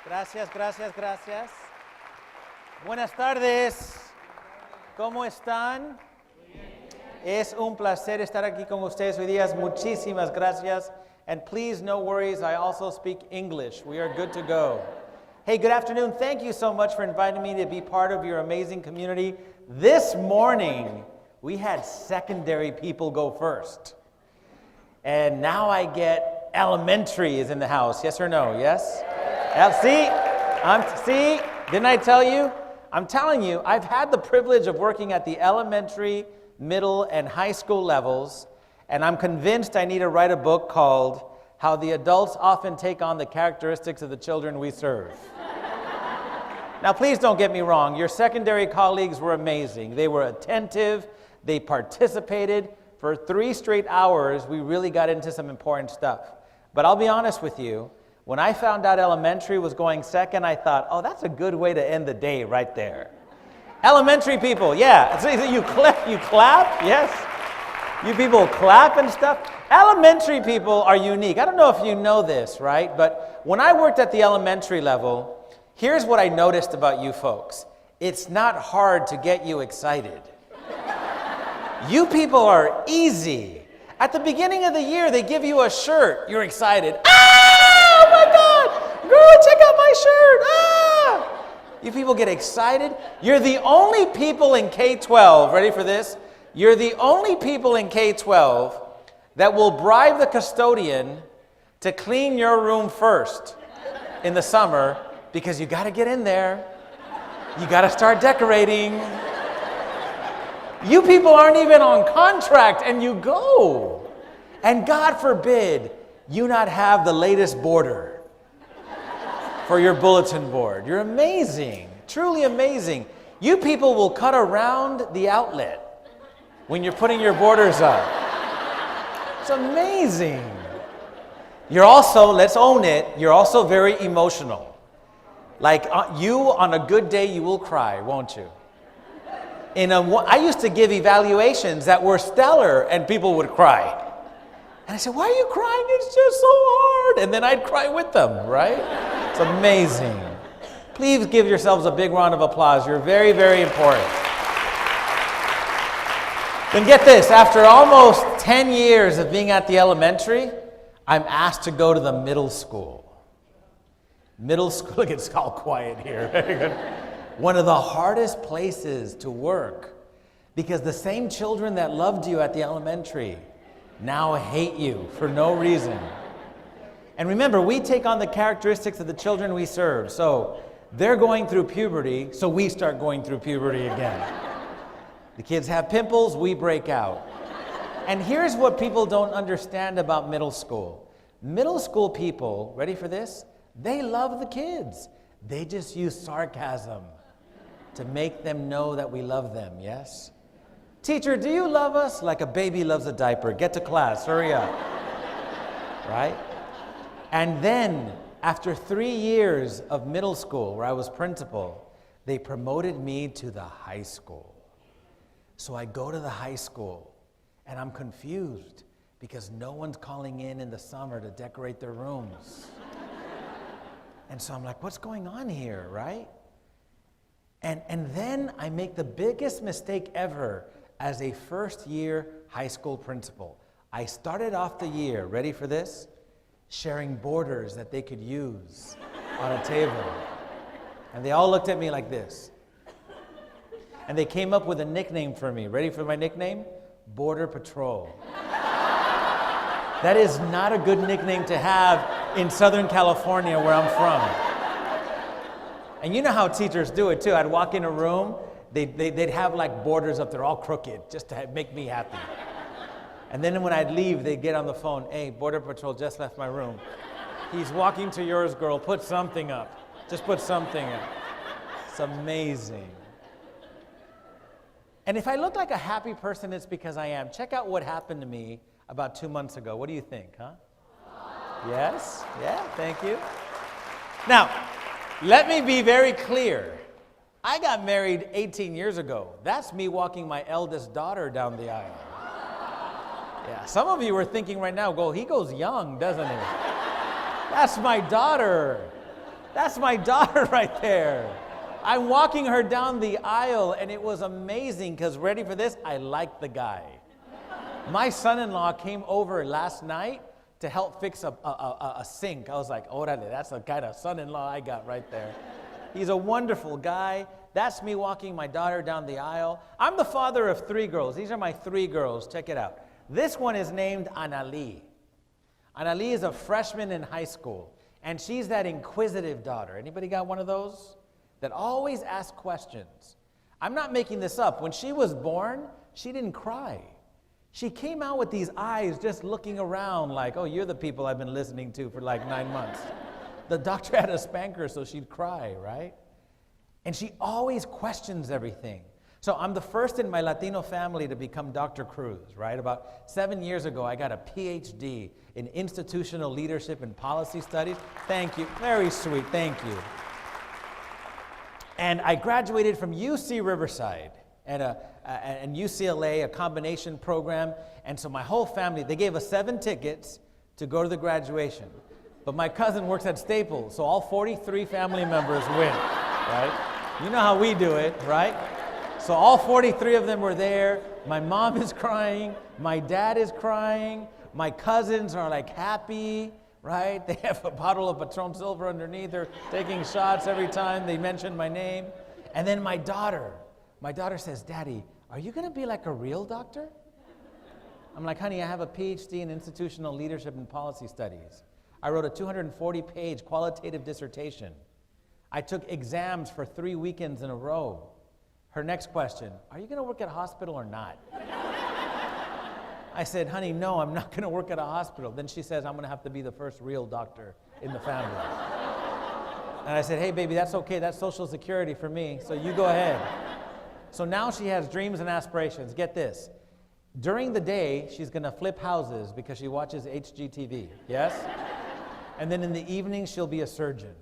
Gracias, gracias, gracias. Buenas tardes. ¿Cómo están? Es un placer estar aquí con ustedes hoy día. Muchísimas gracias. And please, no worries, I also speak English. We are good to go. Hey, good afternoon. Thank you so much for inviting me to be part of your amazing community. This morning, we had secondary people go first. And now I get elementary is in the house. Yes or no? Yes? See, didn't I tell you? I'm telling you, I've had the privilege of working at the elementary, middle, and high school levels, and I'm convinced I need to write a book called How the Adults Often Take on the Characteristics of the Children We Serve. Now, please don't get me wrong. Your secondary colleagues were amazing. They were attentive. They participated. For 3 straight hours, we really got into some important stuff. But I'll be honest with you. When I found out elementary was going second, I thought, oh, that's a good way to end the day right there. Elementary people, yeah. So you clap, yes. You people clap and stuff. Elementary people are unique. I don't know if you know this, right? But when I worked at the elementary level, here's what I noticed about you folks. It's not hard to get you excited. You people are easy. At the beginning of the year, they give you a shirt. You're excited. Oh my God! Girl, check out my shirt! Ah! You people get excited. You're the only people in K-12, ready for this? You're the only people in K-12 that will bribe the custodian to clean your room first in the summer because you got to get in there. You got to start decorating. You people aren't even on contract and you go. And God forbid you not have the latest border for your bulletin board. You're amazing, truly amazing. You people will cut around the outlet when you're putting your borders up. It's amazing. You're also, let's own it, you're also very emotional. Like you, on a good day, you will cry, won't you? I used to give evaluations that were stellar and people would cry. And I said, why are you crying? It's just so hard. And then I'd cry with them, right? It's amazing. Please give yourselves a big round of applause. You're very, very important. Then get this, after almost 10 years of being at the elementary, I'm asked to go to the middle school. Middle school, look, it's all quiet here. Very good. One of the hardest places to work because the same children that loved you at the elementary now hate you for no reason. And remember, we take on the characteristics of the children we serve. So they're going through puberty, so we start going through puberty again. The kids have pimples, we break out. And here's what people don't understand about middle school. Middle school people, ready for this? They love the kids. They just use sarcasm to make them know that we love them, yes? Teacher, do you love us? Like a baby loves a diaper. Get to class, hurry up. Right? And then, after 3 years of middle school where I was principal, they promoted me to the high school. So I go to the high school, and I'm confused because no one's calling in the summer to decorate their rooms. And so I'm like, what's going on here, right? And then I make the biggest mistake ever as a first-year high school principal. I started off the year, ready for this? Sharing borders that they could use on a table. And they all looked at me like this. And they came up with a nickname for me. Ready for my nickname? Border Patrol. That is not a good nickname to have in Southern California where I'm from. And you know how teachers do it too. I'd walk in a room, they'd have like borders up there all crooked just to make me happy. And then when I'd leave, they'd get on the phone, hey, Border Patrol just left my room. He's walking to yours, girl, put something up. Just put something up. It's amazing. And if I look like a happy person, it's because I am. Check out what happened to me about 2 months ago. What do you think, huh? Yes? Yeah, thank you. Now, let me be very clear. I got married 18 years ago. That's me walking my eldest daughter down the aisle. Yeah, some of you are thinking right now, he goes young, doesn't he? That's my daughter. That's my daughter right there. I'm walking her down the aisle, and it was amazing because, ready for this, I like the guy. My son-in-law came over last night to help fix a sink. I was like, orale, that's the kind of son-in-law I got right there. He's a wonderful guy. That's me walking my daughter down the aisle. I'm the father of 3 girls. These are my 3 girls. Check it out. This one is named Anali. Anali is a freshman in high school, and she's that inquisitive daughter. Anybody got one of those? That always asks questions. I'm not making this up. When she was born, she didn't cry. She came out with these eyes just looking around like, oh, you're the people I've been listening to for like 9 months. The doctor had to spank her so she'd cry, right? And she always questions everything. So I'm the first in my Latino family to become Dr. Cruz, right? About 7 years ago, I got a PhD in institutional leadership and policy studies. Thank you. Very sweet. Thank you. And I graduated from UC Riverside and UCLA, a combination program. And so my whole family, they gave us 7 tickets to go to the graduation. But my cousin works at Staples, so all 43 family members went, right? You know how we do it, right? So all 43 of them were there. My mom is crying. My dad is crying. My cousins are like happy, right? They have a bottle of Patron Silver underneath. They're taking shots every time they mention my name. And then my daughter says, Daddy, are you going to be like a real doctor? I'm like, honey, I have a PhD in institutional leadership and policy studies. I wrote a 240-page qualitative dissertation. I took exams for 3 weekends in a row. Her next question, are you going to work at a hospital or not? I said, honey, no, I'm not going to work at a hospital. Then she says, I'm going to have to be the first real doctor in the family. And I said, hey, baby, that's okay. That's Social Security for me, so you go ahead. So now she has dreams and aspirations. Get this. During the day, she's going to flip houses because she watches HGTV, yes? And then in the evening, she'll be a surgeon.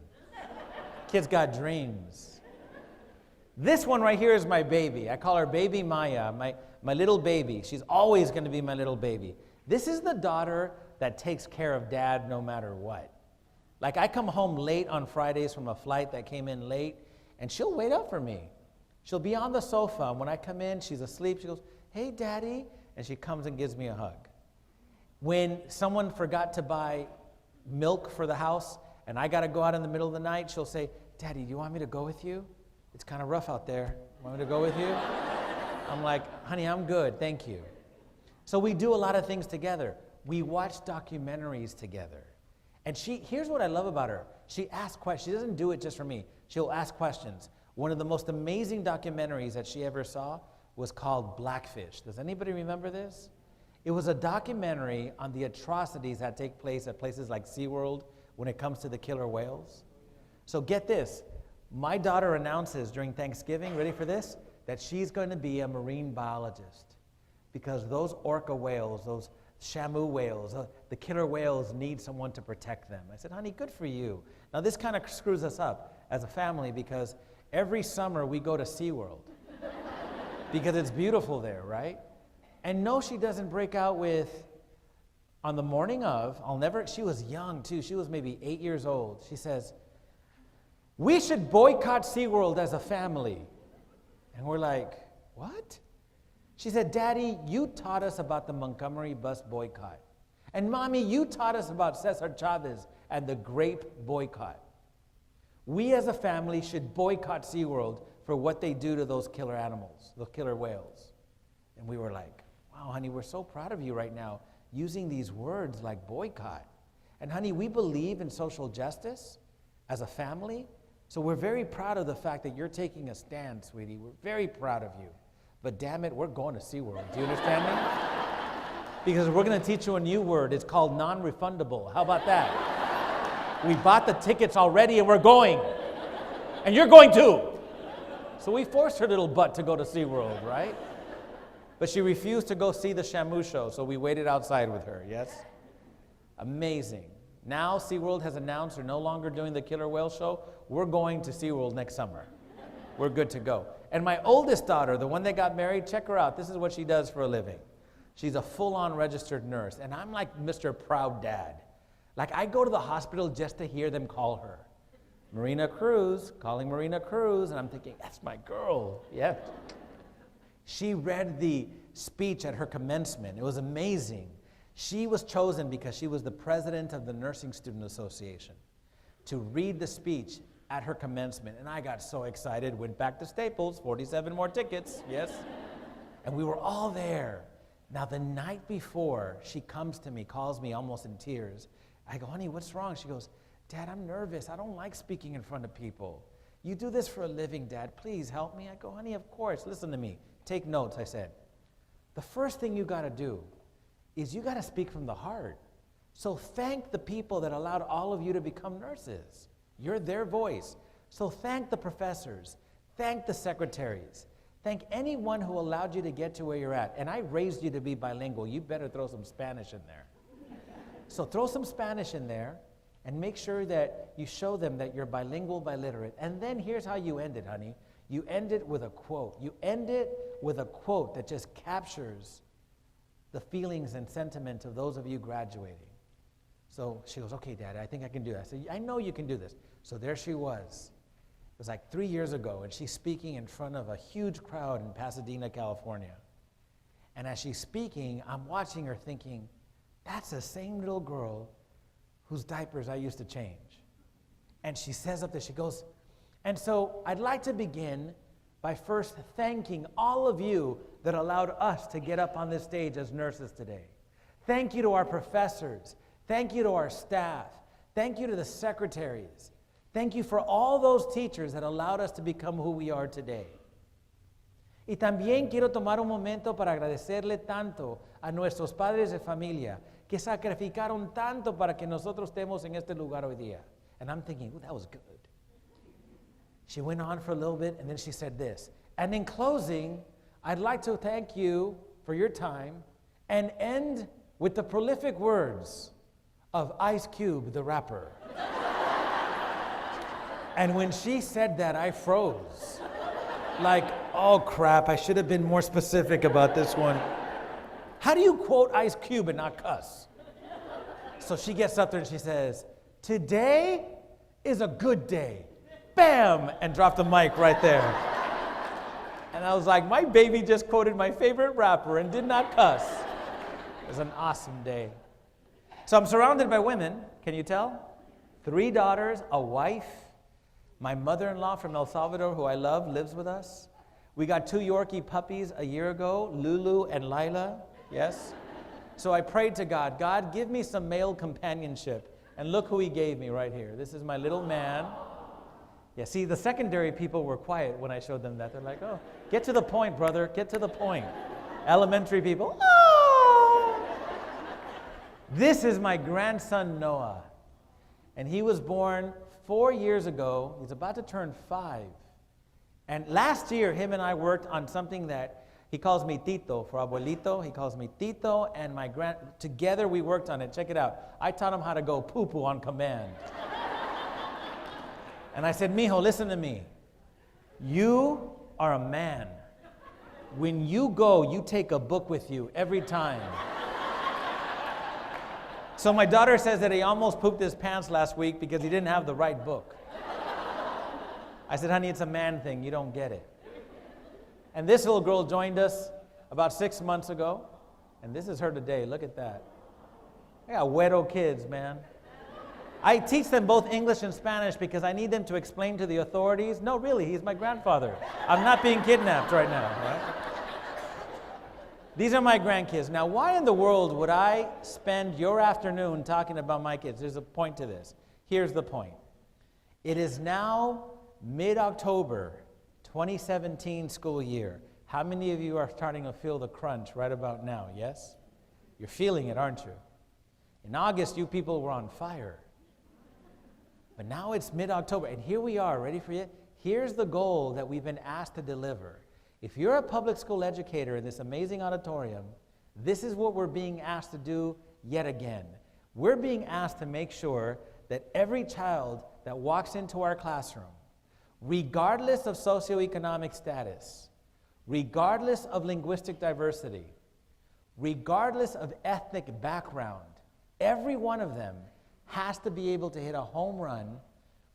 Kid's got dreams. This one right here is my baby. I call her Baby Maya, my little baby. She's always going to be my little baby. This is the daughter that takes care of dad no matter what. Like, I come home late on Fridays from a flight that came in late, and she'll wait up for me. She'll be on the sofa, and when I come in, she's asleep. She goes, hey, Daddy, and she comes and gives me a hug. When someone forgot to buy milk for the house, and I got to go out in the middle of the night, she'll say, Daddy, do you want me to go with you? It's kind of rough out there. Want me to go with you? I'm like, honey, I'm good, thank you. So we do a lot of things together. We watch documentaries together. And here's what I love about her. She asks questions. She doesn't do it just for me. She'll ask questions. One of the most amazing documentaries that she ever saw was called Blackfish. Does anybody remember this? It was a documentary on the atrocities that take place at places like SeaWorld when it comes to the killer whales. So get this. My daughter announces during Thanksgiving, ready for this, that she's going to be a marine biologist because those orca whales, those Shamu whales, the killer whales need someone to protect them. I said, honey, good for you. Now this kind of screws us up as a family because every summer we go to SeaWorld because it's beautiful there, right? And no, she doesn't break out with, on the morning of, she was young too, she was maybe 8 years old. She says, we should boycott SeaWorld as a family. And we're like, what? She said, Daddy, you taught us about the Montgomery bus boycott. And Mommy, you taught us about Cesar Chavez and the grape boycott. We as a family should boycott SeaWorld for what they do to those killer animals, those killer whales. And we were like, wow, honey, we're so proud of you right now using these words like boycott. And honey, we believe in social justice as a family. So we're very proud of the fact that you're taking a stand, sweetie. We're very proud of you. But damn it, we're going to SeaWorld. Do you understand me? Because we're going to teach you a new word. It's called non-refundable. How about that? We bought the tickets already and we're going. And you're going too. So we forced her little butt to go to SeaWorld, right? But she refused to go see the Shamu show, so we waited outside with her, yes? Amazing. Now SeaWorld has announced they're no longer doing the killer whale show. We're going to SeaWorld next summer. We're good to go. And my oldest daughter, the one that got married, check her out. This is what she does for a living. She's a full-on registered nurse. And I'm like Mr. Proud Dad. Like, I go to the hospital just to hear them call her. Marina Cruz, calling Marina Cruz, and I'm thinking, that's my girl. Yeah. She read the speech at her commencement. It was amazing. She was chosen because she was the president of the Nursing Student Association to read the speech at her commencement. And I got so excited, went back to Staples, 47 more tickets, yes. And we were all there. Now, the night before, she comes to me, calls me almost in tears. I go, honey, what's wrong? She goes, Dad, I'm nervous. I don't like speaking in front of people. You do this for a living, Dad. Please help me. I go, honey, of course. Listen to me. Take notes, I said. The first thing you got to do is you got to speak from the heart. So thank the people that allowed all of you to become nurses. You're their voice. So thank the professors. Thank the secretaries. Thank anyone who allowed you to get to where you're at. And I raised you to be bilingual. You better throw some Spanish in there. So throw some Spanish in there and make sure that you show them that you're bilingual, biliterate. And then here's how you end it, honey. You end it with a quote. You end it with a quote that just captures the feelings and sentiment of those of you graduating. So she goes, okay, Dad, I think I can do that. I said, I know you can do this. So there she was. It was like 3 years ago, and she's speaking in front of a huge crowd in Pasadena, California. And as she's speaking, I'm watching her thinking, that's the same little girl whose diapers I used to change. And she says up there, she goes, and so I'd like to begin by first thanking all of you that allowed us to get up on this stage as nurses today. Thank you to our professors. Thank you to our staff. Thank you to the secretaries. Thank you for all those teachers that allowed us to become who we are today. Y también quiero tomar un momento para agradecerle tanto a nuestros padres de familia que sacrificaron tanto para que nosotros estemos en este lugar hoy día. And I'm thinking, ooh, that was good. She went on for a little bit, and then she said this. And in closing, I'd like to thank you for your time and end with the prolific words of Ice Cube, the rapper. And when she said that, I froze. Like, oh crap, I should have been more specific about this one. How do you quote Ice Cube and not cuss? So she gets up there and she says, today is a good day. Bam! And dropped the mic right there. And I was like, my baby just quoted my favorite rapper and did not cuss. It was an awesome day. So I'm surrounded by women, can you tell? 3 daughters, a wife. My mother-in-law from El Salvador, who I love, lives with us. We got 2 Yorkie puppies a year ago, Lulu and Lila, yes? So I prayed to God, God, give me some male companionship. And look who he gave me right here. This is my little man. Yeah, see, the secondary people were quiet when I showed them that. They're like, oh, get to the point, brother, get to the point. Elementary people, oh! This is my grandson, Noah. And he was born 4 years ago. He's about to turn 5. And last year, him and I worked on something that he calls me Tito. For abuelito, he calls me Tito. And together we worked on it. Check it out. I taught him how to go poo-poo on command. And I said, mijo, listen to me. You are a man. When you go, you take a book with you every time. So my daughter says that he almost pooped his pants last week because he didn't have the right book. I said, honey, it's a man thing. You don't get it. And this little girl joined us about 6 months ago. And this is her today. Look at that. I got güero kids, man. I teach them both English and Spanish because I need them to explain to the authorities, no, really, he's my grandfather. I'm not being kidnapped right now, right? These are my grandkids. Now, why in the world would I spend your afternoon talking about my kids? There's a point to this. Here's the point. It is now mid-October, 2017 school year. How many of you are starting to feel the crunch right about now, yes? You're feeling it, aren't you? In August, you people were on fire. But now it's mid-October, and here we are, ready for you? Here's the goal that we've been asked to deliver. If you're a public school educator in this amazing auditorium, this is what we're being asked to do yet again. We're being asked to make sure that every child that walks into our classroom, regardless of socioeconomic status, regardless of linguistic diversity, regardless of ethnic background, every one of them has to be able to hit a home run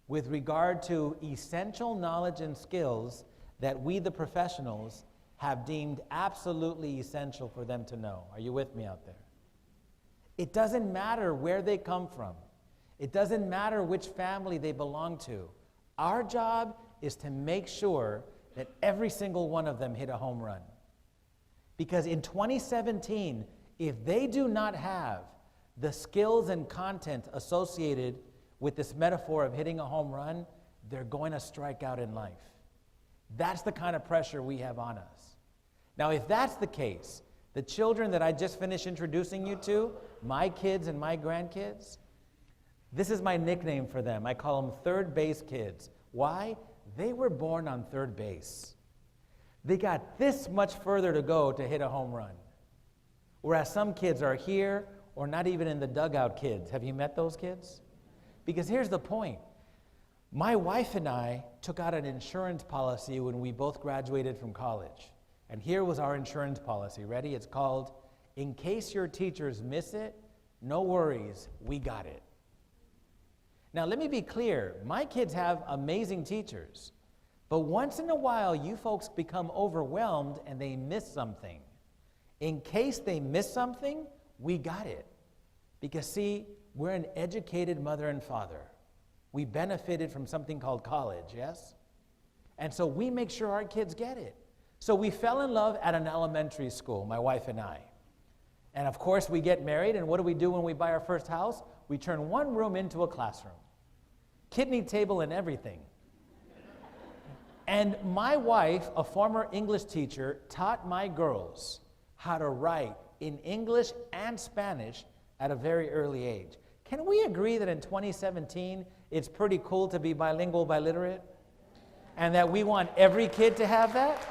with regard to essential knowledge and skills that we, the professionals, have deemed absolutely essential for them to know. Are you with me out there? It doesn't matter where they come from. It doesn't matter which family they belong to. Our job is to make sure that every single one of them hit a home run. Because in 2017, if they do not have the skills and content associated with this metaphor of hitting a home run, they're going to strike out in life. That's the kind of pressure we have on us. Now, if that's the case, the children that I just finished introducing you to, my kids and my grandkids, this is my nickname for them. I call them third base kids. Why? They were born on third base. They got this much further to go to hit a home run. Whereas some kids are here or not even in the dugout kids. Have you met those kids? Because here's the point. My wife and I took out an insurance policy when we both graduated from college. And here was our insurance policy. Ready? It's called, in case your teachers miss it, no worries, we got it. Now, let me be clear. My kids have amazing teachers. But once in a while, you folks become overwhelmed and they miss something. In case they miss something, we got it. Because, see, we're an educated mother and father. We benefited from something called college, yes? And so we make sure our kids get it. So we fell in love at an elementary school, my wife and I. And of course, we get married, and what do we do when we buy our first house? We turn one room into a classroom. Kidney table and everything. And my wife, a former English teacher, taught my girls how to write in English and Spanish at a very early age. Can we agree that in 2017, it's pretty cool to be bilingual, biliterate? And that we want every kid to have that?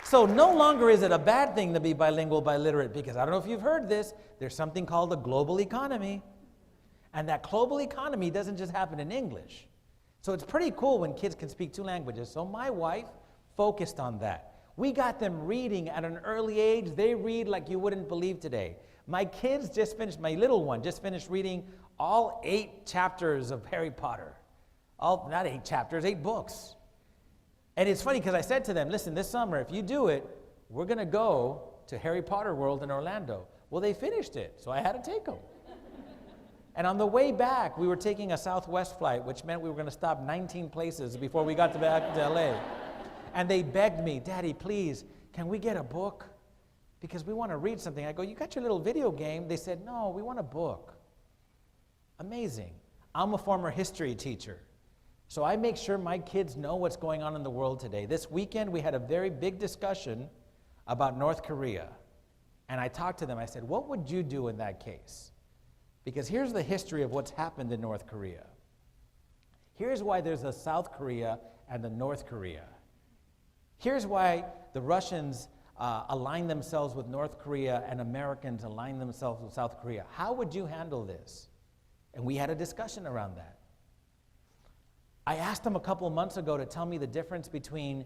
So no longer is it a bad thing to be bilingual, biliterate, because I don't know if you've heard this, there's something called the global economy. And that global economy doesn't just happen in English. So it's pretty cool when kids can speak two languages. So my wife focused on that. We got them reading at an early age. They read like you wouldn't believe today. My kids just finished, my little one just finished reading all 8 chapters of Harry Potter. Not 8 chapters, 8 books. And it's funny because I said to them, listen, this summer, if you do it, we're going to go to Harry Potter World in Orlando. Well, they finished it, so I had to take them. And on the way back, we were taking a Southwest flight, which meant we were going to stop 19 places before we got back to LA. And they begged me, Daddy, please, can we get a book? Because we want to read something. I go, you got your little video game. They said, no, we want a book. Amazing. I'm a former history teacher. So I make sure my kids know what's going on in the world today. This weekend, we had a very big discussion about North Korea. And I talked to them. I said, what would you do in that case? Because here's the history of what's happened in North Korea. Here's why there's a South Korea and a North Korea. Here's why the Russians align themselves with North Korea and Americans align themselves with South Korea. How would you handle this? And we had a discussion around that. I asked them a couple of months ago to tell me the difference between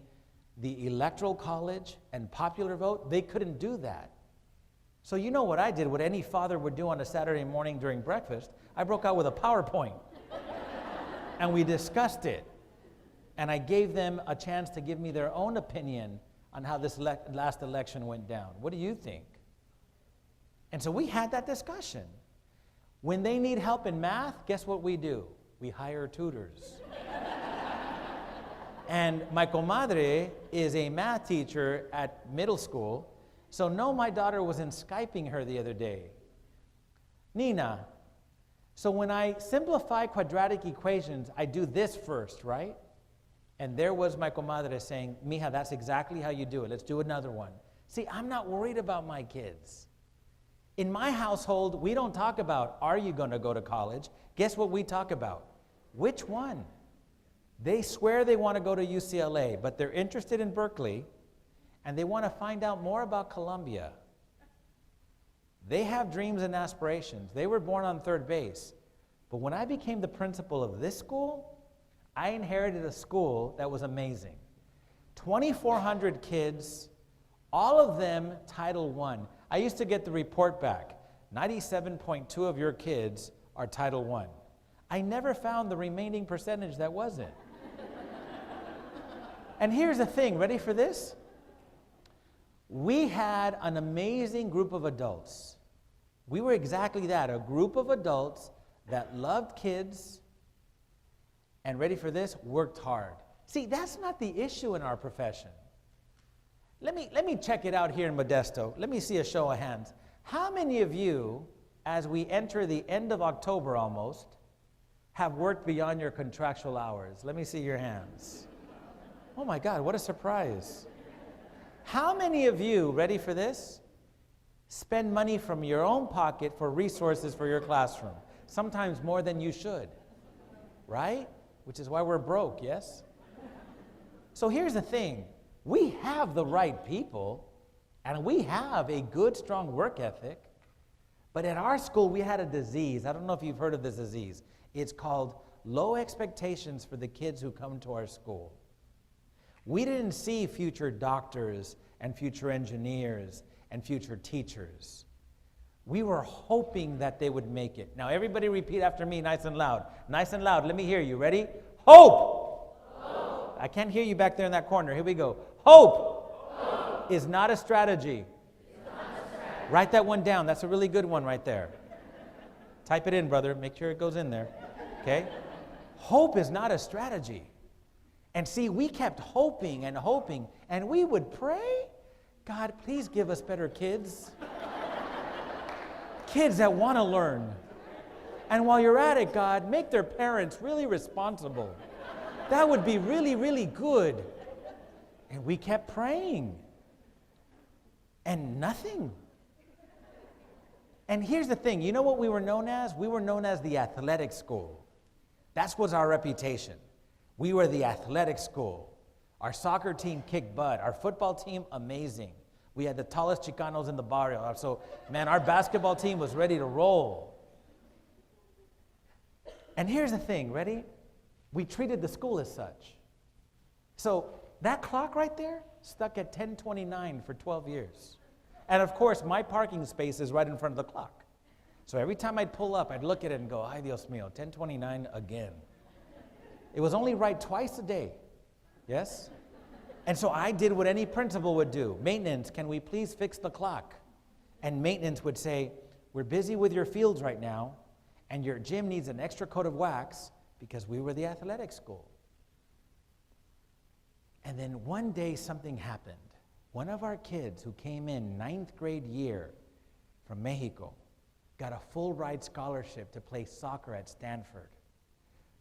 the Electoral College and popular vote. They couldn't do that. So you know what I did, what any father would do on a Saturday morning during breakfast. I broke out with a PowerPoint. And we discussed it. And I gave them a chance to give me their own opinion on how this last election went down. What do you think? And so we had that discussion. When they need help in math, guess what we do? We hire tutors. And my comadre is a math teacher at middle school. So no, my daughter wasn't Skyping her the other day. Nina, so when I simplify quadratic equations, I do this first, right? And there was my comadre saying, Mija, that's exactly how you do it. Let's do another one. See, I'm not worried about my kids. In my household, we don't talk about, are you going to go to college? Guess what we talk about? Which one? They swear they want to go to UCLA, but they're interested in Berkeley, and they want to find out more about Columbia. They have dreams and aspirations. They were born on third base. But when I became the principal of this school, I inherited a school that was amazing. 2,400 kids, all of them Title I. I used to get the report back. 97.2 of your kids are Title I. I never found the remaining percentage that wasn't. And here's the thing, ready for this? We had an amazing group of adults. We were exactly that, a group of adults that loved kids and, ready for this, worked hard. See, that's not the issue in our profession. Let me check it out here in Modesto. Let me see a show of hands. How many of you, as we enter the end of October almost, have worked beyond your contractual hours? Let me see your hands. Oh my God, what a surprise. How many of you, ready for this, spend money from your own pocket for resources for your classroom? Sometimes more than you should, right? Which is why we're broke, yes? So here's the thing. We have the right people, and we have a good, strong work ethic, but at our school, we had a disease. I don't know if you've heard of this disease. It's called low expectations for the kids who come to our school. We didn't see future doctors and future engineers and future teachers. We were hoping that they would make it. Now, everybody repeat after me nice and loud. Nice and loud. Let me hear you. Ready? Hope! Hope. I can't hear you back there in that corner. Here we go. Hope, Hope. Is not a strategy. Write that one down. That's a really good one right there. Type it in, brother. Make sure it goes in there. Okay? Hope is not a strategy. And see, we kept hoping, and we would pray, God, please give us better kids. Kids that want to learn. And while you're at it, God, make their parents really responsible. That would be really, really good. And we kept praying. And nothing. And here's the thing. You know what we were known as? We were known as the athletic school. That was our reputation. We were the athletic school. Our soccer team kicked butt. Our football team, amazing. We had the tallest Chicanos in the barrio. So, man, our basketball team was ready to roll. And here's the thing, ready? We treated the school as such. So that clock right there stuck at 10:29 for 12 years. And of course, my parking space is right in front of the clock. So every time I'd pull up, I'd look at it and go, ay Dios mío, 10:29 again. It was only right twice a day, yes? And so I did what any principal would do. Maintenance, can we please fix the clock? And maintenance would say, we're busy with your fields right now, and your gym needs an extra coat of wax because we were the athletic school. And then one day something happened. One of our kids who came in 9th grade year from Mexico got a full ride scholarship to play soccer at Stanford.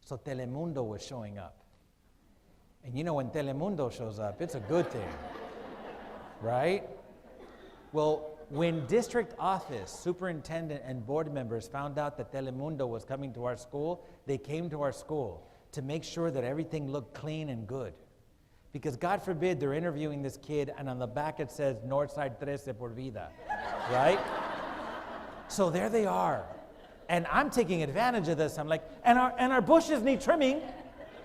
So Telemundo was showing up. And you know when Telemundo shows up, it's a good thing, right? Well, when district office, superintendent, and board members found out that Telemundo was coming to our school, they came to our school to make sure that everything looked clean and good. Because God forbid they're interviewing this kid and on the back it says Northside 13 por vida, right? So there they are. And I'm taking advantage of this. I'm like, and our bushes need trimming.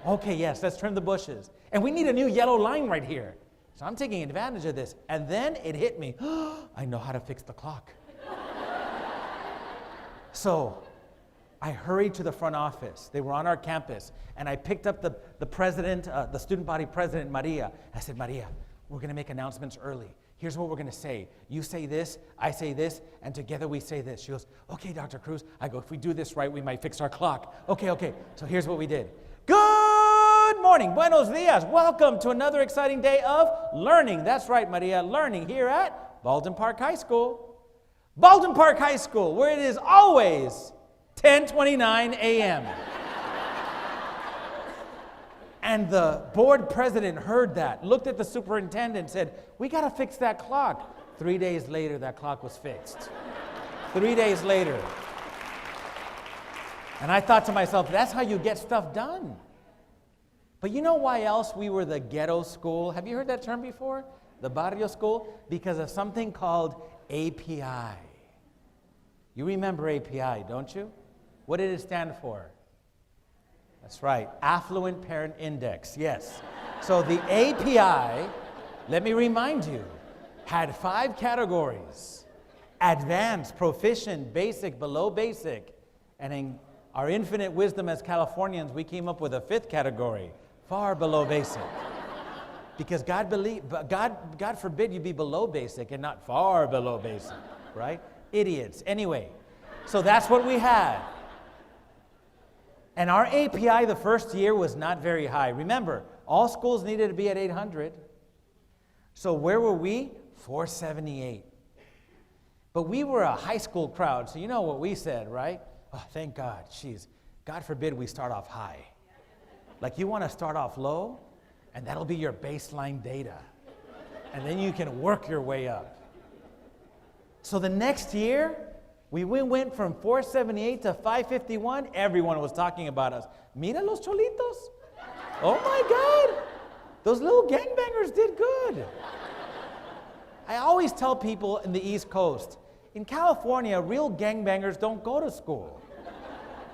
Okay, yes, let's trim the bushes. And we need a new yellow line right here. So I'm taking advantage of this. And then it hit me. I know how to fix the clock. So I hurried to the front office. They were on our campus. And I picked up the president, the student body president, Maria. I said, Maria, we're going to make announcements early. Here's what we're going to say. You say this, I say this, and together we say this. She goes, okay, Dr. Cruz. I go, if we do this right, we might fix our clock. Okay. So here's what we did. Good morning. Buenos dias. Welcome to another exciting day of learning. That's right, Maria. Learning here at Baldwin Park High School. Baldwin Park High School, where it is always 10:29 a.m. And the board president heard that, looked at the superintendent, said, we got to fix that clock. 3 days later, that clock was fixed. 3 days later. And I thought to myself, that's how you get stuff done. But you know why else we were the ghetto school? Have you heard that term before? The barrio school? Because of something called API. You remember API, don't you? What did it stand for? That's right, Affluent Parent Index, yes. So the API, let me remind you, had 5 categories: advanced, proficient, basic, below basic, and our infinite wisdom as Californians, we came up with a fifth category, far below basic. Because God forbid you be below basic and not far below basic, right? Idiots. Anyway, so that's what we had. And our API the first year was not very high. Remember, all schools needed to be at 800. So where were we? 478. But we were a high school crowd, so you know what we said, right? Oh, thank God. Jeez, God forbid we start off high. Like you want to start off low, and that'll be your baseline data. And then you can work your way up. So the next year, we went from 478 to 551. Everyone was talking about us. Mira los cholitos. Oh my God. Those little gangbangers did good. I always tell people in the East Coast, in California, real gangbangers don't go to school.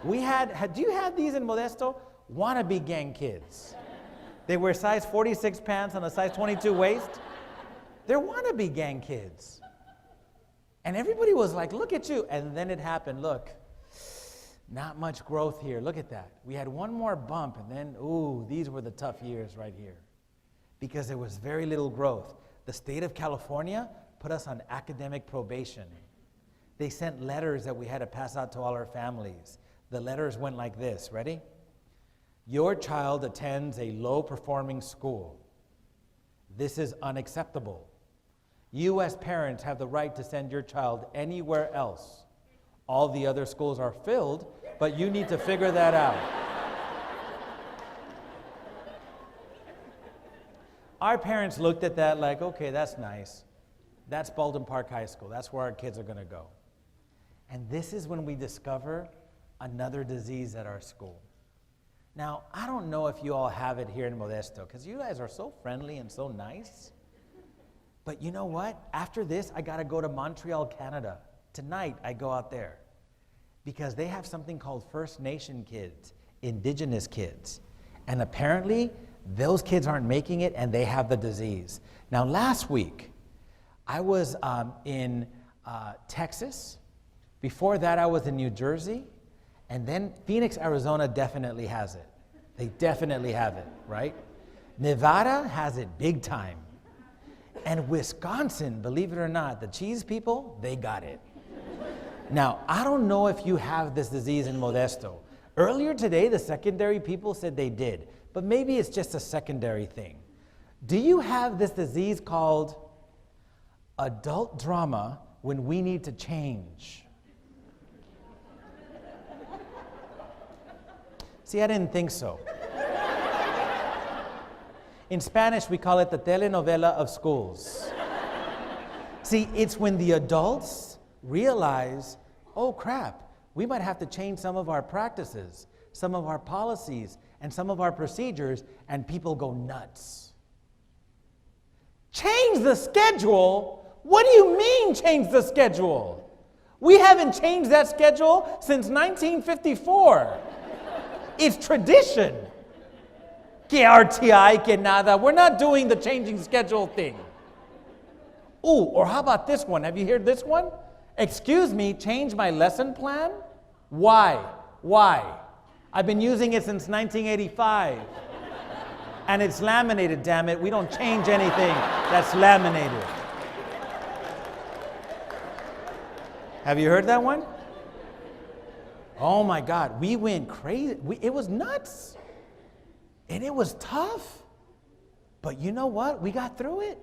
Do you have these in Modesto? Wannabe gang kids. They wear size 46 pants and a size 22 waist. They're wannabe gang kids. And everybody was like, look at you. And then it happened. Look, not much growth here. Look at that. We had one more bump, and then, ooh, these were the tough years right here. Because there was very little growth. The state of California put us on academic probation. They sent letters that we had to pass out to all our families. The letters went like this. Ready? Your child attends a low-performing school. This is unacceptable. You as parents have the right to send your child anywhere else. All the other schools are filled, but you need to figure that out. Our parents looked at that like, okay, that's nice. That's Baldwin Park High School. That's where our kids are going to go. And this is when we discover another disease at our school. Now, I don't know if you all have it here in Modesto, because you guys are so friendly and so nice. But you know what? After this, I got to go to Montreal, Canada. Tonight, I go out there. Because they have something called First Nation kids, Indigenous kids. And apparently, those kids aren't making it, and they have the disease. Now, last week, I was in Texas. Before that, I was in New Jersey. And then Phoenix, Arizona definitely has it. They definitely have it, right? Nevada has it big time. And Wisconsin, believe it or not, the cheese people, they got it. Now, I don't know if you have this disease in Modesto. Earlier today, the secondary people said they did, but maybe it's just a secondary thing. Do you have this disease called adult drama when we need to change? See, I didn't think so. In Spanish, we call it the telenovela of schools. See, it's when the adults realize, oh crap, we might have to change some of our practices, some of our policies, and some of our procedures, and people go nuts. Change the schedule? What do you mean change the schedule? We haven't changed that schedule since 1954. It's tradition. Que RTI, que nada. We're not doing the changing schedule thing. Ooh, or how about this one? Have you heard this one? Excuse me, change my lesson plan? Why? Why? I've been using it since 1985. And it's laminated, damn it. We don't change anything that's laminated. Have you heard that one? Oh my God, we went crazy. It was nuts. And it was tough. But you know what? We got through it.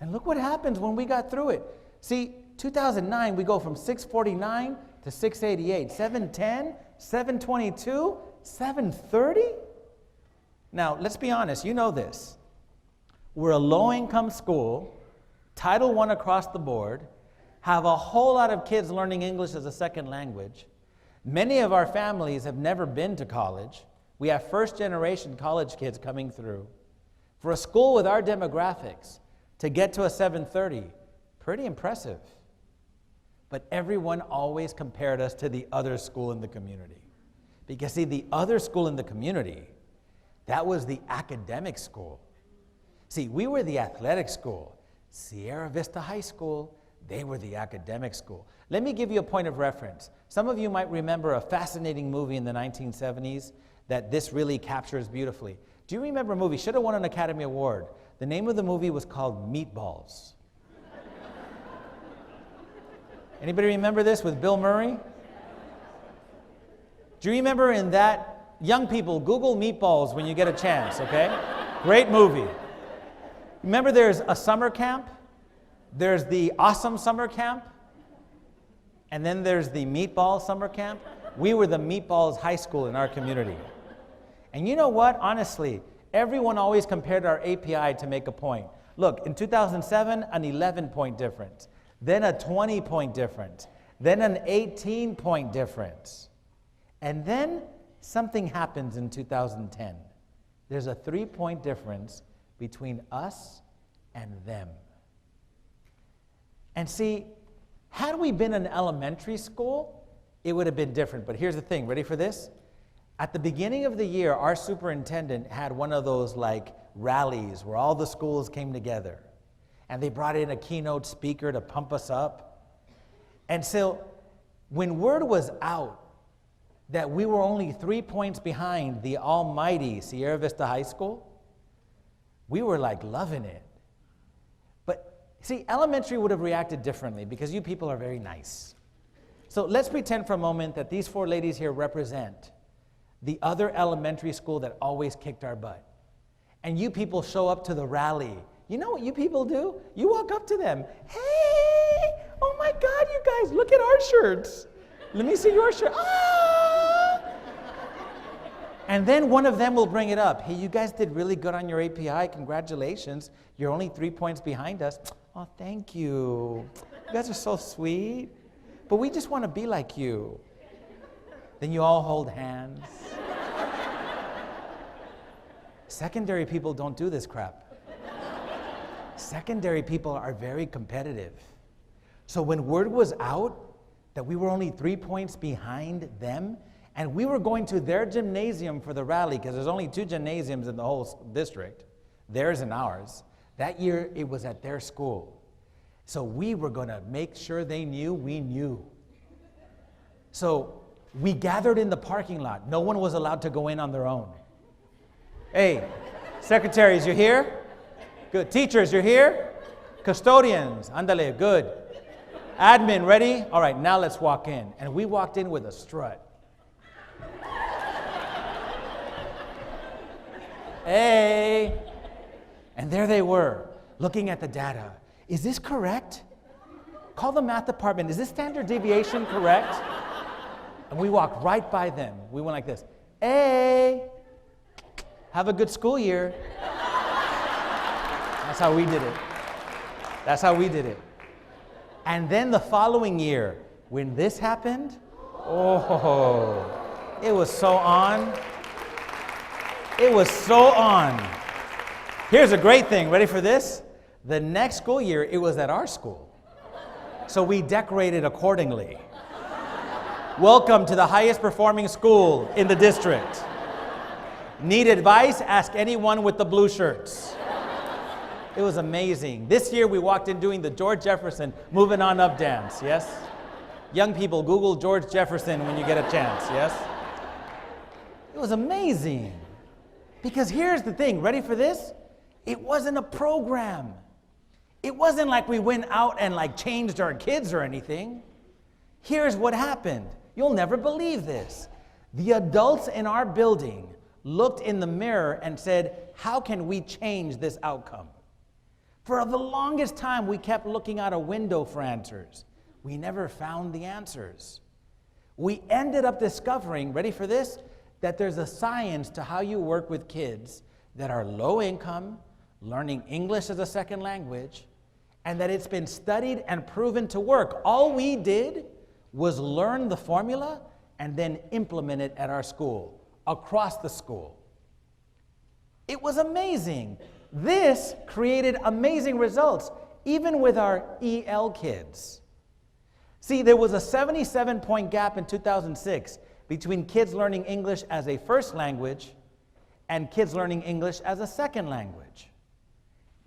And look what happens when we got through it. See, 2009, we go from 649 to 688, 710, 722, 730. Now, let's be honest, you know this. We're a low-income school, Title I across the board, have a whole lot of kids learning English as a second language. Many of our families have never been to college. We have first-generation college kids coming through. For a school with our demographics, to get to a 730, pretty impressive. But everyone always compared us to the other school in the community. Because see, the other school in the community, that was the academic school. See, we were the athletic school. Sierra Vista High School, They were the academic school. Let me give you a point of reference. Some of you might remember a fascinating movie in the 1970s that this really captures beautifully. Do you remember a movie? Should have won an Academy Award. The name of the movie was called Meatballs. Anybody remember this with Bill Murray? Do you remember in that, young people, Google Meatballs when you get a chance, okay? Great movie. Remember there's a summer camp, there's the awesome summer camp, and then there's the Meatball summer camp. We were the Meatballs high school in our community. And you know what? Honestly, everyone always compared our API to make a point. Look, in 2007, an 11-point difference, then a 20-point difference, then an 18-point difference. And then something happens in 2010. There's a 3-point difference between us and them. And see, had we been in elementary school, it would have been different. But here's the thing, ready for this? At the beginning of the year, our superintendent had one of those like rallies where all the schools came together. And they brought in a keynote speaker to pump us up. And so when word was out that we were only 3 points behind the almighty Sierra Vista High School, we were like loving it. But see, elementary would have reacted differently because you people are very nice. So let's pretend for a moment that these 4 ladies here represent the other elementary school that always kicked our butt. And you people show up to the rally. You know what you people do? You walk up to them. Hey, oh my God, you guys, look at our shirts. Let me see your shirt. Ah! And then one of them will bring it up. Hey, you guys did really good on your API. Congratulations. You're only 3 points behind us. Oh, thank you. You guys are so sweet. But we just want to be like you. Then you all hold hands. Secondary people don't do this crap. Secondary people are very competitive. So when word was out that we were only 3 points behind them, and we were going to their gymnasium for the rally, because there's only 2 gymnasiums in the whole district, theirs and ours. That year, it was at their school. So we were going to make sure they knew we knew. So we gathered in the parking lot. No one was allowed to go in on their own. Hey, secretaries, you here? Good. Teachers, you're here? Custodians, andale, good. Admin, ready? All right, now let's walk in. And we walked in with a strut. Hey. And there they were, looking at the data. Is this correct? Call the math department. Is this standard deviation correct? And we walked right by them. We went like this. Hey, have a good school year. That's how we did it. That's how we did it. And then the following year, when this happened, oh, it was so on. It was so on. Here's a great thing. Ready for this? The next school year, it was at our school. So we decorated accordingly. Welcome to the highest performing school in the district. Need advice? Ask anyone with the blue shirts. It was amazing. This year we walked in doing the George Jefferson Moving On Up dance, yes? Young people, Google George Jefferson when you get a chance, yes? It was amazing. Because here's the thing, ready for this? It wasn't a program. It wasn't like we went out and like changed our kids or anything. Here's what happened. You'll never believe this. The adults in our building looked in the mirror and said, how can we change this outcome? For the longest time, we kept looking out a window for answers. We never found the answers. We ended up discovering, ready for this, that there's a science to how you work with kids that are low income, learning English as a second language, and that it's been studied and proven to work. All we did was learn the formula and then implement it at our school, across the school. It was amazing. This created amazing results, even with our EL kids. See, there was a 77-point gap in 2006 between kids learning English as a first language and kids learning English as a second language.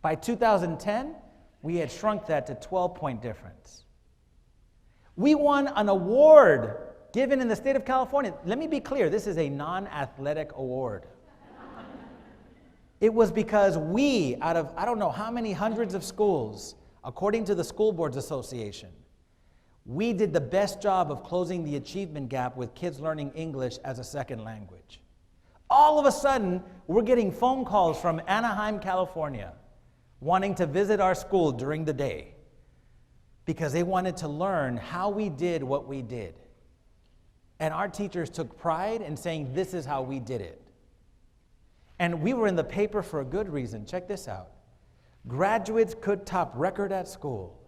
By 2010, We had shrunk that to 12-point difference. We won an award given in the state of California. Let me be clear, this is a non-athletic award. It was because we, out of I don't know how many hundreds of schools, according to the School Boards Association, we did the best job of closing the achievement gap with kids learning English as a second language. All of a sudden, we're getting phone calls from Anaheim, California, wanting to visit our school during the day because they wanted to learn how we did what we did. And our teachers took pride in saying, this is how we did it. And we were in the paper for a good reason. Check this out. Graduates could top record at school.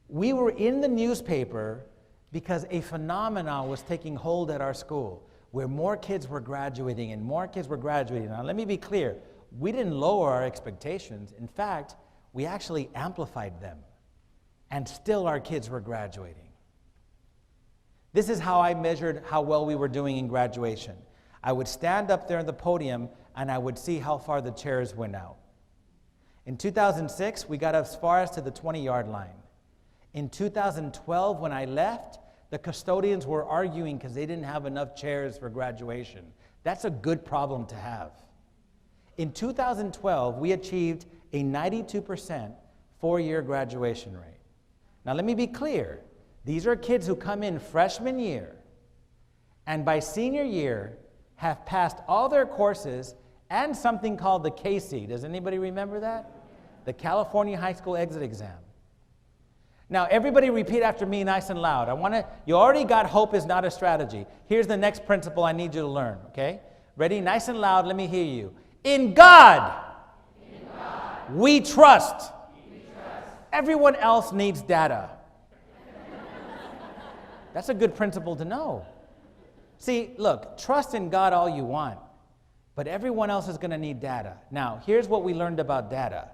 We were in the newspaper because a phenomenon was taking hold at our school where more kids were graduating and more kids were graduating. Now, let me be clear. We didn't lower our expectations. In fact, we actually amplified them. And still our kids were graduating. This is how I measured how well we were doing in graduation. I would stand up there at the podium and I would see how far the chairs went out. In 2006, we got as far as to the 20-yard line. In 2012, when I left, the custodians were arguing because they didn't have enough chairs for graduation. That's a good problem to have. In 2012, we achieved a 92% four-year graduation rate. Now, let me be clear. These are kids who come in freshman year and by senior year have passed all their courses and something called the KC. Does anybody remember that? The California High School Exit Exam. Now, everybody repeat after me nice and loud. You already got hope is not a strategy. Here's the next principle I need you to learn, okay? Ready? Nice and loud, let me hear you. In God, we trust. Everyone else needs data. That's a good principle to know. See, look, trust in God all you want, but everyone else is going to need data. Now, here's what we learned about data.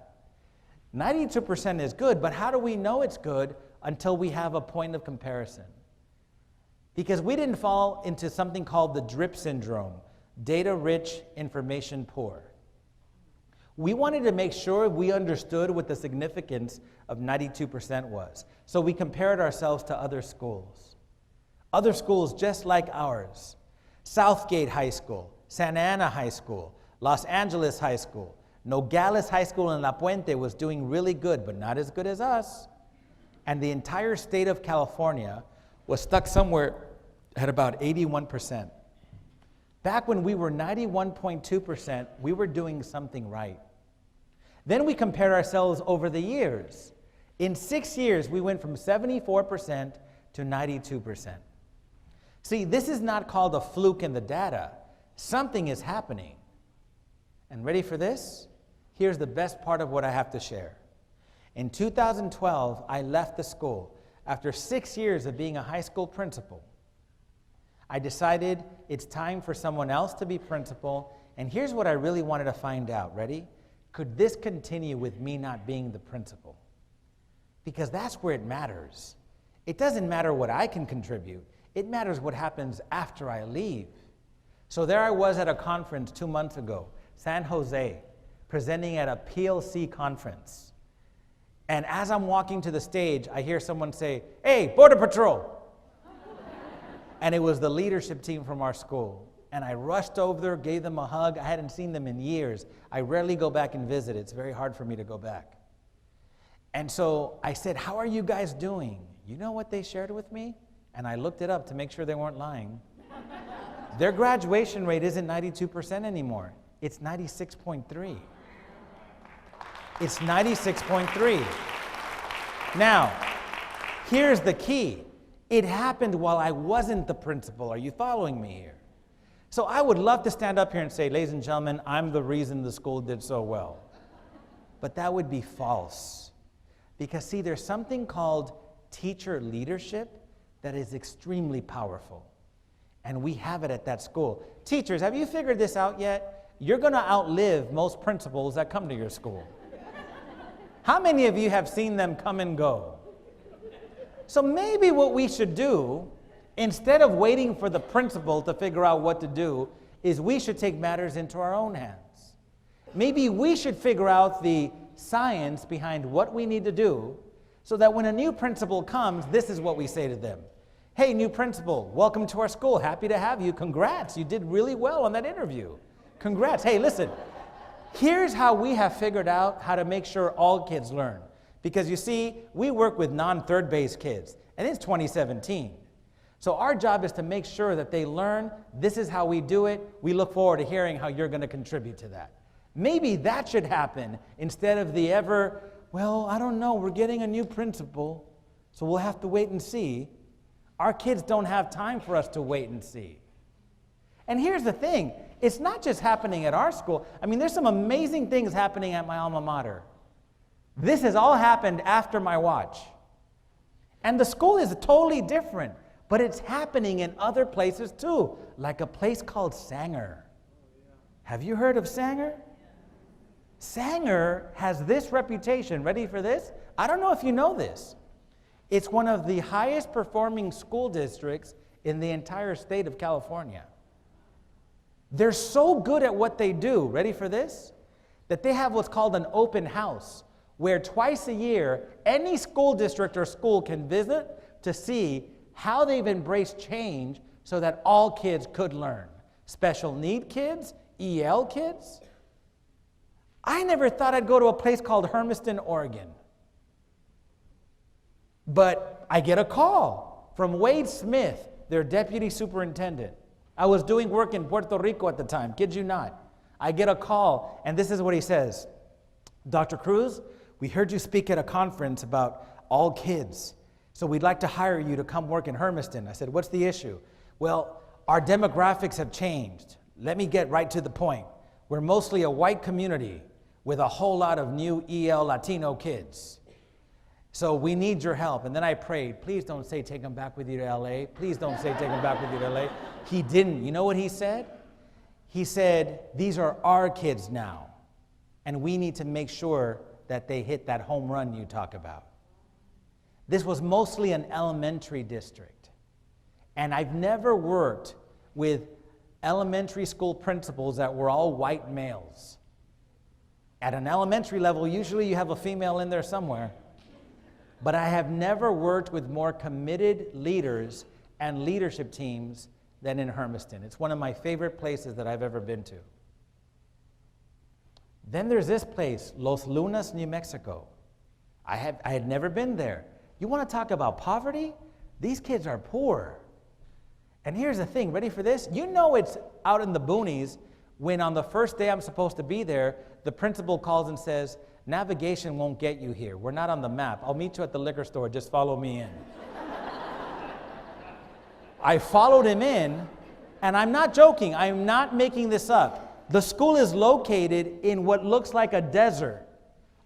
92% is good, but how do we know it's good until we have a point of comparison? Because we didn't fall into something called the DRIP syndrome, data rich, information poor. We wanted to make sure we understood what the significance of 92% was. So we compared ourselves to other schools. Other schools just like ours. Southgate High School, Santa Ana High School, Los Angeles High School, Nogales High School in La Puente was doing really good, but not as good as us. And the entire state of California was stuck somewhere at about 81%. Back when we were 91.2%, we were doing something right. Then we compared ourselves over the years. In 6 years, we went from 74% to 92%. See, this is not called a fluke in the data. Something is happening. And ready for this? Here's the best part of what I have to share. In 2012, I left the school. After 6 years of being a high school principal, I decided it's time for someone else to be principal, and here's what I really wanted to find out. Ready? Could this continue with me not being the principal? Because that's where it matters. It doesn't matter what I can contribute. It matters what happens after I leave. So there I was at a conference 2 months ago, San Jose, presenting at a PLC conference. And as I'm walking to the stage, I hear someone say, "Hey, Border Patrol." And it was the leadership team from our school. And I rushed over there, gave them a hug. I hadn't seen them in years. I rarely go back and visit. It's very hard for me to go back. And so I said, "How are you guys doing?" You know what they shared with me? And I looked it up to make sure they weren't lying. Their graduation rate isn't 92% anymore. It's 96.3. It's 96.3. Now, here's the key. It happened while I wasn't the principal. Are you following me here? So I would love to stand up here and say, "Ladies and gentlemen, I'm the reason the school did so well." But that would be false. Because see, there's something called teacher leadership that is extremely powerful. And we have it at that school. Teachers, have you figured this out yet? You're going to outlive most principals that come to your school. How many of you have seen them come and go? So maybe what we should do, instead of waiting for the principal to figure out what to do, is we should take matters into our own hands. Maybe we should figure out the science behind what we need to do so that when a new principal comes, this is what we say to them. Hey, new principal, welcome to our school. Happy to have you. Congrats, you did really well on that interview. Congrats. Hey, listen, here's how we have figured out how to make sure all kids learn. Because you see, we work with non-third base kids, and it's 2017. So our job is to make sure that they learn, this is how we do it. We look forward to hearing how you're going to contribute to that. Maybe that should happen instead of the ever, well, I don't know, we're getting a new principal, so we'll have to wait and see. Our kids don't have time for us to wait and see. And here's the thing, it's not just happening at our school. I mean, there's some amazing things happening at my alma mater. This has all happened after my watch. And the school is totally different, but it's happening in other places too, like a place called Sanger. Have you heard of Sanger? Sanger has this reputation. Ready for this? I don't know if you know this. It's one of the highest performing school districts in the entire state of California. They're so good at what they do, ready for this? That they have what's called an open house, where twice a year, any school district or school can visit to see how they've embraced change so that all kids could learn. Special need kids, EL kids. I never thought I'd go to a place called Hermiston, Oregon. But I get a call from Wade Smith, their deputy superintendent. I was doing work in Puerto Rico at the time, kid you not. I get a call, and this is what he says. Dr. Cruz, we heard you speak at a conference about all kids, so we'd like to hire you to come work in Hermiston. I said, what's the issue? Well, our demographics have changed. Let me get right to the point. We're mostly a white community with a whole lot of new EL Latino kids. So we need your help. And then I prayed, please don't say take them back with you to LA. Please don't say take them back with you to LA. He didn't. You know what he said? He said, these are our kids now, and we need to make sure that they hit that home run you talk about. This was mostly an elementary district, and I've never worked with elementary school principals that were all white males. At an elementary level, usually you have a female in there somewhere, but I have never worked with more committed leaders and leadership teams than in Hermiston. It's one of my favorite places that I've ever been to. Then there's this place, Los Lunas, New Mexico. I had never been there. You want to talk about poverty? These kids are poor. And here's the thing, ready for this? You know it's out in the boonies when on the first day I'm supposed to be there, the principal calls and says, navigation won't get you here. We're not on the map. I'll meet you at the liquor store. Just follow me in. I followed him in, and I'm not joking. I'm not making this up. The school is located in what looks like a desert.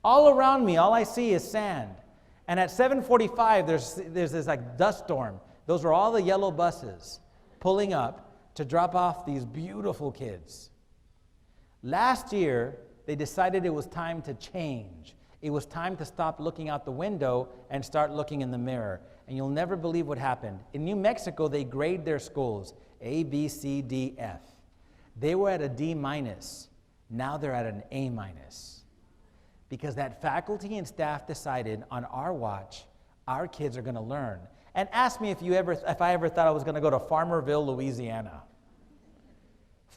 All around me, all I see is sand. And at 7:45, there's this like dust storm. Those are all the yellow buses pulling up to drop off these beautiful kids. Last year, they decided it was time to change. It was time to stop looking out the window and start looking in the mirror. And you'll never believe what happened. In New Mexico, they grade their schools, A, B, C, D, F. They were at a D-. Now they're at an A-. Because that faculty and staff decided on our watch, our kids are going to learn. And ask me if I ever thought I was going to go to Farmerville, Louisiana.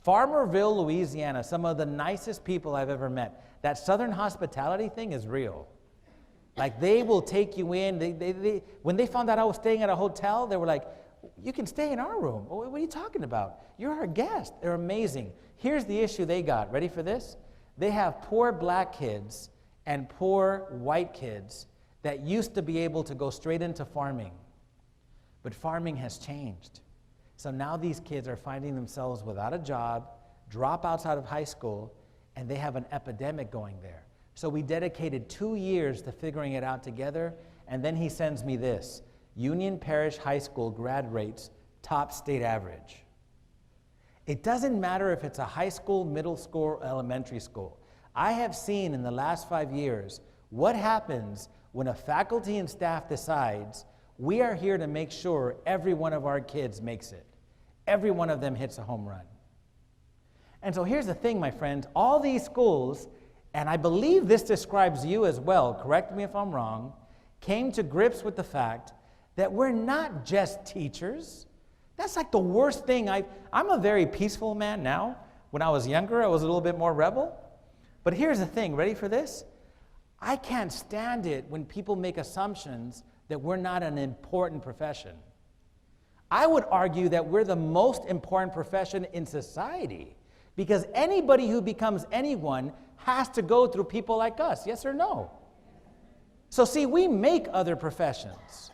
Farmerville, Louisiana, some of the nicest people I've ever met. That Southern hospitality thing is real. Like, they will take you in. When they found out I was staying at a hotel, they were like, you can stay in our room. What are you talking about? You're our guest. They're amazing. Here's the issue they got. Ready for this? They have poor black kids and poor white kids that used to be able to go straight into farming. But farming has changed. So now these kids are finding themselves without a job, dropouts out of high school, and they have an epidemic going there. So we dedicated 2 years to figuring it out together, and then he sends me this. Union Parish High School grad rates top state average. It doesn't matter if it's a high school, middle school, or elementary school. I have seen in the last 5 years what happens when a faculty and staff decides we are here to make sure every one of our kids makes it. Every one of them hits a home run. And so here's the thing, my friends. All these schools, and I believe this describes you as well, correct me if I'm wrong, came to grips with the fact that we're not just teachers. That's like the worst thing. I'm a very peaceful man now. When I was younger, I was a little bit more rebel. But here's the thing, ready for this? I can't stand it when people make assumptions that we're not an important profession. I would argue that we're the most important profession in society, because anybody who becomes anyone has to go through people like us, yes or no? So see, we make other professions.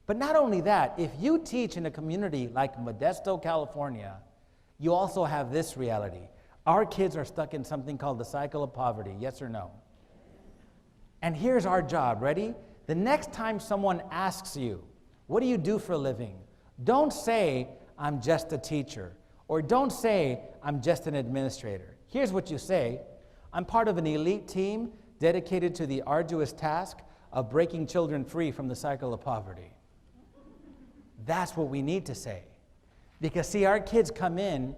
But not only that, if you teach in a community like Modesto, California, you also have this reality. Our kids are stuck in something called the cycle of poverty, yes or no? And here's our job, ready? The next time someone asks you, what do you do for a living? Don't say, I'm just a teacher, or don't say, I'm just an administrator. Here's what you say. I'm part of an elite team dedicated to the arduous task of breaking children free from the cycle of poverty. That's what we need to say. Because see, our kids come in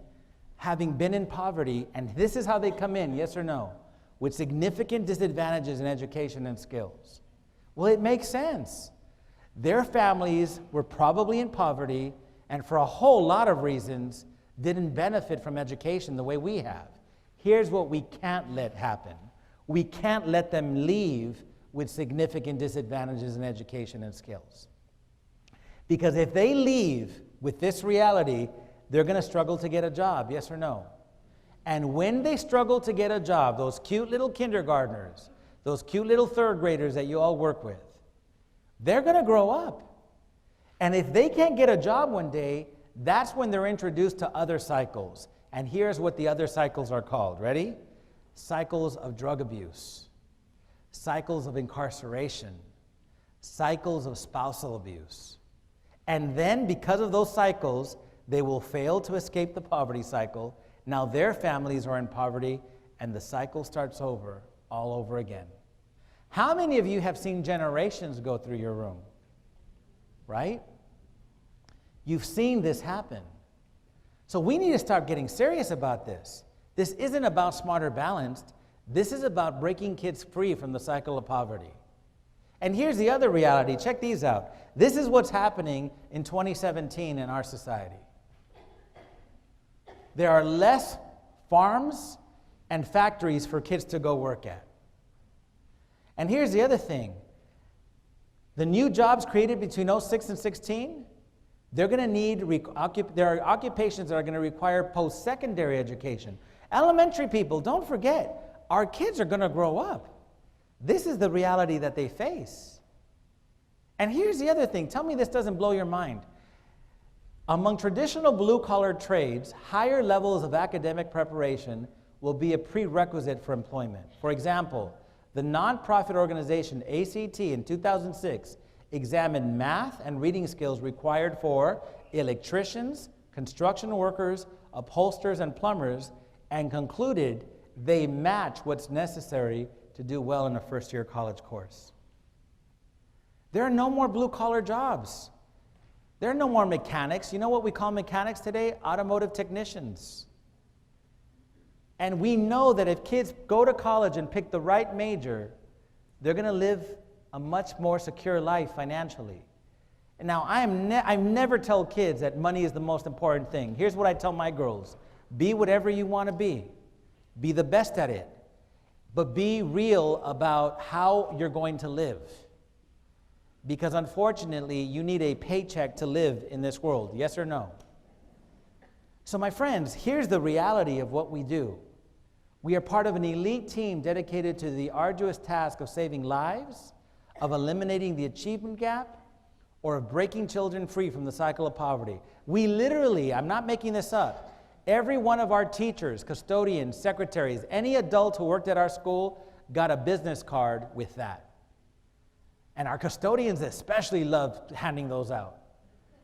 having been in poverty, and this is how they come in, yes or no, with significant disadvantages in education and skills. Well, it makes sense. Their families were probably in poverty, and for a whole lot of reasons, didn't benefit from education the way we have. Here's what we can't let happen. We can't let them leave with significant disadvantages in education and skills. Because if they leave with this reality, they're going to struggle to get a job, yes or no? And when they struggle to get a job, those cute little kindergartners, those cute little third graders that you all work with, they're going to grow up. And if they can't get a job one day, that's when they're introduced to other cycles. And here's what the other cycles are called. Ready? Cycles of drug abuse, cycles of incarceration, cycles of spousal abuse. And then, because of those cycles, they will fail to escape the poverty cycle. Now their families are in poverty, and the cycle starts over, all over again. How many of you have seen generations go through your room? Right? You've seen this happen. So we need to start getting serious about this. This isn't about Smarter Balanced. This is about breaking kids free from the cycle of poverty. And here's the other reality. Check these out. This is what's happening in 2017 in our society. There are less farms and factories for kids to go work at. And here's the other thing. The new jobs created between 06 and 16, they're going to need, there are occupations that are going to require post-secondary education. Elementary people, don't forget, our kids are going to grow up. This is the reality that they face. And here's the other thing. Tell me this doesn't blow your mind. Among traditional blue-collar trades, higher levels of academic preparation will be a prerequisite for employment. For example, the nonprofit organization ACT in 2006 examined math and reading skills required for electricians, construction workers, upholsterers, and plumbers, and concluded they match what's necessary to do well in a first-year college course. There are no more blue-collar jobs. There are no more mechanics. You know what we call mechanics today? Automotive technicians. And we know that if kids go to college and pick the right major, they're going to live a much more secure life financially. And now, I never tell kids that money is the most important thing. Here's what I tell my girls. Be whatever you want to be. Be the best at it. But be real about how you're going to live. Because unfortunately, you need a paycheck to live in this world. Yes or no? So my friends, here's the reality of what we do. We are part of an elite team dedicated to the arduous task of saving lives, of eliminating the achievement gap, or of breaking children free from the cycle of poverty. We literally, I'm not making this up, every one of our teachers, custodians, secretaries, any adult who worked at our school got a business card with that. And our custodians especially loved handing those out.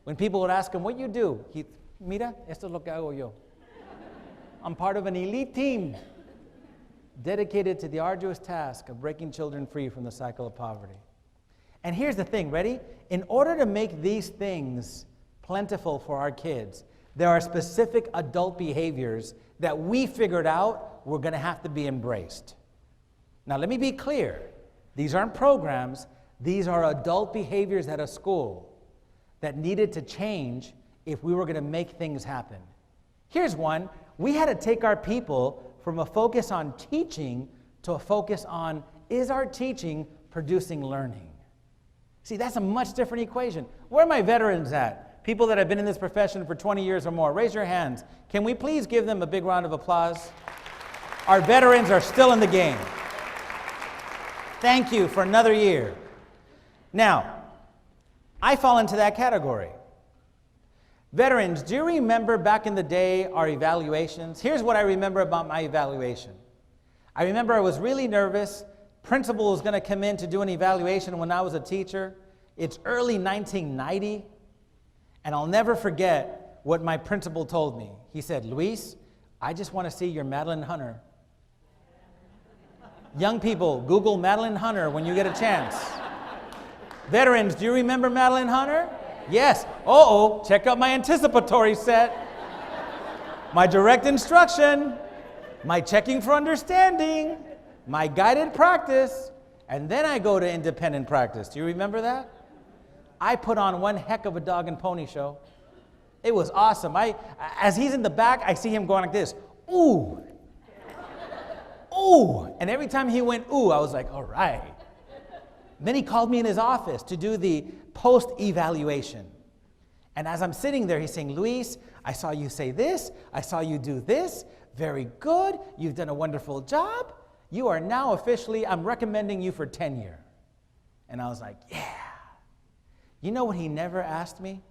When people would ask him, what do you do? Mira, esto es lo que hago yo. I'm part of an elite team dedicated to the arduous task of breaking children free from the cycle of poverty. And here's the thing, ready? In order to make these things plentiful for our kids, there are specific adult behaviors that we figured out were going to have to be embraced. Now, let me be clear. These aren't programs. These are adult behaviors at a school that needed to change if we were going to make things happen. Here's one. We had to take our people from a focus on teaching to a focus on, is our teaching producing learning? See, that's a much different equation. Where are my veterans at? People that have been in this profession for 20 years or more. Raise your hands. Can we please give them a big round of applause? Our veterans are still in the game. Thank you for another year. Now, I fall into that category. Veterans, do you remember back in the day our evaluations? Here's what I remember about my evaluation. I remember I was really nervous. Principal was going to come in to do an evaluation when I was a teacher. It's early 1990, and I'll never forget what my principal told me. He said, Luis, I just want to see your Madeline Hunter. Young people, Google Madeline Hunter when you get a chance. Veterans, do you remember Madeline Hunter? Yes. Uh-oh, check out my anticipatory set. My direct instruction, my checking for understanding, my guided practice, and then I go to independent practice. Do you remember that? I put on one heck of a dog and pony show. It was awesome. As he's in the back, I see him going like this. Ooh. Ooh. And every time he went, ooh, I was like, all right. Then he called me in his office to do the post-evaluation. And as I'm sitting there, he's saying, Luis, I saw you say this. I saw you do this. Very good. You've done a wonderful job. You are now officially, I'm recommending you for tenure. And I was like, yeah. You know what he never asked me?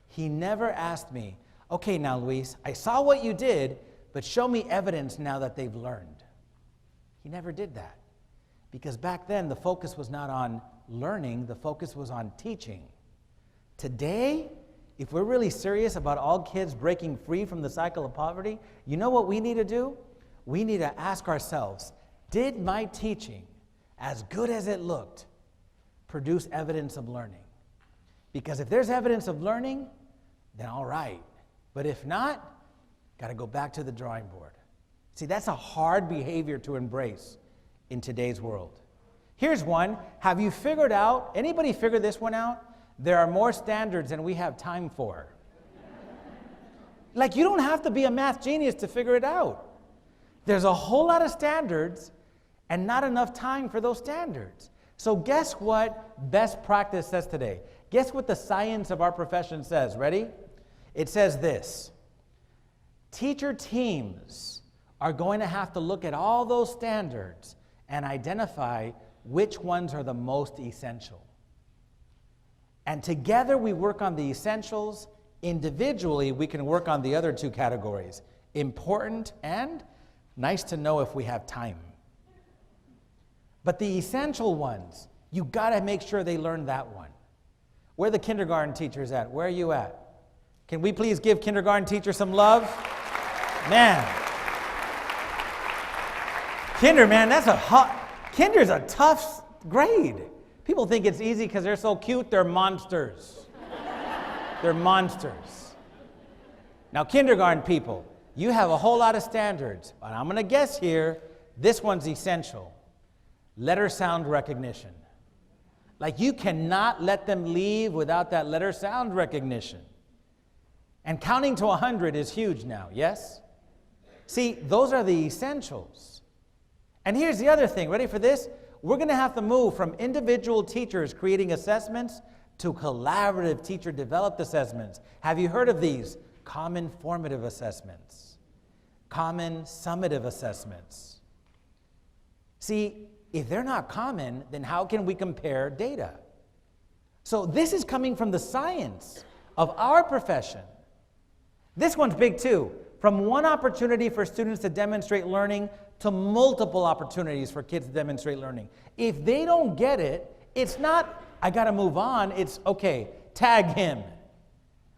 He never asked me, okay, now, Luis, I saw what you did, but show me evidence now that they've learned. He never did that. Because back then, the focus was not on learning, the focus was on teaching. Today, if we're really serious about all kids breaking free from the cycle of poverty, you know what we need to do? We need to ask ourselves, did my teaching, as good as it looked, produce evidence of learning? Because if there's evidence of learning, then all right. But if not, got to go back to the drawing board. See, that's a hard behavior to embrace in today's world. Here's one. Have you figured out, anybody figured this one out? There are more standards than we have time for. Like, you don't have to be a math genius to figure it out. There's a whole lot of standards and not enough time for those standards. So guess what best practice says today? Guess what the science of our profession says? Ready? It says this. Teacher teams are going to have to look at all those standards and identify which ones are the most essential. And together we work on the essentials. Individually, we can work on the other two categories, important and nice to know if we have time. But the essential ones, you got to make sure they learn that one. Where are the kindergarten teachers at? Where are you at? Can we please give kindergarten teachers some love? Man. Kinder's a tough grade. People think it's easy because they're so cute. They're monsters. They're monsters. Now, kindergarten people, you have a whole lot of standards, but I'm going to guess here, this one's essential. Letter sound recognition. Like, you cannot let them leave without that letter sound recognition. And counting to 100 is huge now, yes? See, those are the essentials. And here's the other thing. Ready for this? We're going to have to move from individual teachers creating assessments to collaborative teacher-developed assessments. Have you heard of these? Common formative assessments. Common summative assessments. See, if they're not common, then how can we compare data? So this is coming from the science of our profession. This one's big too. From one opportunity for students to demonstrate learning to multiple opportunities for kids to demonstrate learning. If they don't get it, it's not, I got to move on. It's, okay, tag him.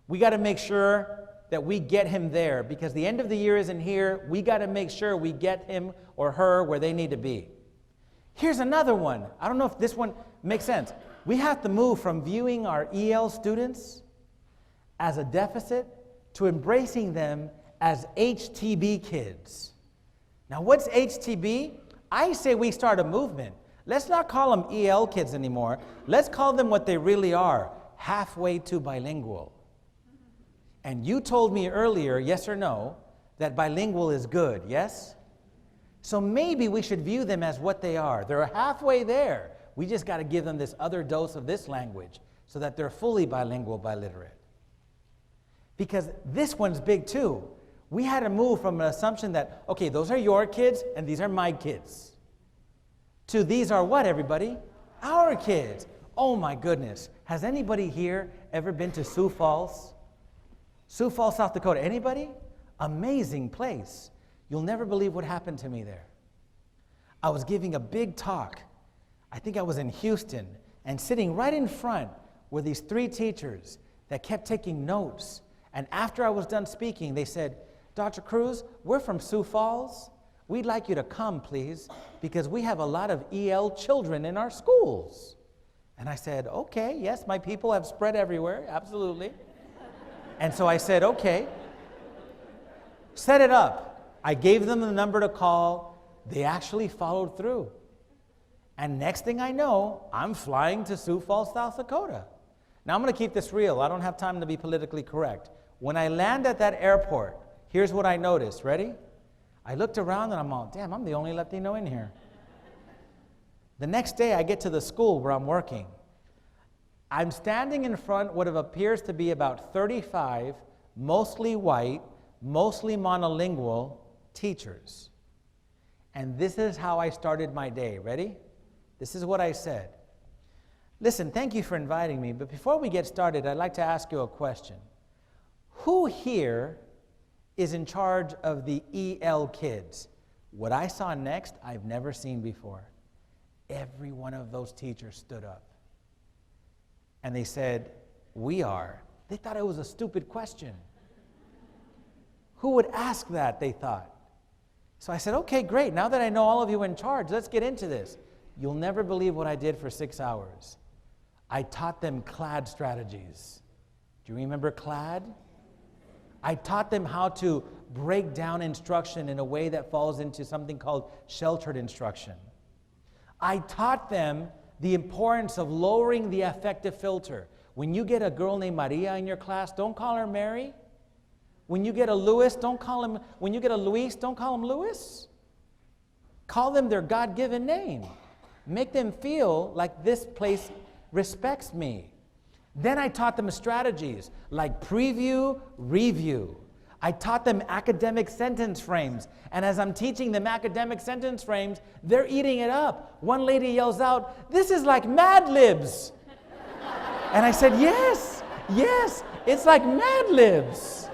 We got to make sure that we get him there because the end of the year isn't here. We got to make sure we get him or her where they need to be. Here's another one. I don't know if this one makes sense. We have to move from viewing our EL students as a deficit to embracing them as HTB kids. Now, what's HTB? I say we start a movement. Let's not call them EL kids anymore. Let's call them what they really are, halfway to bilingual. And you told me earlier, yes or no, that bilingual is good, yes? So maybe we should view them as what they are. They're halfway there. We just got to give them this other dose of this language so that they're fully bilingual, biliterate. Because this one's big too. We had to move from an assumption that, okay, those are your kids and these are my kids, to these are what, everybody? Our kids. Oh my goodness. Has anybody here ever been to Sioux Falls? Sioux Falls, South Dakota. Anybody? Amazing place. You'll never believe what happened to me there. I was giving a big talk. I think I was in Houston, and sitting right in front were these 3 teachers that kept taking notes. And after I was done speaking, they said, Dr. Cruz, we're from Sioux Falls. We'd like you to come, please, because we have a lot of EL children in our schools. And I said, okay, yes, my people have spread everywhere, absolutely. And so I said, okay, set it up. I gave them the number to call. They actually followed through. And next thing I know, I'm flying to Sioux Falls, South Dakota. Now I'm going to keep this real. I don't have time to be politically correct. When I land at that airport, here's what I noticed. Ready? I looked around and I'm all, damn, I'm the only Latino in here. The next day I get to the school where I'm working. I'm standing in front of what appears to be about 35, mostly white, mostly monolingual teachers. And this is how I started my day. Ready? This is what I said. Listen, thank you for inviting me, but before we get started, I'd like to ask you a question. Who here is in charge of the EL kids? What I saw next, I've never seen before. Every one of those teachers stood up. And they said, we are. They thought it was a stupid question. Who would ask that, they thought. So I said, okay, great. Now that I know all of you in charge, let's get into this. You'll never believe what I did for 6 hours. I taught them CLAD strategies. Do you remember CLAD? I taught them how to break down instruction in a way that falls into something called sheltered instruction. I taught them the importance of lowering the affective filter. When you get a girl named Maria in your class, don't call her Mary. When you get a Louis, don't call him, when you get a Luis, don't call him Louis. Call them their God-given name. Make them feel like this place respects me. Then I taught them strategies like preview, review. I taught them academic sentence frames. And as I'm teaching them academic sentence frames, they're eating it up. One lady yells out, "This is like Mad Libs." And I said, yes, it's like Mad Libs.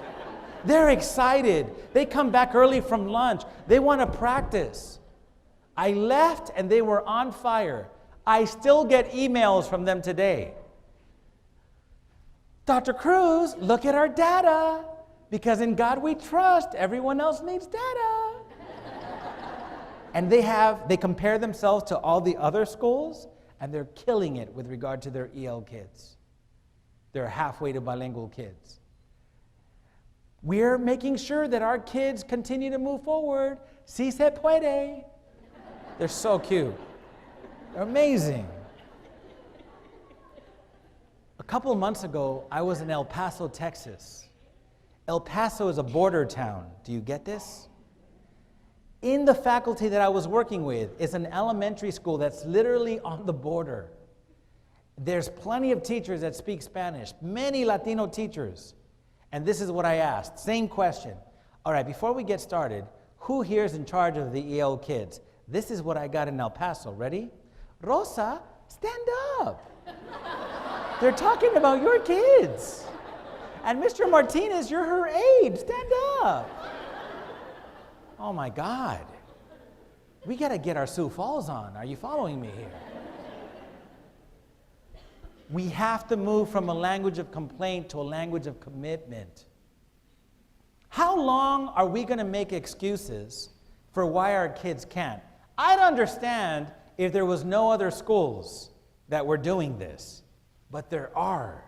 They're excited. They come back early from lunch. They want to practice. I left and they were on fire. I still get emails from them today. Dr. Cruz, look at our data. Because in God we trust. Everyone else needs data. And they compare themselves to all the other schools, and they're killing it with regard to their EL kids. They're halfway to bilingual kids. We're making sure that our kids continue to move forward. Si se puede. They're so cute. They're amazing. A couple of months ago, I was in El Paso, Texas. El Paso is a border town. Do you get this? In the faculty that I was working with is an elementary school that's literally on the border. There's plenty of teachers that speak Spanish, many Latino teachers. And this is what I asked, same question. All right, before we get started, who here is in charge of the EL kids? This is what I got in El Paso. Ready? Rosa, stand up. They're talking about your kids. And Mr. Martinez, you're her aide. Stand up. Oh my God. We got to get our Sioux Falls on. Are you following me here? We have to move from a language of complaint to a language of commitment. How long are we going to make excuses for why our kids can't? I'd understand if there was no other schools that were doing this, but there are.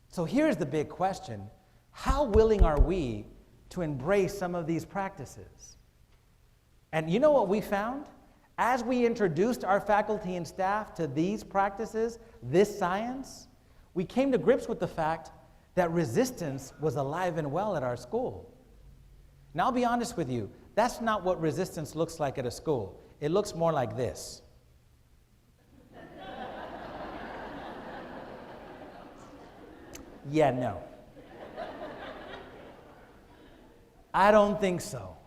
So here's the big question. How willing are we to embrace some of these practices? And you know what we found? as we introduced our faculty and staff to these practices, this science, we came to grips with the fact that resistance was alive and well at our school. Now, I'll be honest with you, that's not what resistance looks like at a school. It looks more like this. Yeah, no. I don't think so.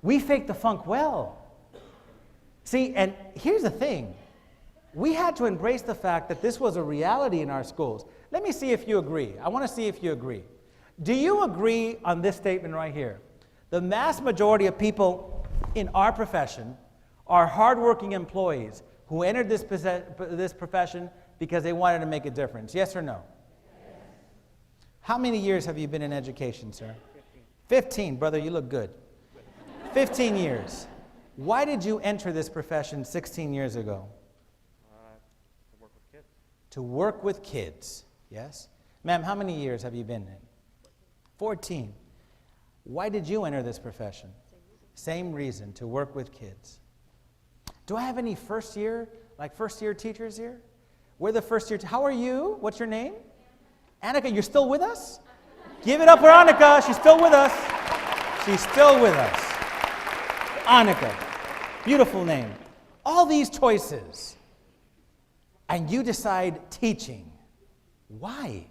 We fake the funk well. See, and here's the thing. We had to embrace the fact that this was a reality in our schools. Let me see if you agree. I want to see if you agree. Do you agree on this statement right here? The vast majority of people in our profession are hardworking employees who entered this profession because they wanted to make a difference. Yes or no? Yes. How many years have you been in education, sir? 15. Brother, you look good. 15 years. Why did you enter this profession 16 years ago? To work with kids. To work with kids, yes? Ma'am, how many years have you been in? 14. Why did you enter this profession? Same reason, to work with kids. Do I have any first year teachers here? We're the first year. How are you? What's your name? Annika, you're still with us? Give it up for Annika. She's still with us. She's still with us. Annika. Beautiful name. All these choices. And you decide teaching. Why?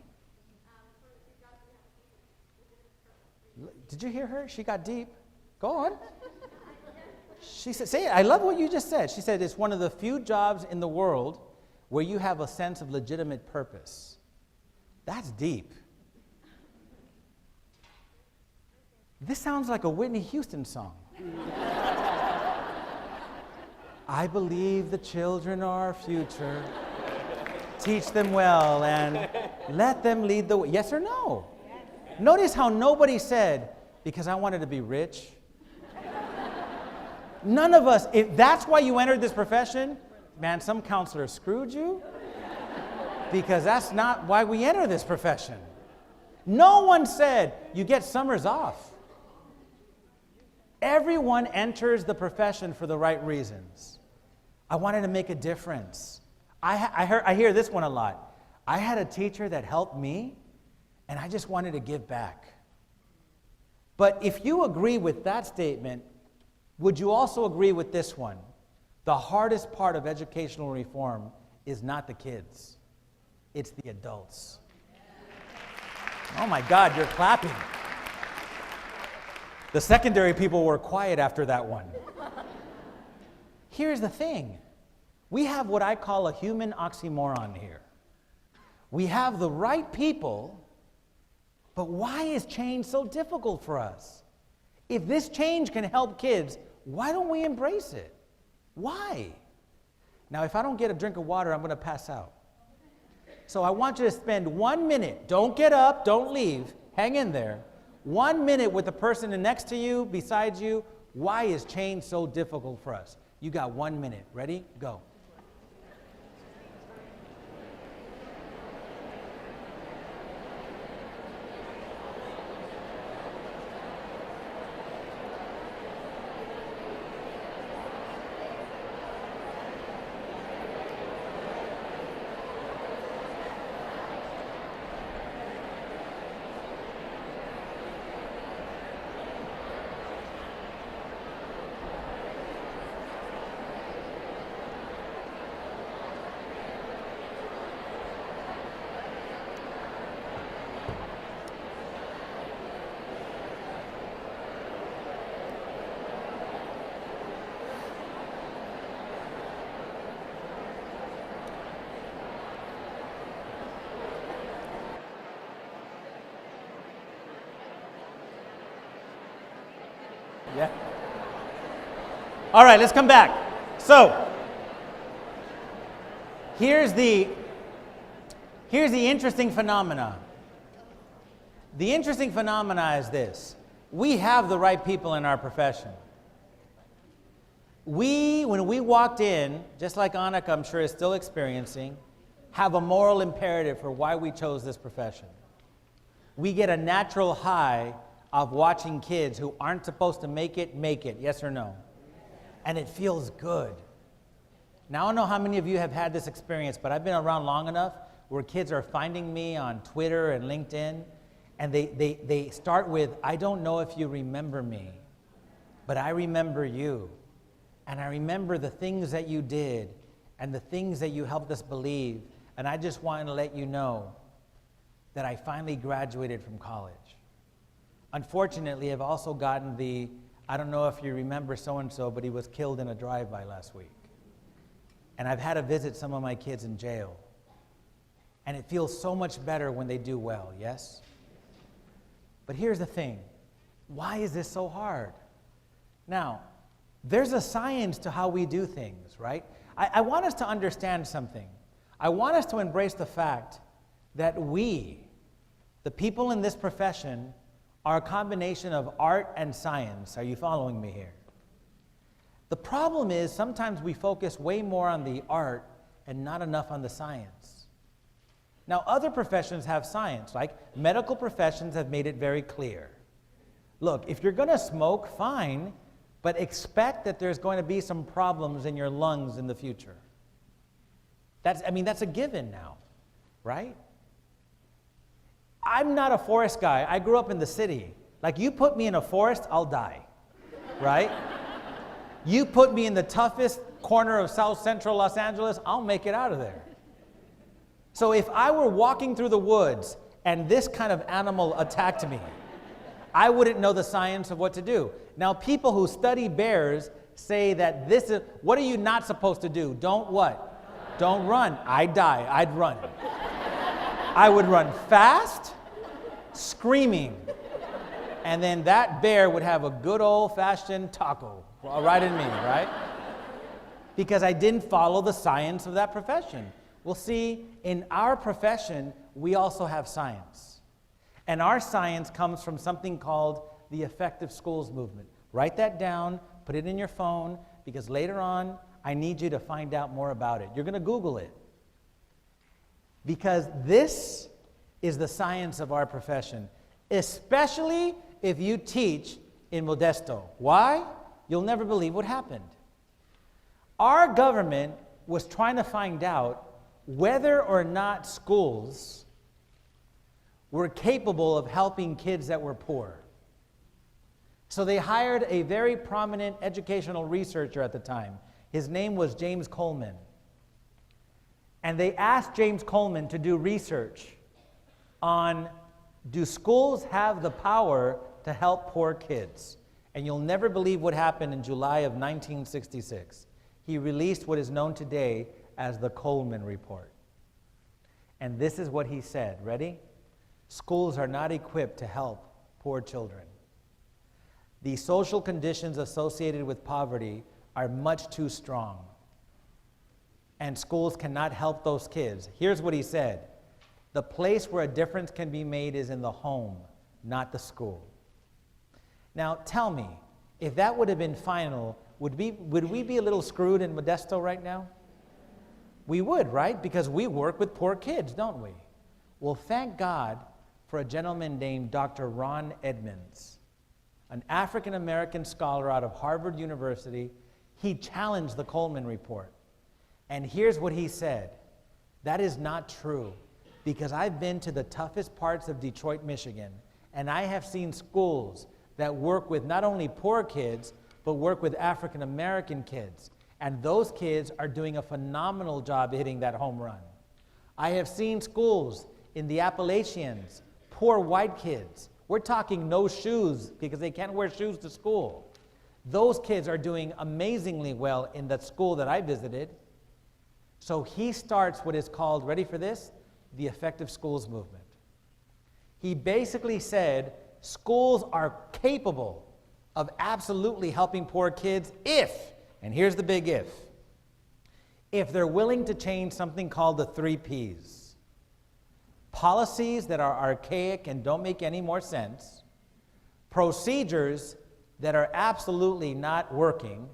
Did you hear her? She got deep. Go on. She said, say it. I love what you just said. She said it's one of the few jobs in the world where you have a sense of legitimate purpose. That's deep. This sounds like a Whitney Houston song. I believe the children are our future. Teach them well and let them lead the way. Yes or no? Yes. Notice how nobody said, because I wanted to be rich. None of us, if that's why you entered this profession, man, some counselor screwed you. Because that's not why we enter this profession. No one said, you get summers off. Everyone enters the profession for the right reasons. I wanted to make a difference. I hear this one a lot. I had a teacher that helped me, and I just wanted to give back. But if you agree with that statement, would you also agree with this one? The hardest part of educational reform is not the kids. It's the adults. Oh my God, you're clapping. The secondary people were quiet after that one. Here's the thing. We have what I call a human oxymoron here. We have the right people, but why is change so difficult for us? If this change can help kids, why don't we embrace it? Why? Now, if I don't get a drink of water, I'm going to pass out. So I want you to spend 1 minute. Don't get up, don't leave. Hang in there. 1 minute with the person next to you, beside you. Why is change so difficult for us? You got 1 minute. Ready? Go. Yeah. All right, let's come back. So, here's the interesting phenomena. The interesting phenomena is this. We have the right people in our profession. When we walked in, just like Annika, I'm sure, is still experiencing, have a moral imperative for why we chose this profession. We get a natural high of watching kids who aren't supposed to make it, yes or no? and it feels good. Now, I don't know how many of you have had this experience, but I've been around long enough where kids are finding me on Twitter and LinkedIn, and they start with, I don't know if you remember me, but I remember you. And I remember the things that you did and the things that you helped us believe. And I just wanted to let you know that I finally graduated from college. Unfortunately, I've also gotten the, I don't know if you remember so-and-so, but he was killed in a drive-by last week. And I've had to visit some of my kids in jail. And it feels so much better when they do well, yes? But here's the thing. Why is this so hard? Now, there's a science to how we do things, right? I want us to understand something. I want us to embrace the fact that we, the people in this profession, are a combination of art and science. Are you following me here? The problem is sometimes we focus way more on the art and not enough on the science. Now, other professions have science, like medical professions have made it very clear. Look, if you're going to smoke, fine, but expect that there's going to be some problems in your lungs in the future. That's a given now, right? I'm not a forest guy. I grew up in the city. Like, you put me in a forest, I'll die, right? You put me in the toughest corner of South Central Los Angeles, I'll make it out of there. So if I were walking through the woods and this kind of animal attacked me, I wouldn't know the science of what to do. Now, people who study bears say that this is, what are you not supposed to do? Don't what? Don't run. I'd die. I'd run. I would run fast, screaming, and then that bear would have a good old-fashioned taco right in me, right? Because I didn't follow the science of that profession. Well, see, in our profession, we also have science. And our science comes from something called the Affective Schools movement. Write that down, put it in your phone, because later on, I need you to find out more about it. You're going to Google it. Because this is the science of our profession, especially if you teach in Modesto. Why? You'll never believe what happened. Our government was trying to find out whether or not schools were capable of helping kids that were poor. So they hired a very prominent educational researcher at the time. His name was James Coleman. And they asked James Coleman to do research on, do schools have the power to help poor kids? And you'll never believe what happened in July of 1966. He released what is known today as the Coleman Report. And this is what he said. Ready? Schools are not equipped to help poor children. The social conditions associated with poverty are much too strong. And schools cannot help those kids. Here's what he said. The place where a difference can be made is in the home, not the school. Now, tell me, if that would have been final, would we be a little screwed in Modesto right now? We would, right? Because we work with poor kids, don't we? Well, thank God for a gentleman named Dr. Ron Edmonds, an African-American scholar out of Harvard University. He challenged the Coleman Report. And here's what he said. That is not true, because I've been to the toughest parts of Detroit, Michigan, and I have seen schools that work with not only poor kids, but work with African-American kids. And those kids are doing a phenomenal job hitting that home run. I have seen schools in the Appalachians, poor white kids. We're talking no shoes because they can't wear shoes to school. Those kids are doing amazingly well in that school that I visited. So he starts what is called, ready for this, the Affective Schools movement. He basically said schools are capable of absolutely helping poor kids if, and here's the big if they're willing to change something called the 3 Ps. Policies that are archaic and don't make any more sense, procedures that are absolutely not working,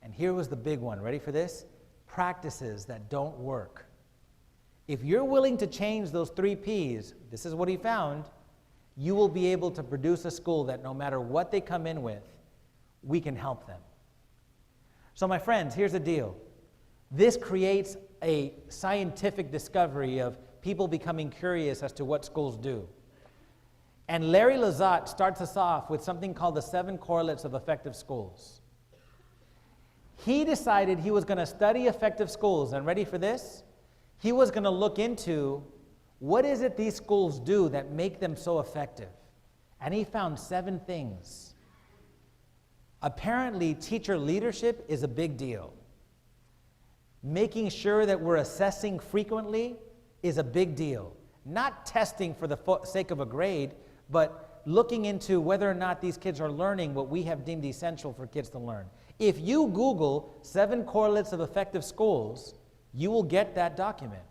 and here was the big one, ready for this? Practices that don't work. If you're willing to change those 3 Ps, this is what he found, you will be able to produce a school that no matter what they come in with, we can help them. So my friends, here's the deal. This creates a scientific discovery of people becoming curious as to what schools do. And Larry Lazat starts us off with something called the 7 Correlates of Effective Schools. He decided he was going to study effective schools, and ready for this? He was going to look into what is it these schools do that make them so effective. And he found 7 things. Apparently, teacher leadership is a big deal. Making sure that we're assessing frequently is a big deal. Not testing for the sake of a grade, but looking into whether or not these kids are learning what we have deemed essential for kids to learn. If you Google 7 Correlates of Effective Schools, you will get that document.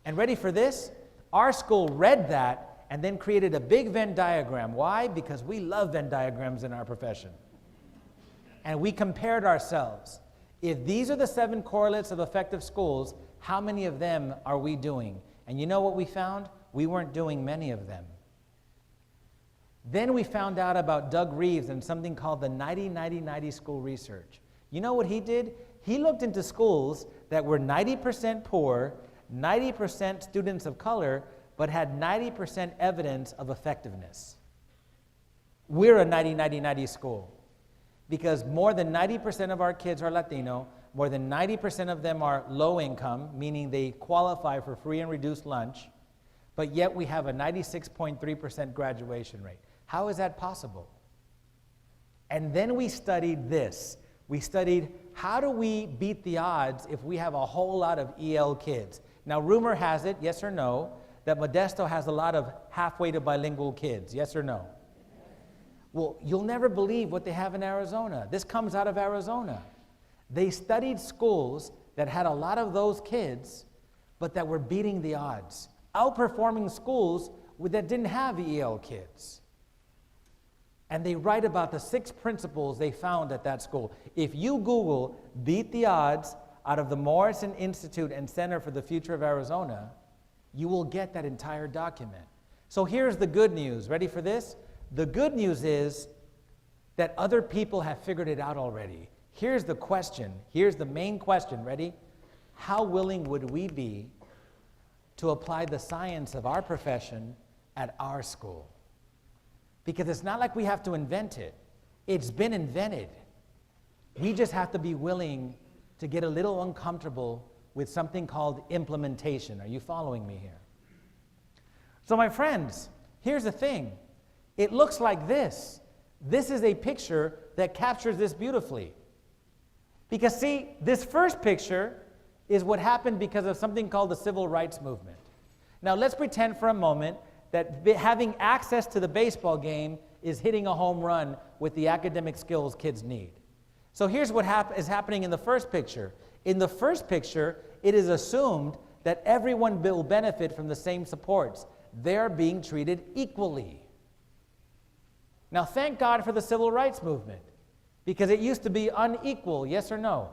And ready for this? Our school read that and then created a big Venn diagram. Why? Because we love Venn diagrams in our profession. And we compared ourselves. If these are the 7 correlates of effective schools, how many of them are we doing? And you know what we found? We weren't doing many of them. Then we found out about Doug Reeves and something called the 90-90-90 school research. You know what he did? He looked into schools that were 90% poor, 90% students of color, but had 90% evidence of effectiveness. We're a 90-90-90 school because more than 90% of our kids are Latino, more than 90% of them are low income, meaning they qualify for free and reduced lunch, but yet we have a 96.3% graduation rate. How is that possible? And then we studied this. We studied how do we beat the odds if we have a whole lot of EL kids. Now, rumor has it, yes or no, that Modesto has a lot of halfway to bilingual kids, yes or no? Well, you'll never believe what they have in Arizona. This comes out of Arizona. They studied schools that had a lot of those kids, but that were beating the odds, outperforming schools that didn't have EL kids. And they write about the 6 principles they found at that school. If you Google beat the odds out of the Morrison Institute and Center for the Future of Arizona, you will get that entire document. So here's the good news. Ready for this? The good news is that other people have figured it out already. Here's the question. Here's the main question. Ready? How willing would we be to apply the science of our profession at our school? Because it's not like we have to invent it. It's been invented. We just have to be willing to get a little uncomfortable with something called implementation. Are you following me here? So my friends, here's the thing. It looks like this. This is a picture that captures this beautifully. Because see, this first picture is what happened because of something called the civil rights movement. Now let's pretend for a moment that having access to the baseball game is hitting a home run with the academic skills kids need. So here's what is happening in the first picture. In the first picture, it is assumed that everyone will benefit from the same supports. They're being treated equally. Now thank God for the civil rights movement, because it used to be unequal, yes or no?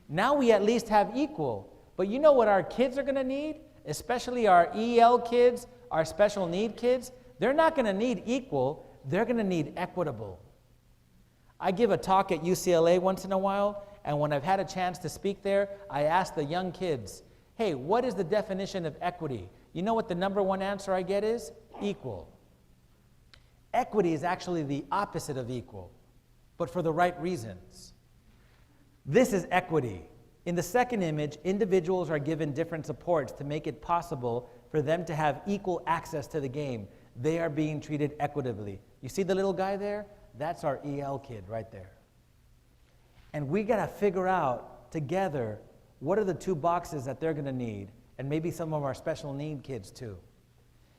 Now we at least have equal. But you know what our kids are going to need? Especially our EL kids, our special need kids, they're not going to need equal, they're going to need equitable. I give a talk at UCLA once in a while, and when I've had a chance to speak there, I ask the young kids, hey, what is the definition of equity? You know what the number one answer I get is? Equal. Equity is actually the opposite of equal, but for the right reasons. This is equity. In the second image, individuals are given different supports to make it possible for them to have equal access to the game. They are being treated equitably. You see the little guy there? That's our EL kid right there. And we got to figure out together what are the 2 boxes that they're going to need, and maybe some of our special need kids too.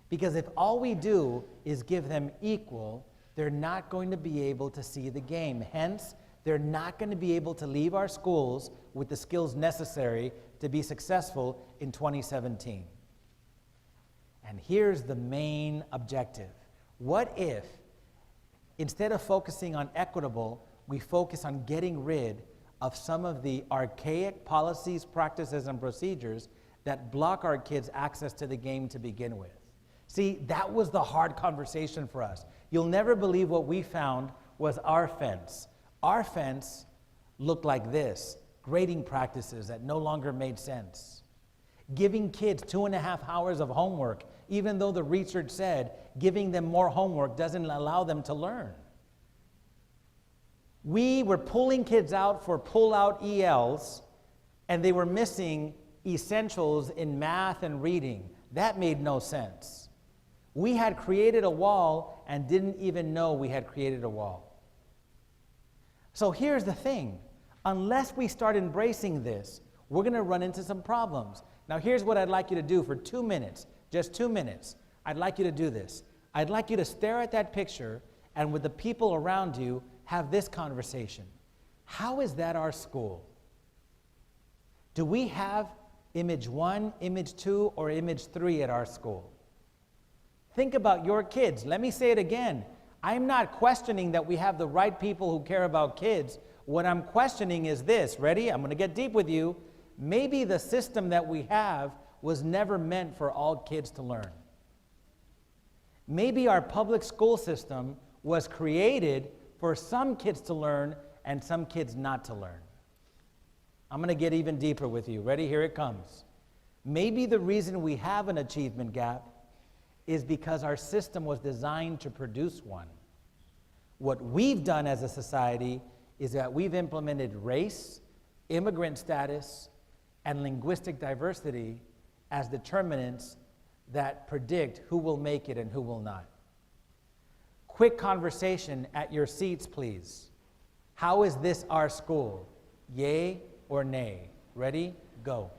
Because if all we do is give them equal, they're not going to be able to see the game. Hence, they're not going to be able to leave our schools with the skills necessary to be successful in 2017. And here's the main objective. What if, instead of focusing on equitable, we focus on getting rid of some of the archaic policies, practices, and procedures that block our kids' access to the game to begin with? See, that was the hard conversation for us. You'll never believe what we found was our fence. Our fence looked like this: grading practices that no longer made sense, giving kids 2.5 hours of homework, even though the research said giving them more homework doesn't allow them to learn. We were pulling kids out for pull-out ELs, and they were missing essentials in math and reading. That made no sense. We had created a wall and didn't even know we had created a wall. So here's the thing. Unless we start embracing this, we're going to run into some problems. Now here's what I'd like you to do for 2 minutes, just 2 minutes. I'd like you to do this. I'd like you to stare at that picture and with the people around you, have this conversation. How is that our school? Do we have image 1, image 2, or image 3 at our school? Think about your kids. Let me say it again. I'm not questioning that we have the right people who care about kids. What I'm questioning is this. Ready? I'm going to get deep with you. Maybe the system that we have was never meant for all kids to learn. Maybe our public school system was created for some kids to learn and some kids not to learn. I'm going to get even deeper with you. Ready? Here it comes. Maybe the reason we have an achievement gap is because our system was designed to produce one. What we've done as a society is that we've implemented race, immigrant status, and linguistic diversity as determinants that predict who will make it and who will not. Quick conversation at your seats, please. How is this our school? Yay or nay? Ready? Go.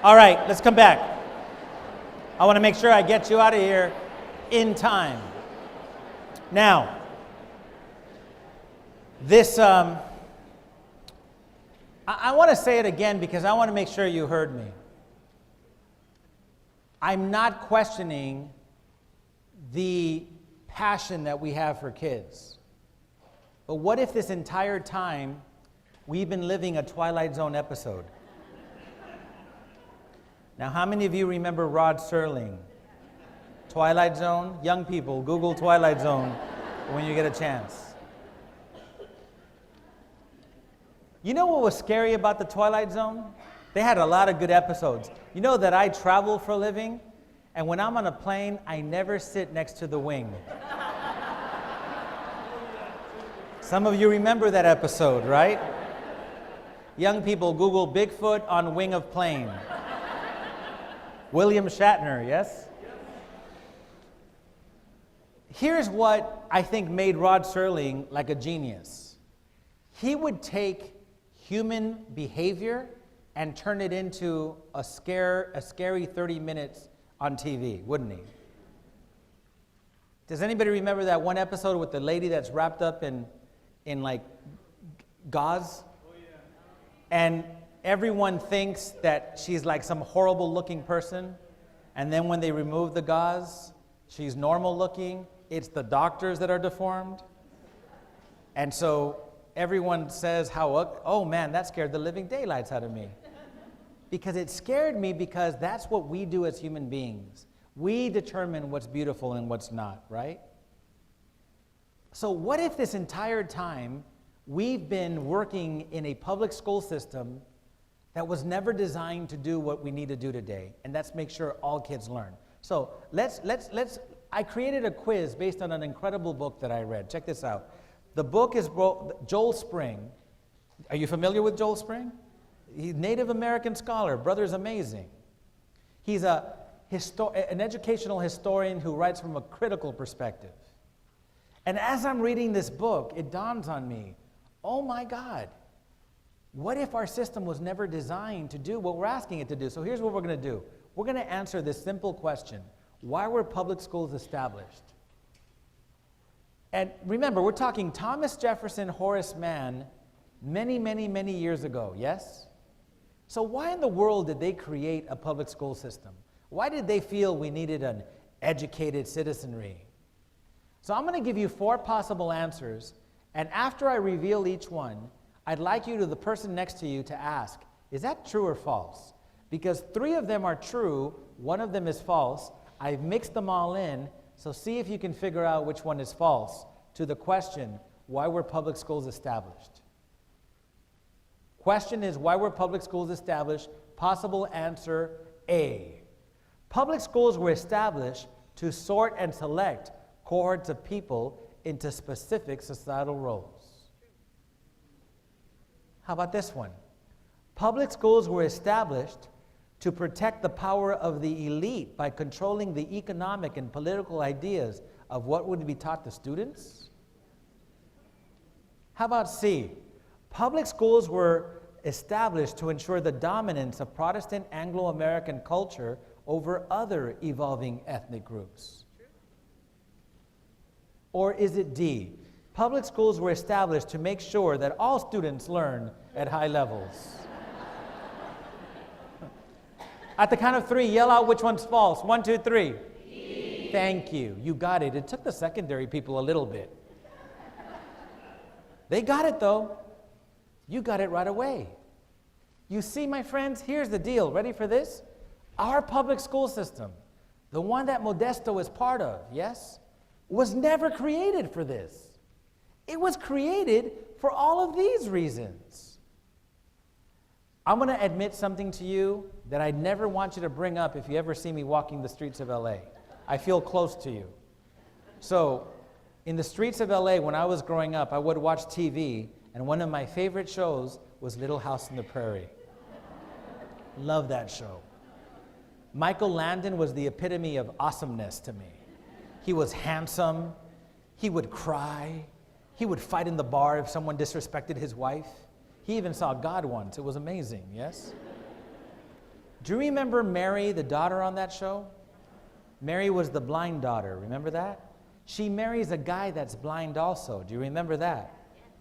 All right, let's come back. I want to make sure I get you out of here in time. Now, this, I want to say it again because I want to make sure you heard me. I'm not questioning the passion that we have for kids. But what if this entire time we've been living a Twilight Zone episode? Now, how many of you remember Rod Serling? Twilight Zone? Young people, Google Twilight Zone when you get a chance. You know what was scary about the Twilight Zone? They had a lot of good episodes. You know that I travel for a living, and when I'm on a plane, I never sit next to the wing. Some of you remember that episode, right? Young people, Google Bigfoot on wing of plane. William Shatner, yes? Here's what I think made Rod Serling like a genius. He would take human behavior and turn it into a scary 30 minutes on TV, wouldn't he? Does anybody remember that one episode with the lady that's wrapped up in like gauze? Oh, yeah. And everyone thinks that she's like some horrible looking person, and then when they remove the gauze, she's normal looking. It's the doctors that are deformed. And so everyone says how, oh man, that scared the living daylights out of me. Because it scared me because that's what we do as human beings. We determine what's beautiful and what's not, right? So what if this entire time we've been working in a public school system that was never designed to do what we need to do today, and that's make sure all kids learn. So I created a quiz based on an incredible book that I read. Check this out. The book is Joel Spring. Are you familiar with Joel Spring? He's a Native American scholar. Brother's amazing. He's an educational historian who writes from a critical perspective. And as I'm reading this book, it dawns on me, oh my God, what if our system was never designed to do what we're asking it to do? So here's what we're going to do. We're going to answer this simple question. Why were public schools established? And remember, we're talking Thomas Jefferson, Horace Mann, many, many, many years ago, yes? So why in the world did they create a public school system? Why did they feel we needed an educated citizenry? So I'm going to give you 4 possible answers, and after I reveal each one, I'd like you, to the person next to you, to ask, is that true or false? Because 3 of them are true, 1 of them is false. I've mixed them all in, so see if you can figure out which one is false to the question, why were public schools established? Question is, why were public schools established? Possible answer A. Public schools were established to sort and select cohorts of people into specific societal roles. How about this one? Public schools were established to protect the power of the elite by controlling the economic and political ideas of what would be taught to students? How about C? Public schools were established to ensure the dominance of Protestant Anglo-American culture over other evolving ethnic groups. Or is it D? Public schools were established to make sure that all students learn at high levels. At the count of 3, yell out which one's false. 1, 2, 3. D. Thank you. You got it. It took the secondary people a little bit. They got it, though. You got it right away. You see, my friends, here's the deal. Ready for this? Our public school system, the one that Modesto is part of, yes, was never created for this. It was created for all of these reasons. I'm going to admit something to you that I never want you to bring up if you ever see me walking the streets of LA. I feel close to you. So, in the streets of LA, when I was growing up, I would watch TV, and one of my favorite shows was Little House on the Prairie. Love that show. Michael Landon was the epitome of awesomeness to me. He was handsome. He would cry. He would fight in the bar if someone disrespected his wife. He even saw God once. It was amazing, yes? Do you remember Mary, the daughter on that show? Mary was the blind daughter. Remember that? She marries a guy that's blind also. Do you remember that?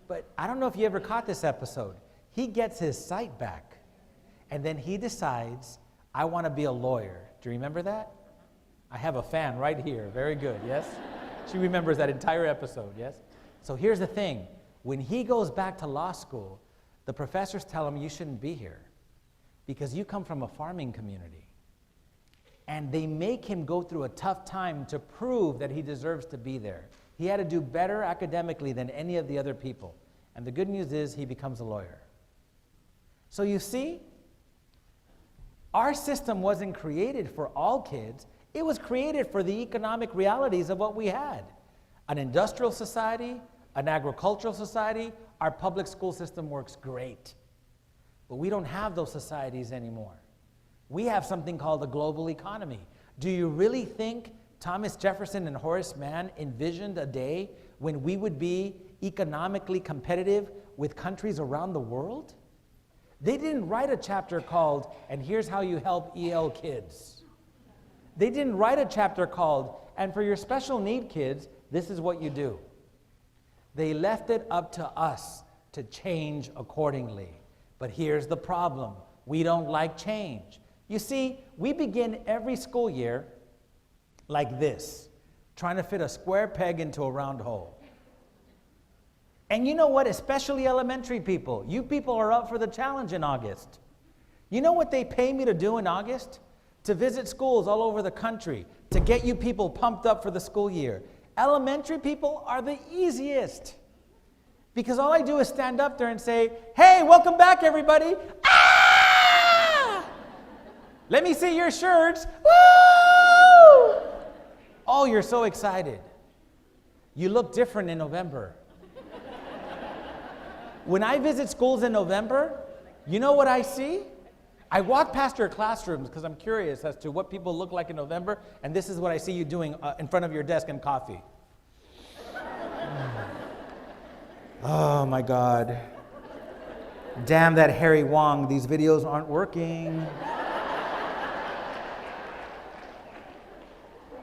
But I don't know if you ever caught this episode. He gets his sight back, and then he decides, I want to be a lawyer. Do you remember that? I have a fan right here. Very good, yes? She remembers that entire episode, yes? So here's the thing. When he goes back to law school, the professors tell him, you shouldn't be here because you come from a farming community. And they make him go through a tough time to prove that he deserves to be there. He had to do better academically than any of the other people. And the good news is he becomes a lawyer. So you see, our system wasn't created for all kids. It was created for the economic realities of what we had. An industrial society, an agricultural society. Our public school system works great. But we don't have those societies anymore. We have something called the global economy. Do you really think Thomas Jefferson and Horace Mann envisioned a day when we would be economically competitive with countries around the world? They didn't write a chapter called, and here's how you help EL kids. They didn't write a chapter called, and for your special need kids, this is what you do. They left it up to us to change accordingly. But here's the problem. We don't like change. You see, we begin every school year like this, trying to fit a square peg into a round hole. And you know what? Especially elementary people. You people are up for the challenge in August. You know what they pay me to do in August? To visit schools all over the country, to get you people pumped up for the school year. Elementary people are the easiest. Because all I do is stand up there and say, hey, welcome back, everybody. Ah! Let me see your shirts. Woo! you're so excited. You look different in November. When I visit schools in November, you know what I see? I walk past your classrooms because I'm curious as to what people look like in November, and this is what I see you doing in front of your desk and coffee. Oh my God. Damn that Harry Wong, these videos aren't working.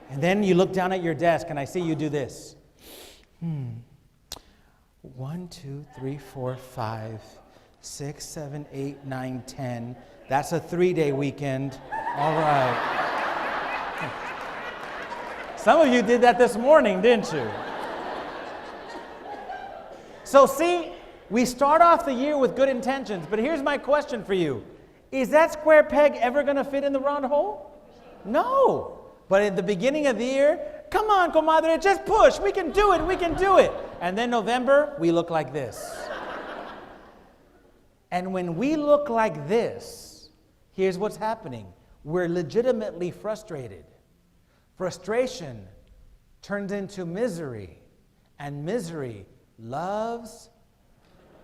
And then you look down at your desk and I see you do this. 1, 2, 3, 4, 5, 6, 7, 8, 9, 10. That's a 3-day weekend. All right. Some of you did that this morning, didn't you? So see, we start off the year with good intentions, but here's my question for you. Is that square peg ever going to fit in the round hole? No. But at the beginning of the year, come on, comadre, just push. We can do it. We can do it. And then November, we look like this. And when we look like this, here's what's happening. We're legitimately frustrated. Frustration turns into misery. And misery loves.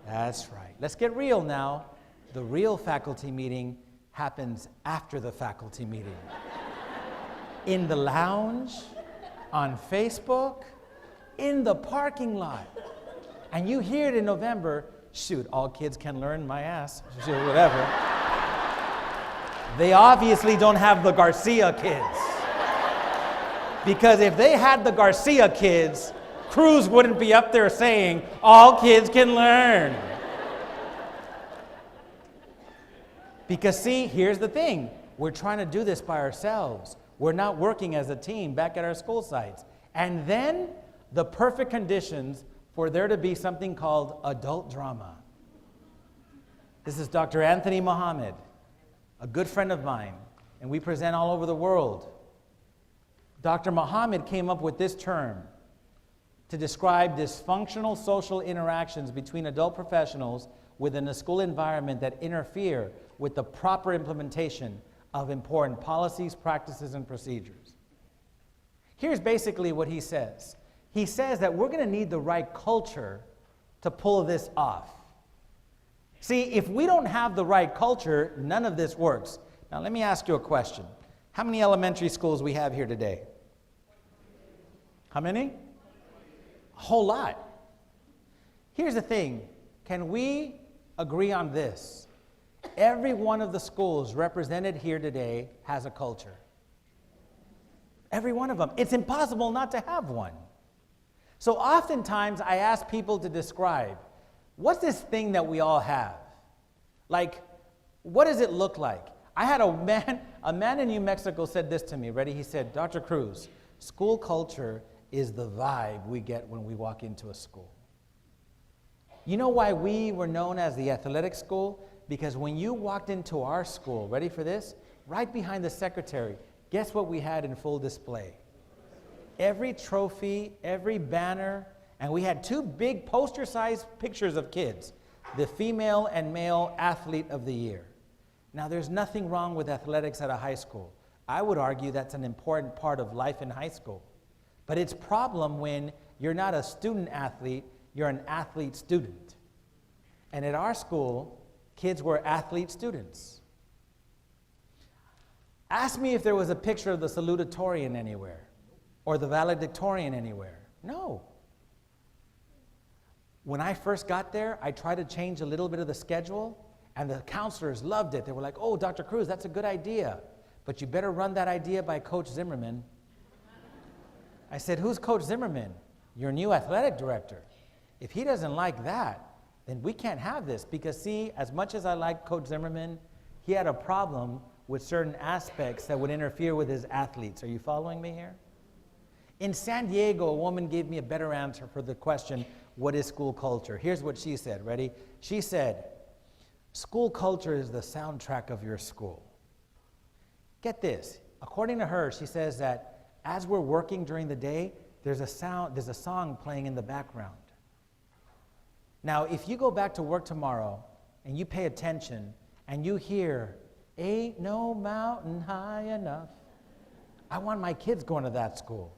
That's right. Let's get real now. The real faculty meeting happens after the faculty meeting. In the lounge, on Facebook, in the parking lot. And you hear it in November, shoot, all kids can learn, my ass, shoot, whatever. They obviously don't have the Garcia kids. Because if they had the Garcia kids, Cruz wouldn't be up there saying, all kids can learn. Because see, here's the thing. We're trying to do this by ourselves. We're not working as a team back at our school sites. And then the perfect conditions for there to be something called adult drama. This is Dr. Anthony Muhammad, a good friend of mine, and we present all over the world. Dr. Muhammad came up with this term to describe dysfunctional social interactions between adult professionals within a school environment that interfere with the proper implementation of important policies, practices, and procedures. Here's basically what he says. He says that we're going to need the right culture to pull this off. See, if we don't have the right culture, none of this works. Now, let me ask you a question. How many elementary schools we have here today? How many? A whole lot. Here's the thing. Can we agree on this? Every one of the schools represented here today has a culture. Every one of them. It's impossible not to have one. So oftentimes I ask people to describe, what's this thing that we all have? Like, what does it look like? I had a man in New Mexico said this to me. Ready? He said, Dr. Cruz, school culture is the vibe we get when we walk into a school. You know why we were known as the athletic school? Because when you walked into our school, ready for this? Right behind the secretary, guess what we had in full display? Every trophy, every banner, and we had 2 big poster-sized pictures of kids, the female and male athlete of the year. Now, there's nothing wrong with athletics at a high school. I would argue that's an important part of life in high school. But it's a problem when you're not a student athlete, you're an athlete student. And at our school, kids were athlete students. Ask me if there was a picture of the salutatorian anywhere or the valedictorian anywhere. No. When I first got there, I tried to change a little bit of the schedule, and the counselors loved it. They were like, oh, Dr. Cruz, that's a good idea, but you better run that idea by Coach Zimmerman. I said, who's Coach Zimmerman? Your new athletic director. If he doesn't like that, then we can't have this, because see, as much as I like Coach Zimmerman, he had a problem with certain aspects that would interfere with his athletes. Are you following me here? In San Diego, a woman gave me a better answer for the question, what is school culture? Here's what she said, ready? She said, school culture is the soundtrack of your school. Get this, according to her, she says that as we're working during the day, there's a song playing in the background. Now, if you go back to work tomorrow and you pay attention and you hear, ain't no mountain high enough, I want my kids going to that school.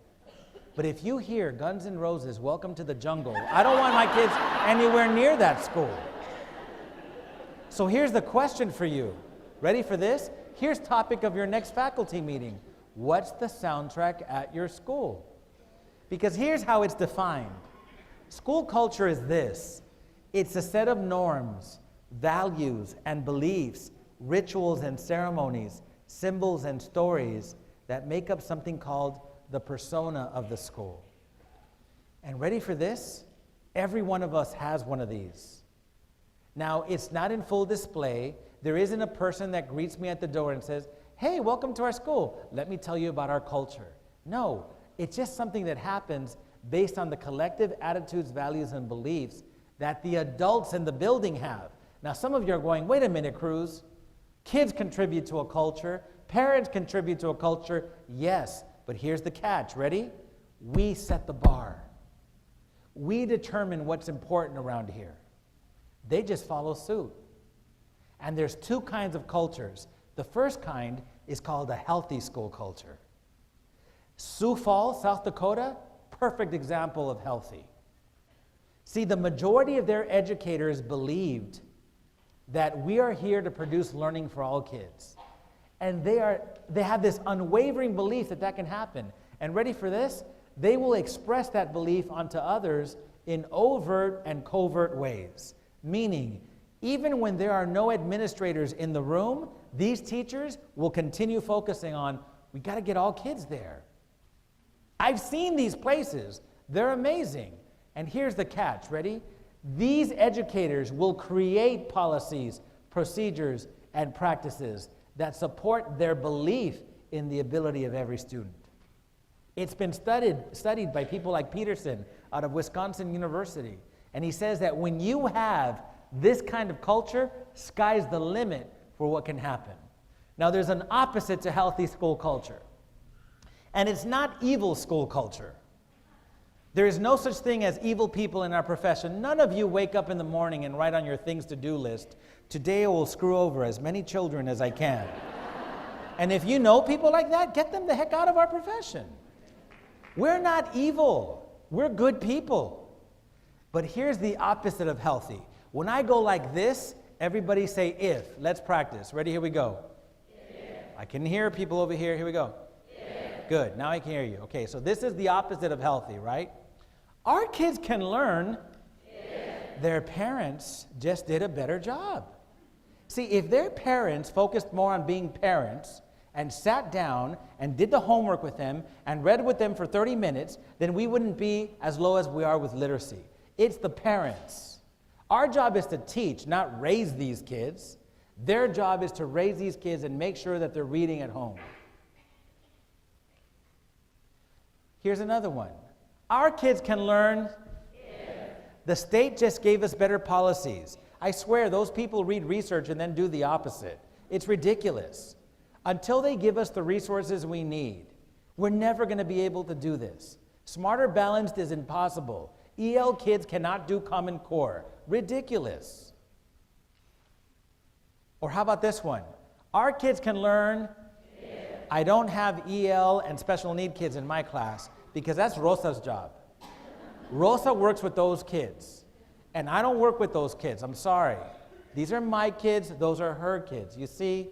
But if you hear Guns N' Roses, Welcome to the Jungle, I don't want my kids anywhere near that school. So here's the question for you. Ready for this? Here's topic of your next faculty meeting. What's the soundtrack at your school? Because here's how it's defined. School culture is this. It's a set of norms, values and beliefs, rituals and ceremonies, symbols and stories that make up something called the persona of the school. And ready for this? Every one of us has one of these. Now, it's not in full display. There isn't a person that greets me at the door and says, hey, welcome to our school. Let me tell you about our culture. No, it's just something that happens based on the collective attitudes, values, and beliefs that the adults in the building have. Now, some of you are going, wait a minute, Cruz. Kids contribute to a culture. Parents contribute to a culture. Yes, but here's the catch. Ready? We set the bar. We determine what's important around here. They just follow suit. And there's two kinds of cultures. The first kind is called a healthy school culture. Sioux Falls, South Dakota, perfect example of healthy. See, the majority of their educators believed that we are here to produce learning for all kids. And they have this unwavering belief that that can happen. And ready for this? They will express that belief onto others in overt and covert ways. Meaning, even when there are no administrators in the room, these teachers will continue focusing on, we got to get all kids there. I've seen these places. They're amazing. And here's the catch. Ready? These educators will create policies, procedures, and practices that support their belief in the ability of every student. It's been studied by people like Peterson out of Wisconsin University. And he says that when you have this kind of culture, sky's the limit for what can happen. Now, there's an opposite to healthy school culture. And it's not evil school culture. There is no such thing as evil people in our profession. None of you wake up in the morning and write on your things to do list, today I will screw over as many children as I can. And if you know people like that, get them the heck out of our profession. We're not evil. We're good people. But here's the opposite of healthy. When I go like this, everybody say if. Let's practice. Ready? Here we go. If. I can hear people over here. Here we go. If. Good. Now I can hear you. Okay, so this is the opposite of healthy, right? Our kids can learn if their parents just did a better job. See, if their parents focused more on being parents and sat down and did the homework with them and read with them for 30 minutes, then we wouldn't be as low as we are with literacy. It's the parents. Our job is to teach, not raise these kids. Their job is to raise these kids and make sure that they're reading at home. Here's another one. Our kids can learn if the state just gave us better policies. I swear, those people read research and then do the opposite. It's ridiculous. Until they give us the resources we need, we're never going to be able to do this. Smarter Balanced is impossible. EL kids cannot do Common Core. Ridiculous. Or how about this one? Our kids can learn. I don't have EL and special need kids in my class because that's Rosa's job. Rosa works with those kids. And I don't work with those kids. I'm sorry. These are my kids. Those are her kids. You see,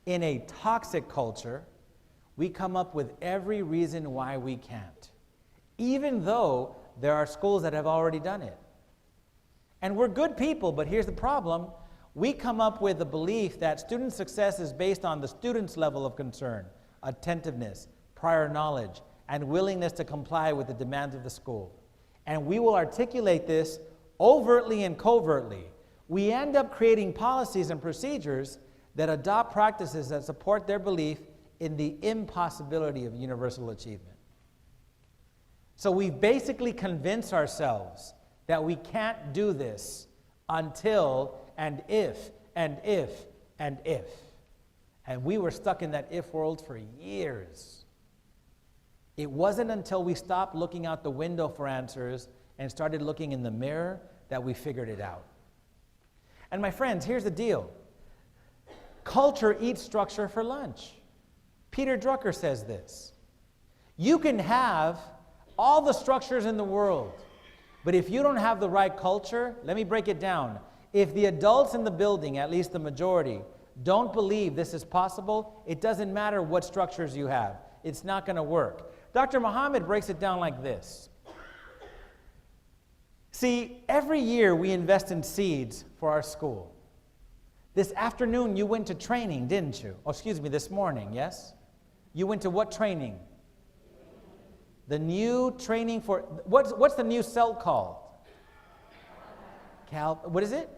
in a toxic culture, we come up with every reason why we can't, even though there are schools that have already done it. And we're good people, but here's the problem. We come up with the belief that student success is based on the student's level of concern, attentiveness, prior knowledge, and willingness to comply with the demands of the school. And we will articulate this overtly and covertly. We end up creating policies and procedures that adopt practices that support their belief in the impossibility of universal achievement. So we've basically convinced ourselves that we can't do this until and if and if and if. And we were stuck in that if world for years. It wasn't until we stopped looking out the window for answers and started looking in the mirror that we figured it out. And my friends, here's the deal. Culture eats structure for lunch. Peter Drucker says this. You can have all the structures in the world. But if you don't have the right culture, let me break it down. If the adults in the building, at least the majority, don't believe this is possible, it doesn't matter what structures you have. It's not going to work. Dr. Muhammad breaks it down like this. See, every year we invest in seeds for our school. This afternoon you went to training, didn't you? Oh, excuse me, this morning, yes? You went to what training? The training for, what's the new cell called? What is it?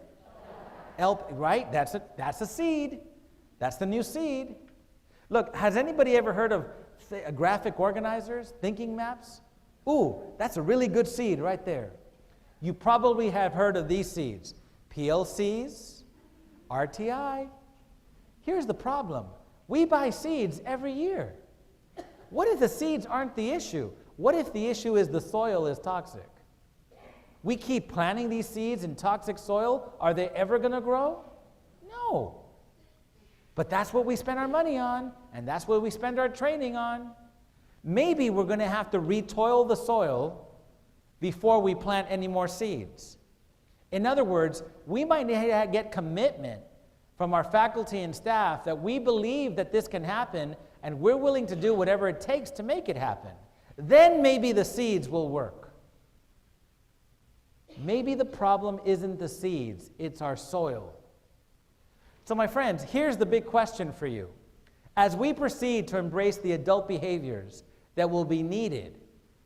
Right? That's a seed. That's the new seed. Look, has anybody ever heard of graphic organizers, thinking maps? Ooh, that's a really good seed right there. You probably have heard of these seeds. PLCs, RTI. Here's the problem. We buy seeds every year. What if the seeds aren't the issue? What if the issue is the soil is toxic? We keep planting these seeds in toxic soil. Are they ever going to grow? No. But that's what we spend our money on, and that's what we spend our training on. Maybe we're going to have to retoil the soil before we plant any more seeds. In other words, we might get commitment from our faculty and staff that we believe that this can happen, and we're willing to do whatever it takes to make it happen. Then maybe the seeds will work. Maybe the problem isn't the seeds, it's our soil. So my friends, here's the big question for you. As we proceed to embrace the adult behaviors that will be needed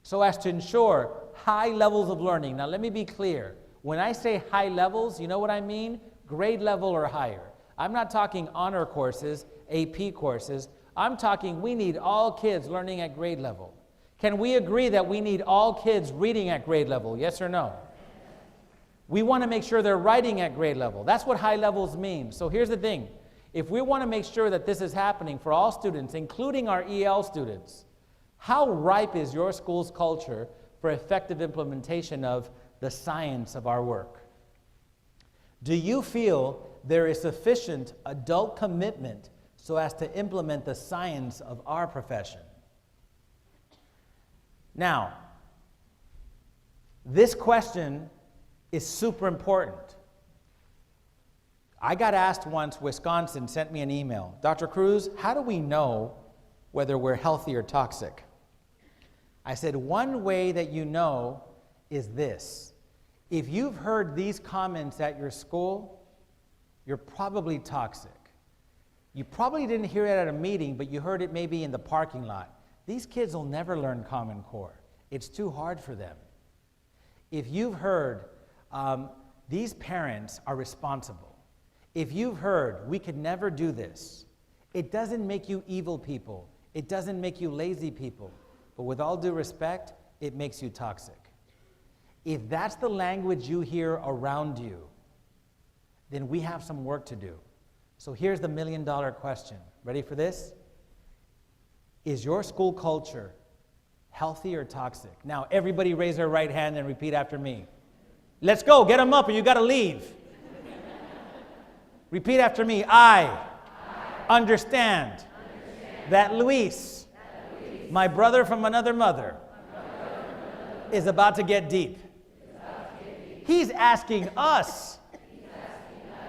so as to ensure high levels of learning. Now let me be clear. When I say high levels, you know what I mean? Grade level or higher. I'm not talking honor courses, AP courses. I'm talking we need all kids learning at grade level. Can we agree that we need all kids reading at grade level? Yes or no? We want to make sure they're writing at grade level. That's what high levels mean. So here's the thing. If we want to make sure that this is happening for all students, including our EL students, how ripe is your school's culture for effective implementation of the science of our work? Do you feel there is sufficient adult commitment so as to implement the science of our profession? Now, this question is super important. I got asked once, Wisconsin sent me an email. Dr. Cruz, how do we know whether we're healthy or toxic? I said, one way that you know is this. If you've heard these comments at your school, you're probably toxic. You probably didn't hear it at a meeting, but you heard it maybe in the parking lot. These kids will never learn Common Core. It's too hard for them. If you've heard, these parents are responsible. If you've heard, we could never do this, it doesn't make you evil people. It doesn't make you lazy people. But with all due respect, it makes you toxic. If that's the language you hear around you, then we have some work to do. So here's the million-dollar question. Ready for this? Is your school culture healthy or toxic? Now, everybody raise their right hand and repeat after me. Let's go. Get them up or you got to leave. Repeat after me. I understand that Luis, my brother from another mother, is about to get deep. He's asking us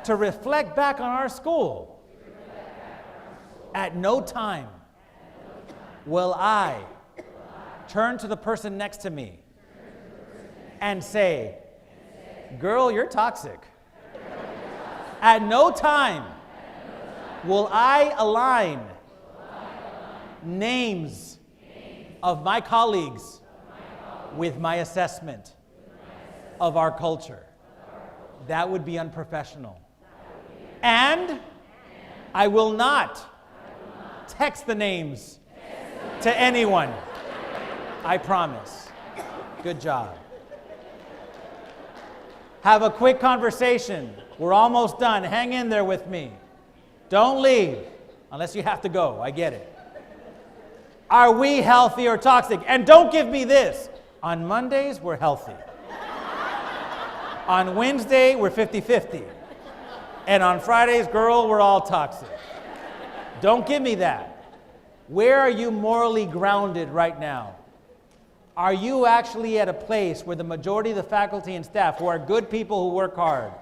to reflect back on our school. At no time will I turn to the person next to me and say, girl, you're toxic. At no time will I align names of my colleagues with my assessment of our culture. That would be unprofessional. And I will not text the names to anyone. I promise. Good job. Have a quick conversation. We're almost done. Hang in there with me. Don't leave unless you have to go. I get it. Are we healthy or toxic? And don't give me this. On Mondays, we're healthy. On Wednesday, we're 50-50. And on Fridays, girl, we're all toxic. Don't give me that. Where are you morally grounded right now? Are you actually at a place where the majority of the faculty and staff, who are good people who work hard,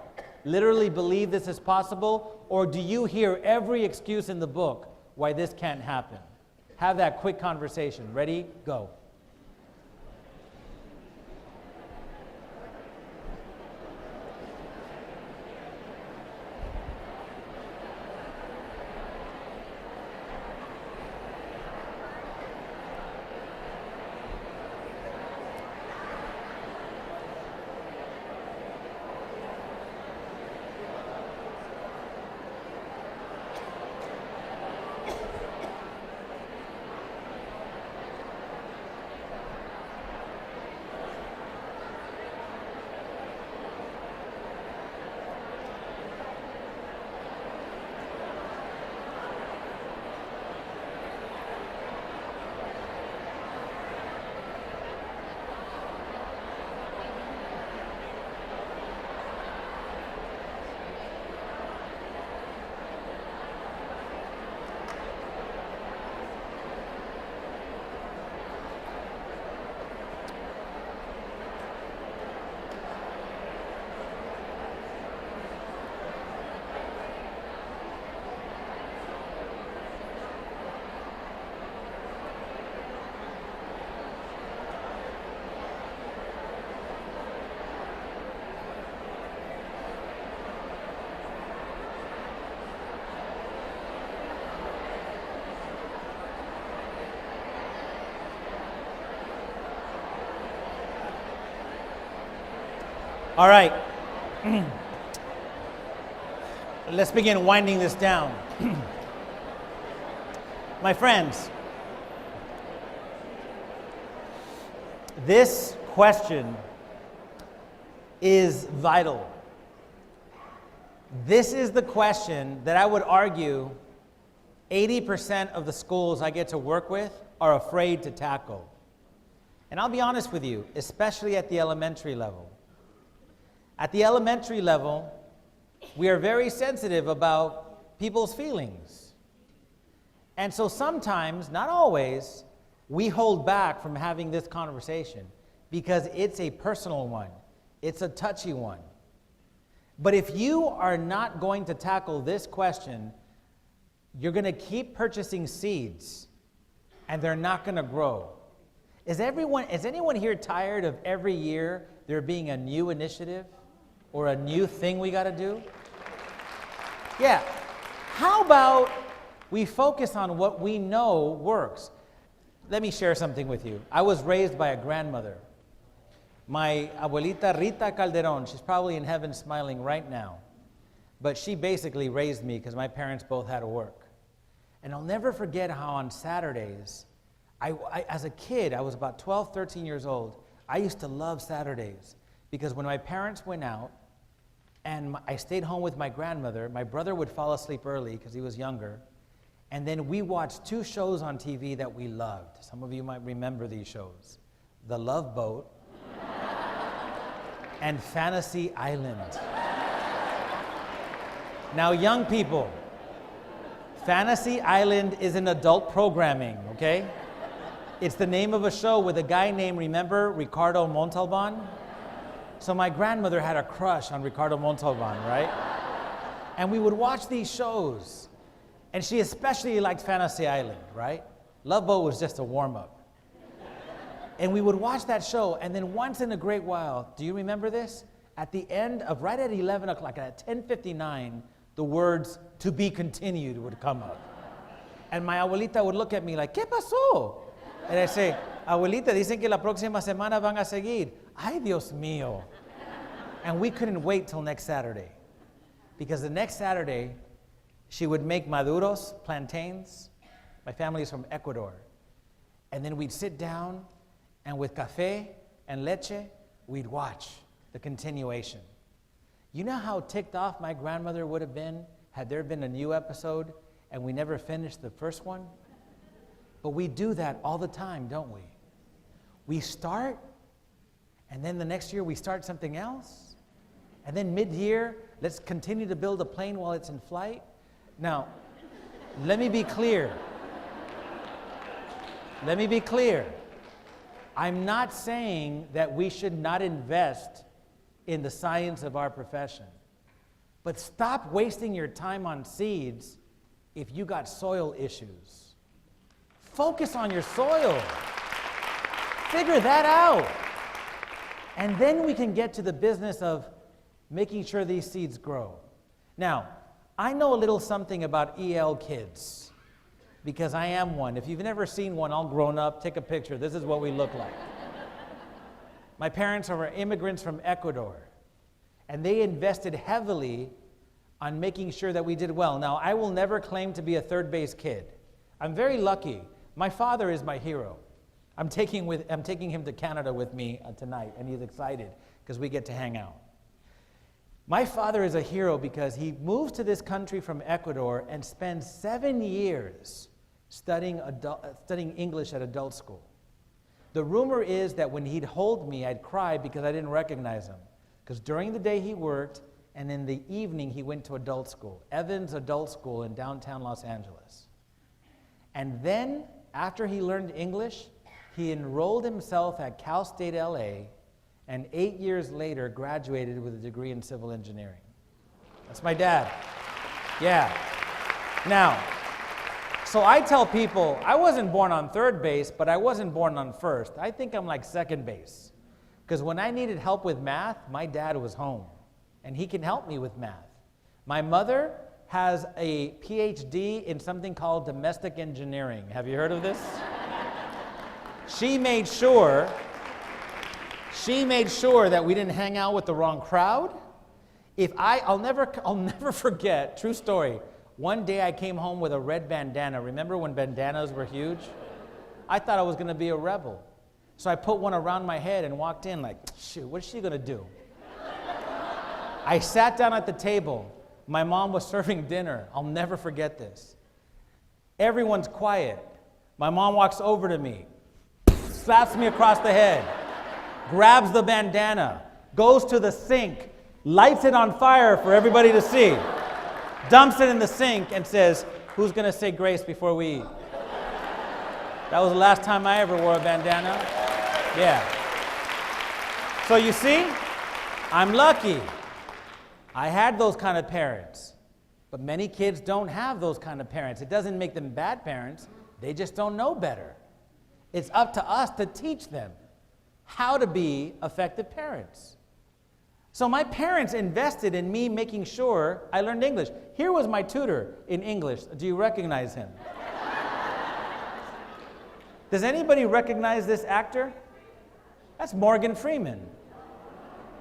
literally believe this is possible? Or do you hear every excuse in the book why this can't happen? Have that quick conversation. Ready? Go. All right. Let's begin winding this down. My friends, this question is vital. This is the question that I would argue 80% of the schools I get to work with are afraid to tackle. And I'll be honest with you, especially at the elementary level. At the elementary level, we are very sensitive about people's feelings. And so sometimes, not always, we hold back from having this conversation because it's a personal one. It's a touchy one. But if you are not going to tackle this question, you're going to keep purchasing seeds and they're not going to grow. Is anyone here tired of every year there being a new initiative or a new thing we got to do? Yeah. How about we focus on what we know works? Let me share something with you. I was raised by a grandmother. My abuelita Rita Calderon, she's probably in heaven smiling right now. But she basically raised me because my parents both had to work. And I'll never forget how on Saturdays, as a kid, I was about 12, 13 years old, I used to love Saturdays because when my parents went out and I stayed home with my grandmother, my brother would fall asleep early because he was younger, and then we watched two shows on TV that we loved. Some of you might remember these shows. The Love Boat and Fantasy Island. Now, young people, Fantasy Island is an adult programming, okay? It's the name of a show with a guy named, remember, Ricardo Montalban? So my grandmother had a crush on Ricardo Montalban, right? And we would watch these shows. And she especially liked Fantasy Island, right? Love Boat was just a warm-up. And we would watch that show, and then once in a great while, do you remember this? At the end of, right at 11 o'clock, at 10:59, the words, "to be continued," would come up. And my abuelita would look at me like, ¿qué pasó? And I'd say, abuelita, dicen que la próxima semana van a seguir. Ay, Dios mío. And we couldn't wait till next Saturday. Because the next Saturday, she would make maduros, plantains. My family is from Ecuador. And then we'd sit down, and with café and leche, we'd watch the continuation. You know how ticked off my grandmother would have been had there been a new episode and we never finished the first one? But we do that all the time, don't we? We start, and then the next year we start something else. And then mid-year, let's continue to build a plane while it's in flight. Now, let me be clear. Let me be clear. I'm not saying that we should not invest in the science of our profession. But stop wasting your time on seeds if you got soil issues. Focus on your soil. Figure that out. And then we can get to the business of making sure these seeds grow. Now, I know a little something about EL kids because I am one. If you've never seen one all grown up, take a picture. This is what we look like. My parents are immigrants from Ecuador, and they invested heavily on making sure that we did well. Now, I will never claim to be a third base kid. I'm very lucky. My father is my hero. I'm taking him to Canada with me tonight, and he's excited because we get to hang out. My father is a hero because he moves to this country from Ecuador and spends 7 years studying English at adult school. The rumor is that when he'd hold me, I'd cry because I didn't recognize him. Because during the day he worked, and in the evening he went to adult school, Evans Adult School in downtown Los Angeles. And then, after he learned English, he enrolled himself at Cal State LA, and 8 years later graduated with a degree in civil engineering. That's my dad. Yeah. Now, so I tell people, I wasn't born on third base, but I wasn't born on first. I think I'm like second base. Because when I needed help with math, my dad was home, and he can help me with math. My mother has a PhD in something called domestic engineering. Have you heard of this? She made sure that we didn't hang out with the wrong crowd. I'll never forget, true story. One day I came home with a red bandana. Remember when bandanas were huge? I thought I was going to be a rebel. So I put one around my head and walked in like, shoot, what is she going to do? I sat down at the table. My mom was serving dinner. I'll never forget this. Everyone's quiet. My mom walks over to me, slaps me across the head, grabs the bandana, goes to the sink, lights it on fire for everybody to see, dumps it in the sink, and says, who's going to say grace before we eat? That was the last time I ever wore a bandana. Yeah. So you see, I'm lucky. I had those kind of parents. But many kids don't have those kind of parents. It doesn't make them bad parents. They just don't know better. It's up to us to teach them how to be effective parents. So my parents invested in me making sure I learned English. Here was my tutor in English. Do you recognize him? Does anybody recognize this actor? That's Morgan Freeman.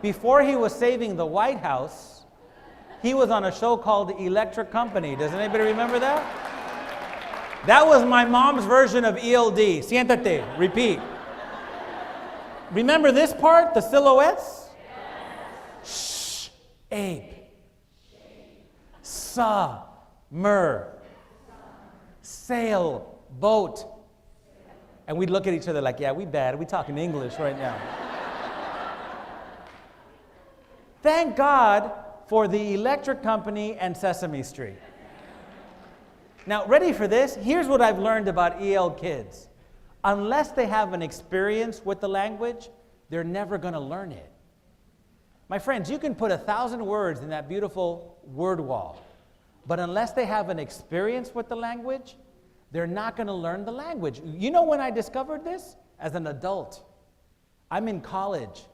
Before he was saving the White House, he was on a show called The Electric Company. Does anybody remember that? That was my mom's version of ELD. Siéntate, repeat. Remember this part, the silhouettes? Shh, ape. Summer. Sail, boat. And we'd look at each other like, yeah, we bad. We talking English right now. Thank God for the Electric Company and Sesame Street. Now, ready for this? Here's what I've learned about EL kids. Unless they have an experience with the language, they're never going to learn it. My friends, you can put 1,000 words in that beautiful word wall, but unless they have an experience with the language, they're not going to learn the language. You know when I discovered this? As an adult. I'm in college.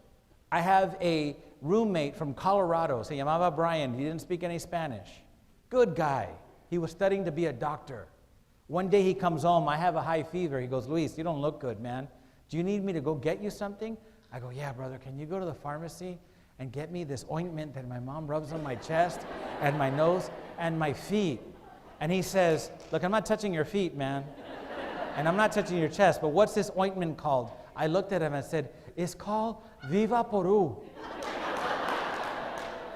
I have a roommate from Colorado, se llamaba Brian. He didn't speak any Spanish. Good guy. He was studying to be a doctor. One day he comes home, I have a high fever. He goes, Luis, you don't look good, man. Do you need me to go get you something? I go, yeah, brother, can you go to the pharmacy and get me this ointment that my mom rubs on my chest and my nose and my feet? And he says, look, I'm not touching your feet, man. And I'm not touching your chest, but what's this ointment called? I looked at him and said, it's called Viva Peru.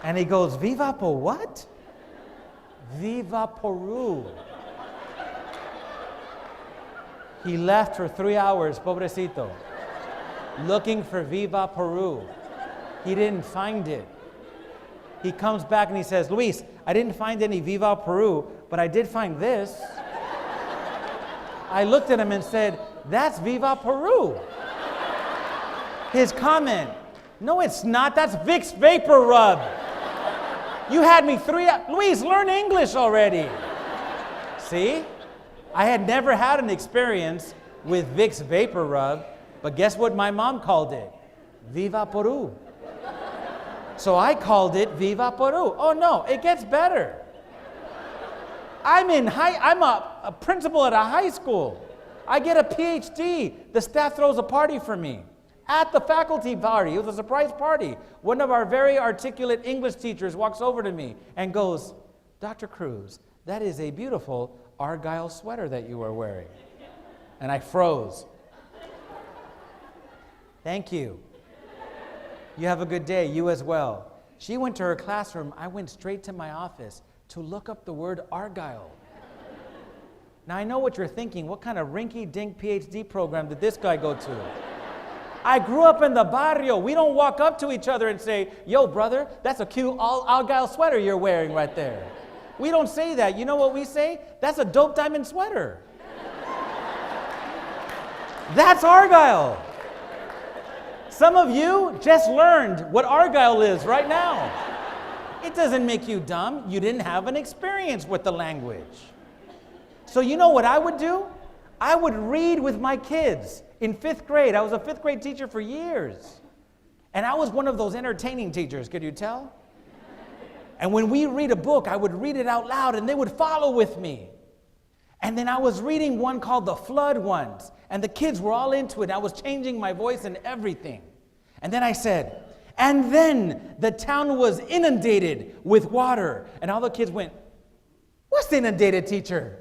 And he goes, Viva por what? Viva Peru. He left for 3 hours, pobrecito, looking for Viva Peru. He didn't find it. He comes back and he says, Luis, I didn't find any Viva Peru, but I did find this. I looked at him and said, that's Viva Peru. His comment, no, it's not. That's Vicks Vapor Rub. You had me Luis, learn English already. See? I had never had an experience with Vicks Vapor Rub, but guess what my mom called it? Viva Peru. So I called it Viva Peru. Oh no, it gets better. I'm a principal at a high school. I get a PhD. The staff throws a party for me. At the faculty party, it was a surprise party. One of our very articulate English teachers walks over to me and goes, Dr. Cruz, that is a beautiful Argyle sweater that you are wearing. And I froze. Thank you. You have a good day, you as well. She went to her classroom. I went straight to my office to look up the word Argyle. Now I know what you're thinking. What kind of rinky-dink PhD program did this guy go to? I grew up in the barrio. We don't walk up to each other and say, yo, brother, that's a cute Argyle sweater you're wearing right there. We don't say that. You know what we say? That's a dope diamond sweater. That's Argyle. Some of you just learned what Argyle is right now. It doesn't make you dumb. You didn't have an experience with the language. So you know what I would do? I would read with my kids. In 5th grade, I was a 5th grade teacher for years. And I was one of those entertaining teachers, could you tell? And when we read a book, I would read it out loud and they would follow with me. And then I was reading one called The Flood once, and the kids were all into it. I was changing my voice and everything. And then I said, and then the town was inundated with water. And all the kids went, what's inundated, teacher?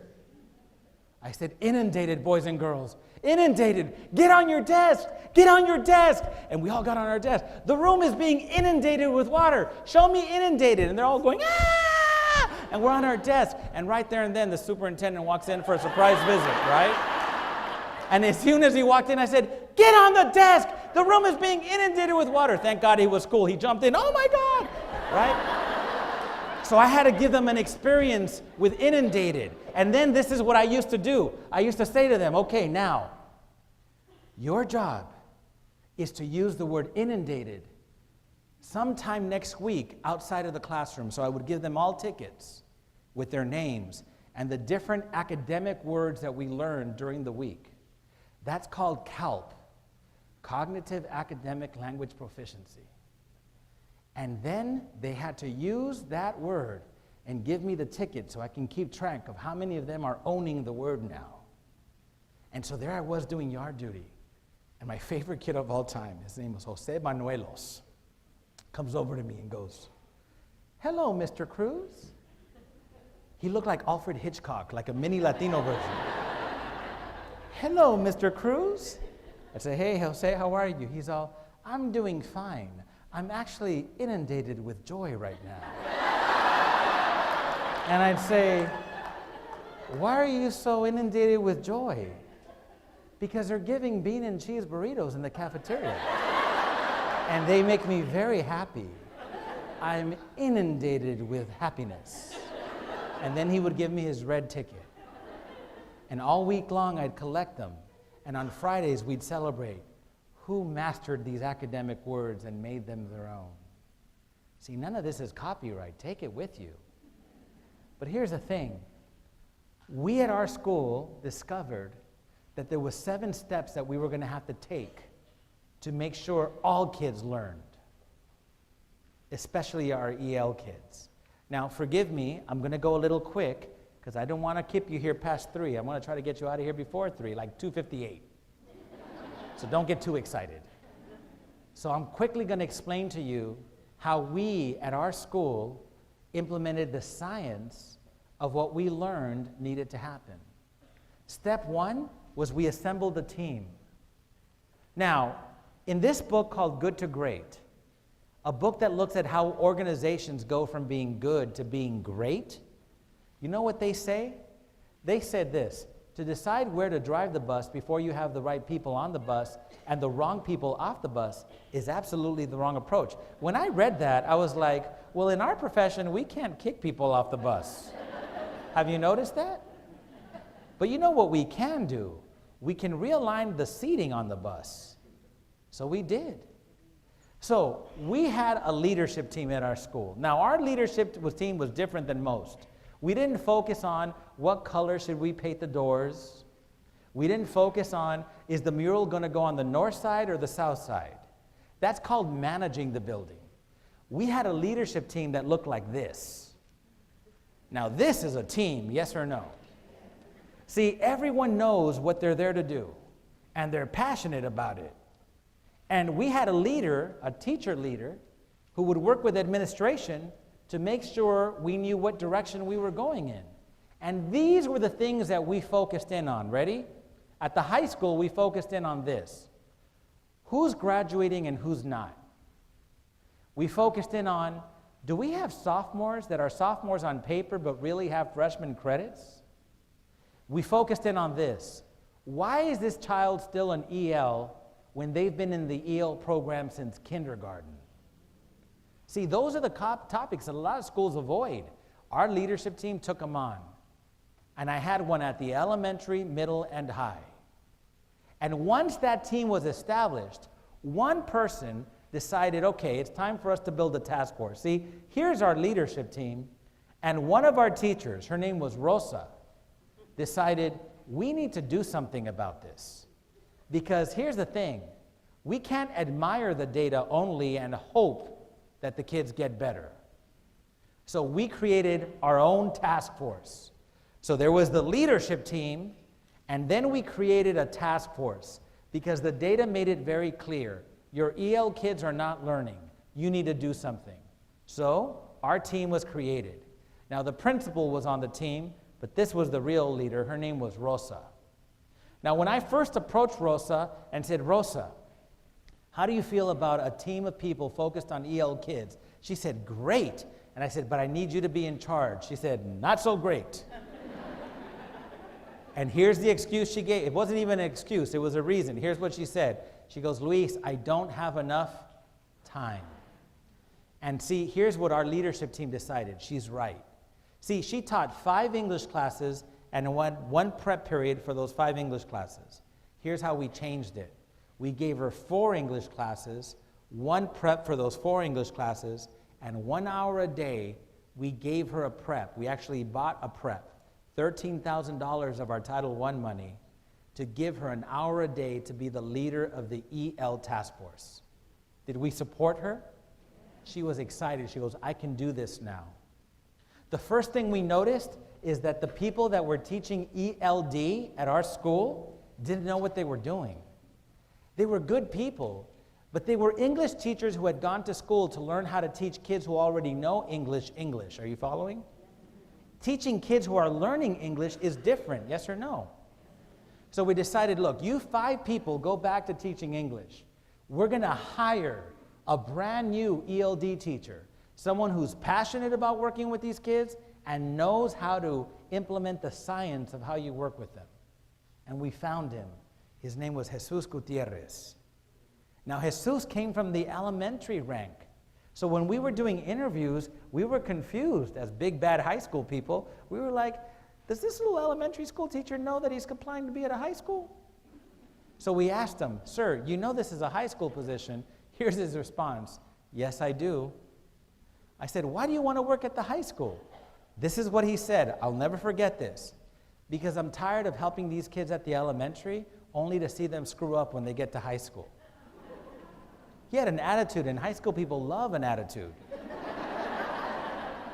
I said, inundated, boys and girls. Inundated. Get on your desk. Get on your desk. And we all got on our desk. The room is being inundated with water. Show me inundated. And they're all going, ah! And we're on our desk. And right there and then, the superintendent walks in for a surprise visit, right? And as soon as he walked in, I said, get on the desk. The room is being inundated with water. Thank God he was cool. He jumped in. Oh, my God. Right? So I had to give them an experience with inundated. And then this is what I used to do. I used to say to them, okay, now, your job is to use the word inundated sometime next week outside of the classroom. So I would give them all tickets with their names and the different academic words that we learned during the week. That's called CALP, Cognitive Academic Language Proficiency. And then they had to use that word and give me the ticket so I can keep track of how many of them are owning the word now. And so there I was doing yard duty. And my favorite kid of all time, his name was Jose Manuelos, comes over to me and goes, hello, Mr. Cruz. He looked like Alfred Hitchcock, like a mini Latino version. Hello, Mr. Cruz. I say, hey, Jose, how are you? He's all, I'm doing fine. I'm actually inundated with joy right now. And I'd say, why are you so inundated with joy? Because they're giving bean and cheese burritos in the cafeteria. And they make me very happy. I'm inundated with happiness. And then he would give me his red ticket. And all week long, I'd collect them. And on Fridays, we'd celebrate who mastered these academic words and made them their own. See, none of this is copyright. Take it with you. But here's the thing. We at our school discovered that there were 7 steps that we were going to have to take to make sure all kids learned, especially our EL kids. Now, forgive me, I'm going to go a little quick because I don't want to keep you here past 3. I want to try to get you out of here before 3, like 2:58. So don't get too excited. So I'm quickly going to explain to you how we at our school implemented the science of what we learned needed to happen. Step 1 was we assembled a team. Now, in this book called Good to Great, a book that looks at how organizations go from being good to being great, you know what they say? They said this: to decide where to drive the bus before you have the right people on the bus and the wrong people off the bus is absolutely the wrong approach. When I read that, I was like, well, in our profession, we can't kick people off the bus. Have you noticed that? But you know what we can do? We can realign the seating on the bus. So we did. So we had a leadership team at our school. Now our leadership team was different than most. We didn't focus on what color should we paint the doors. We didn't focus on, is the mural going to go on the north side or the south side? That's called managing the building. We had a leadership team that looked like this. Now this is a team, yes or no? See, everyone knows what they're there to do, and they're passionate about it. And we had a leader, a teacher leader, who would work with administration to make sure we knew what direction we were going in. And these were the things that we focused in on. Ready? At the high school, we focused in on this. Who's graduating and who's not? We focused in on, do we have sophomores that are sophomores on paper but really have freshman credits? We focused in on this. Why is this child still an EL when they've been in the EL program since kindergarten? See, those are the topics that a lot of schools avoid. Our leadership team took them on. And I had one at the elementary, middle, and high. And once that team was established, one person decided, okay, it's time for us to build a task force. See, here's our leadership team, and one of our teachers, her name was Rosa, decided we need to do something about this. Because here's the thing, we can't admire the data only and hope that the kids get better. So we created our own task force. So there was the leadership team, and then we created a task force because the data made it very clear. Your EL kids are not learning. You need to do something. So our team was created. Now the principal was on the team, but this was the real leader. Her name was Rosa. Now when I first approached Rosa and said, Rosa, how do you feel about a team of people focused on EL kids? She said, great. And I said, but I need you to be in charge. She said, not so great. And here's the excuse she gave. It wasn't even an excuse, it was a reason. Here's what she said. She goes, Luis, I don't have enough time. And see, here's what our leadership team decided. She's right. See, she taught 5 English classes and one prep period for those 5 English classes. Here's how we changed it. We gave her 4 English classes, 1 prep for those 4 English classes, and 1 hour a day, we gave her a prep. We actually bought a prep, $13,000 of our Title I money, to give her an hour a day to be the leader of the EL task force. Did we support her? She was excited. She goes, I can do this now. The first thing we noticed is that the people that were teaching ELD at our school didn't know what they were doing. They were good people, but they were English teachers who had gone to school to learn how to teach kids who already know English. Are you following? Teaching kids who are learning English is different, yes or no? So we decided, look, you 5 people go back to teaching English. We're going to hire a brand new ELD teacher, someone who's passionate about working with these kids and knows how to implement the science of how you work with them. And we found him. His name was Jesus Gutierrez. Now, Jesus came from the elementary rank. So when we were doing interviews, we were confused as big, bad high school people. We were like, does this little elementary school teacher know that he's applying to be at a high school? So we asked him, sir, you know this is a high school position. Here's his response. Yes, I do. I said, why do you want to work at the high school? This is what he said. I'll never forget this. Because I'm tired of helping these kids at the elementary only to see them screw up when they get to high school. He had an attitude, and high school people love an attitude.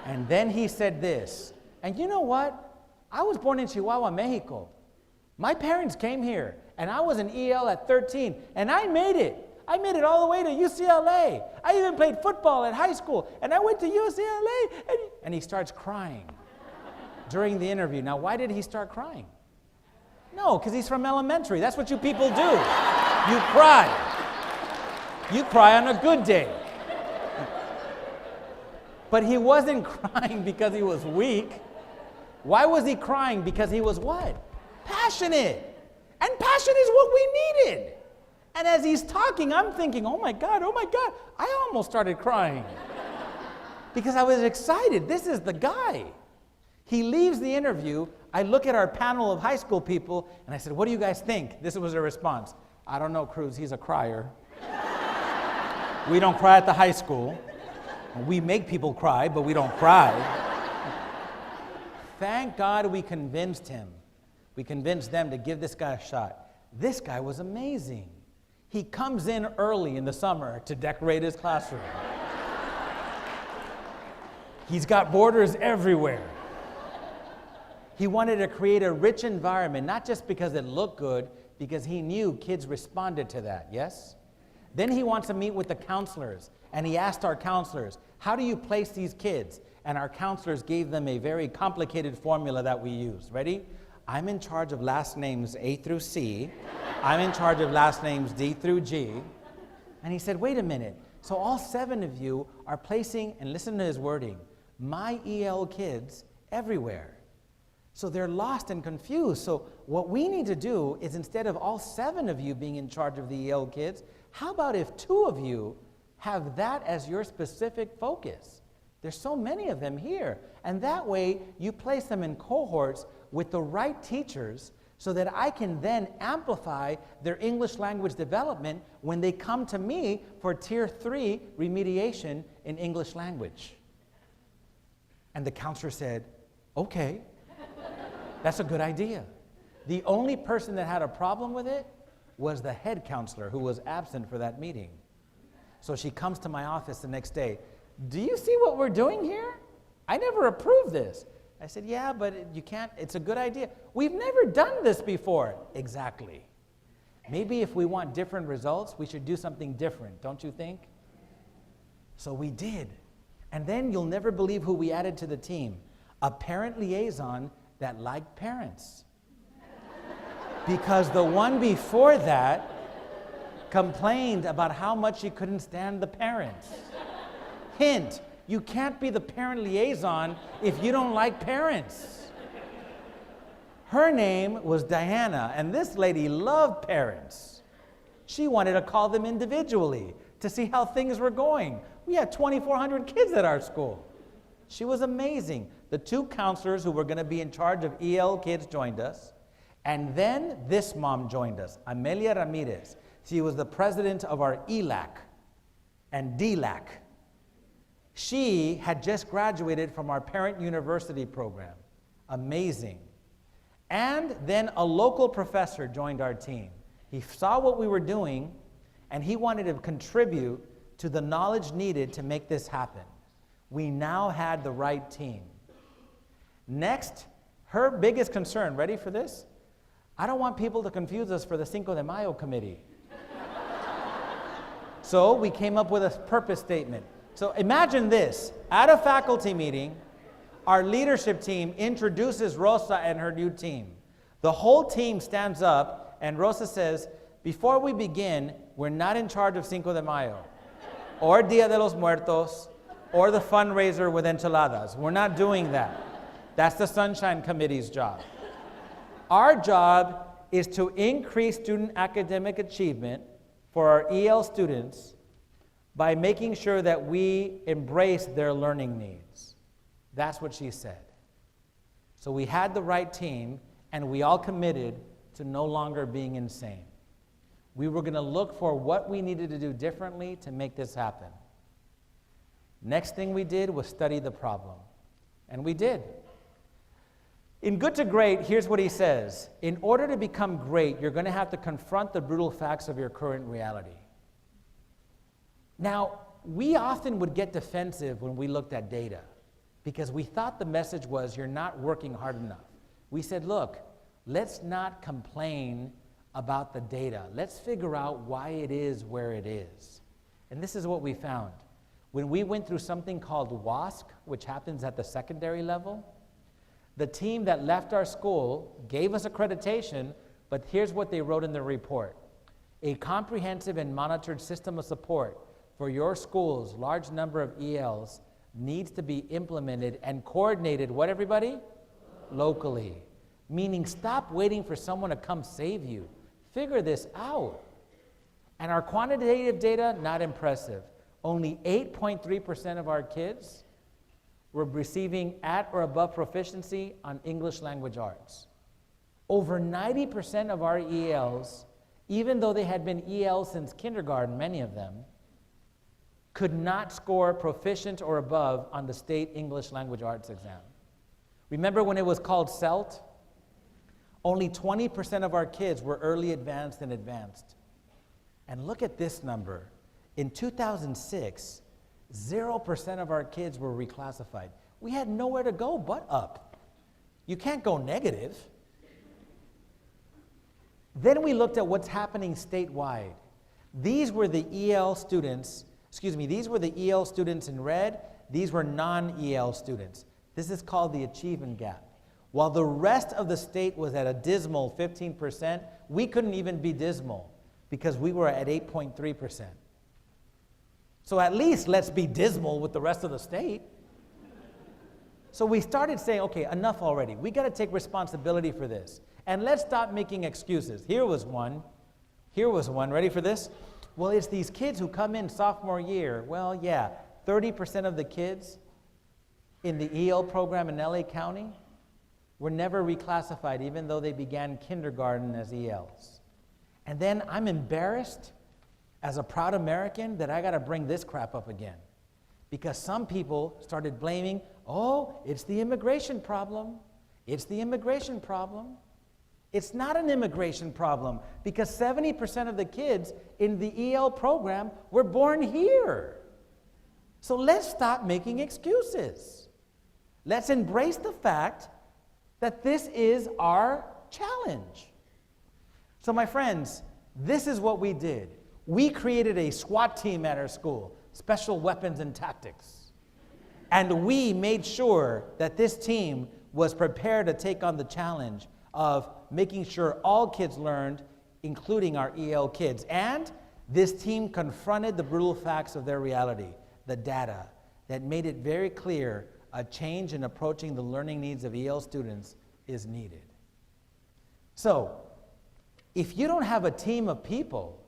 And then he said this, and you know what? I was born in Chihuahua, Mexico. My parents came here, and I was an EL at 13, and I made it. I made it all the way to UCLA. I even played football at high school, and I went to UCLA, and he starts crying during the interview. Now, why did he start crying? No, because he's from elementary. That's what you people do. You cry. You cry on a good day. But he wasn't crying because he was weak. Why was he crying? Because he was what? Passionate. And passion is what we needed. And as he's talking, I'm thinking, oh my God. I almost started crying. Because I was excited. This is the guy. He leaves the interview. I look at our panel of high school people, and I said, what do you guys think? This was their response. I don't know, Cruz. He's a crier. We don't cry at the high school. We make people cry, but we don't cry. Thank God we convinced him. We convinced them to give this guy a shot. This guy was amazing. He comes in early in the summer to decorate his classroom. He's got borders everywhere. He wanted to create a rich environment, not just because it looked good, because he knew kids responded to that, yes? Then he wants to meet with the counselors, and he asked our counselors, how do you place these kids? And our counselors gave them a very complicated formula that we use. Ready? I'm in charge of last names A through C. I'm in charge of last names D through G. And he said, wait a minute. So all 7 of you are placing, and listen to his wording, my EL kids everywhere. So they're lost and confused. So what we need to do is, instead of all 7 of you being in charge of the EL kids, how about if 2 of you have that as your specific focus? There's so many of them here. And that way, you place them in cohorts with the right teachers so that I can then amplify their English language development when they come to me for Tier 3 remediation in English language. And the counselor said, okay, that's a good idea. The only person that had a problem with it was the head counselor, who was absent for that meeting. So she comes to my office the next day. Do you see what we're doing here? I never approved this. I said, yeah, but you can't, it's a good idea. We've never done this before. Exactly. Maybe if we want different results, we should do something different, don't you think? So we did. And then you'll never believe who we added to the team. A parent liaison that liked parents. Because the one before that complained about how much she couldn't stand the parents. Hint, you can't be the parent liaison if you don't like parents. Her name was Diana, and this lady loved parents. She wanted to call them individually to see how things were going. We had 2,400 kids at our school. She was amazing. The 2 counselors who were going to be in charge of EL kids joined us. And then this mom joined us, Amelia Ramirez. She was the president of our ELAC and DLAC. She had just graduated from our Parent University program. Amazing. And then a local professor joined our team. He saw what we were doing, and he wanted to contribute to the knowledge needed to make this happen. We now had the right team. Next, her biggest concern, ready for this? I don't want people to confuse us for the Cinco de Mayo committee. So we came up with a purpose statement. So imagine this, at a faculty meeting, our leadership team introduces Rosa and her new team. The whole team stands up, and Rosa says, before we begin, we're not in charge of Cinco de Mayo, or Dia de los Muertos, or the fundraiser with enchiladas. We're not doing that. That's the Sunshine Committee's job. Our job is to increase student academic achievement for our EL students by making sure that we embrace their learning needs. That's what she said. So we had the right team, and we all committed to no longer being insane. We were going to look for what we needed to do differently to make this happen. Next thing we did was study the problem, and we did. In Good to Great, here's what he says. In order to become great, you're going to have to confront the brutal facts of your current reality. Now, we often would get defensive when we looked at data because we thought the message was you're not working hard enough. We said, look, let's not complain about the data. Let's figure out why it is where it is. And this is what we found. When we went through something called WASC, which happens at the secondary level, the team that left our school gave us accreditation, but here's what they wrote in the report. A comprehensive and monitored system of support for your school's large number of ELs needs to be implemented and coordinated, what everybody? Locally. Meaning stop waiting for someone to come save you. Figure this out. And our quantitative data, not impressive. Only 8.3% of our kids were receiving at or above proficiency on English language arts. Over 90% of our ELs, even though they had been ELs since kindergarten, many of them, could not score proficient or above on the state English language arts exam. Remember when it was called CELT? Only 20% of our kids were early advanced and advanced. And look at this number. In 2006, 0% of our kids were reclassified. We had nowhere to go but up. You can't go negative. Then we looked at what's happening statewide. These were the EL students, these were the EL students in red. These were non-EL students. This is called the achievement gap. While the rest of the state was at a dismal 15%, we couldn't even be dismal because we were at 8.3%. So at least let's be dismal with the rest of the state. So we started saying, okay, enough already. We got to take responsibility for this. And let's stop making excuses. Here was one. Ready for this? Well, it's these kids who come in sophomore year. Well, yeah, 30% of the kids in the EL program in LA County were never reclassified, even though they began kindergarten as ELs. And then I'm embarrassed as a proud American that I got to bring this crap up again. Because some people started blaming, oh, it's the immigration problem. It's the immigration problem. It's not an immigration problem because 70% of the kids in the EL program were born here. So let's stop making excuses. Let's embrace the fact that this is our challenge. So my friends, this is what we did. We created a SWAT team at our school, Special Weapons and Tactics. And we made sure that this team was prepared to take on the challenge of making sure all kids learned, including our EL kids. And this team confronted the brutal facts of their reality, the data, that made it very clear a change in approaching the learning needs of EL students is needed. So, if you don't have a team of people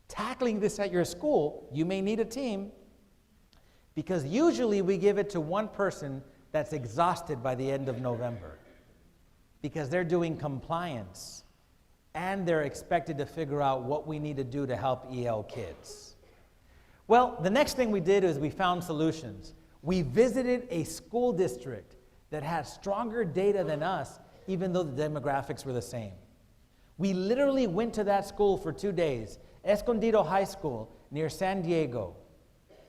tackling this at your school, you may need a team, because usually we give it to one person that's exhausted by the end of November, because they're doing compliance and they're expected to figure out what we need to do to help EL kids. Well, the next thing we did is we found solutions. We visited a school district that had stronger data than us, even though the demographics were the same. We literally went to that school for 2 days, Escondido High School near San Diego.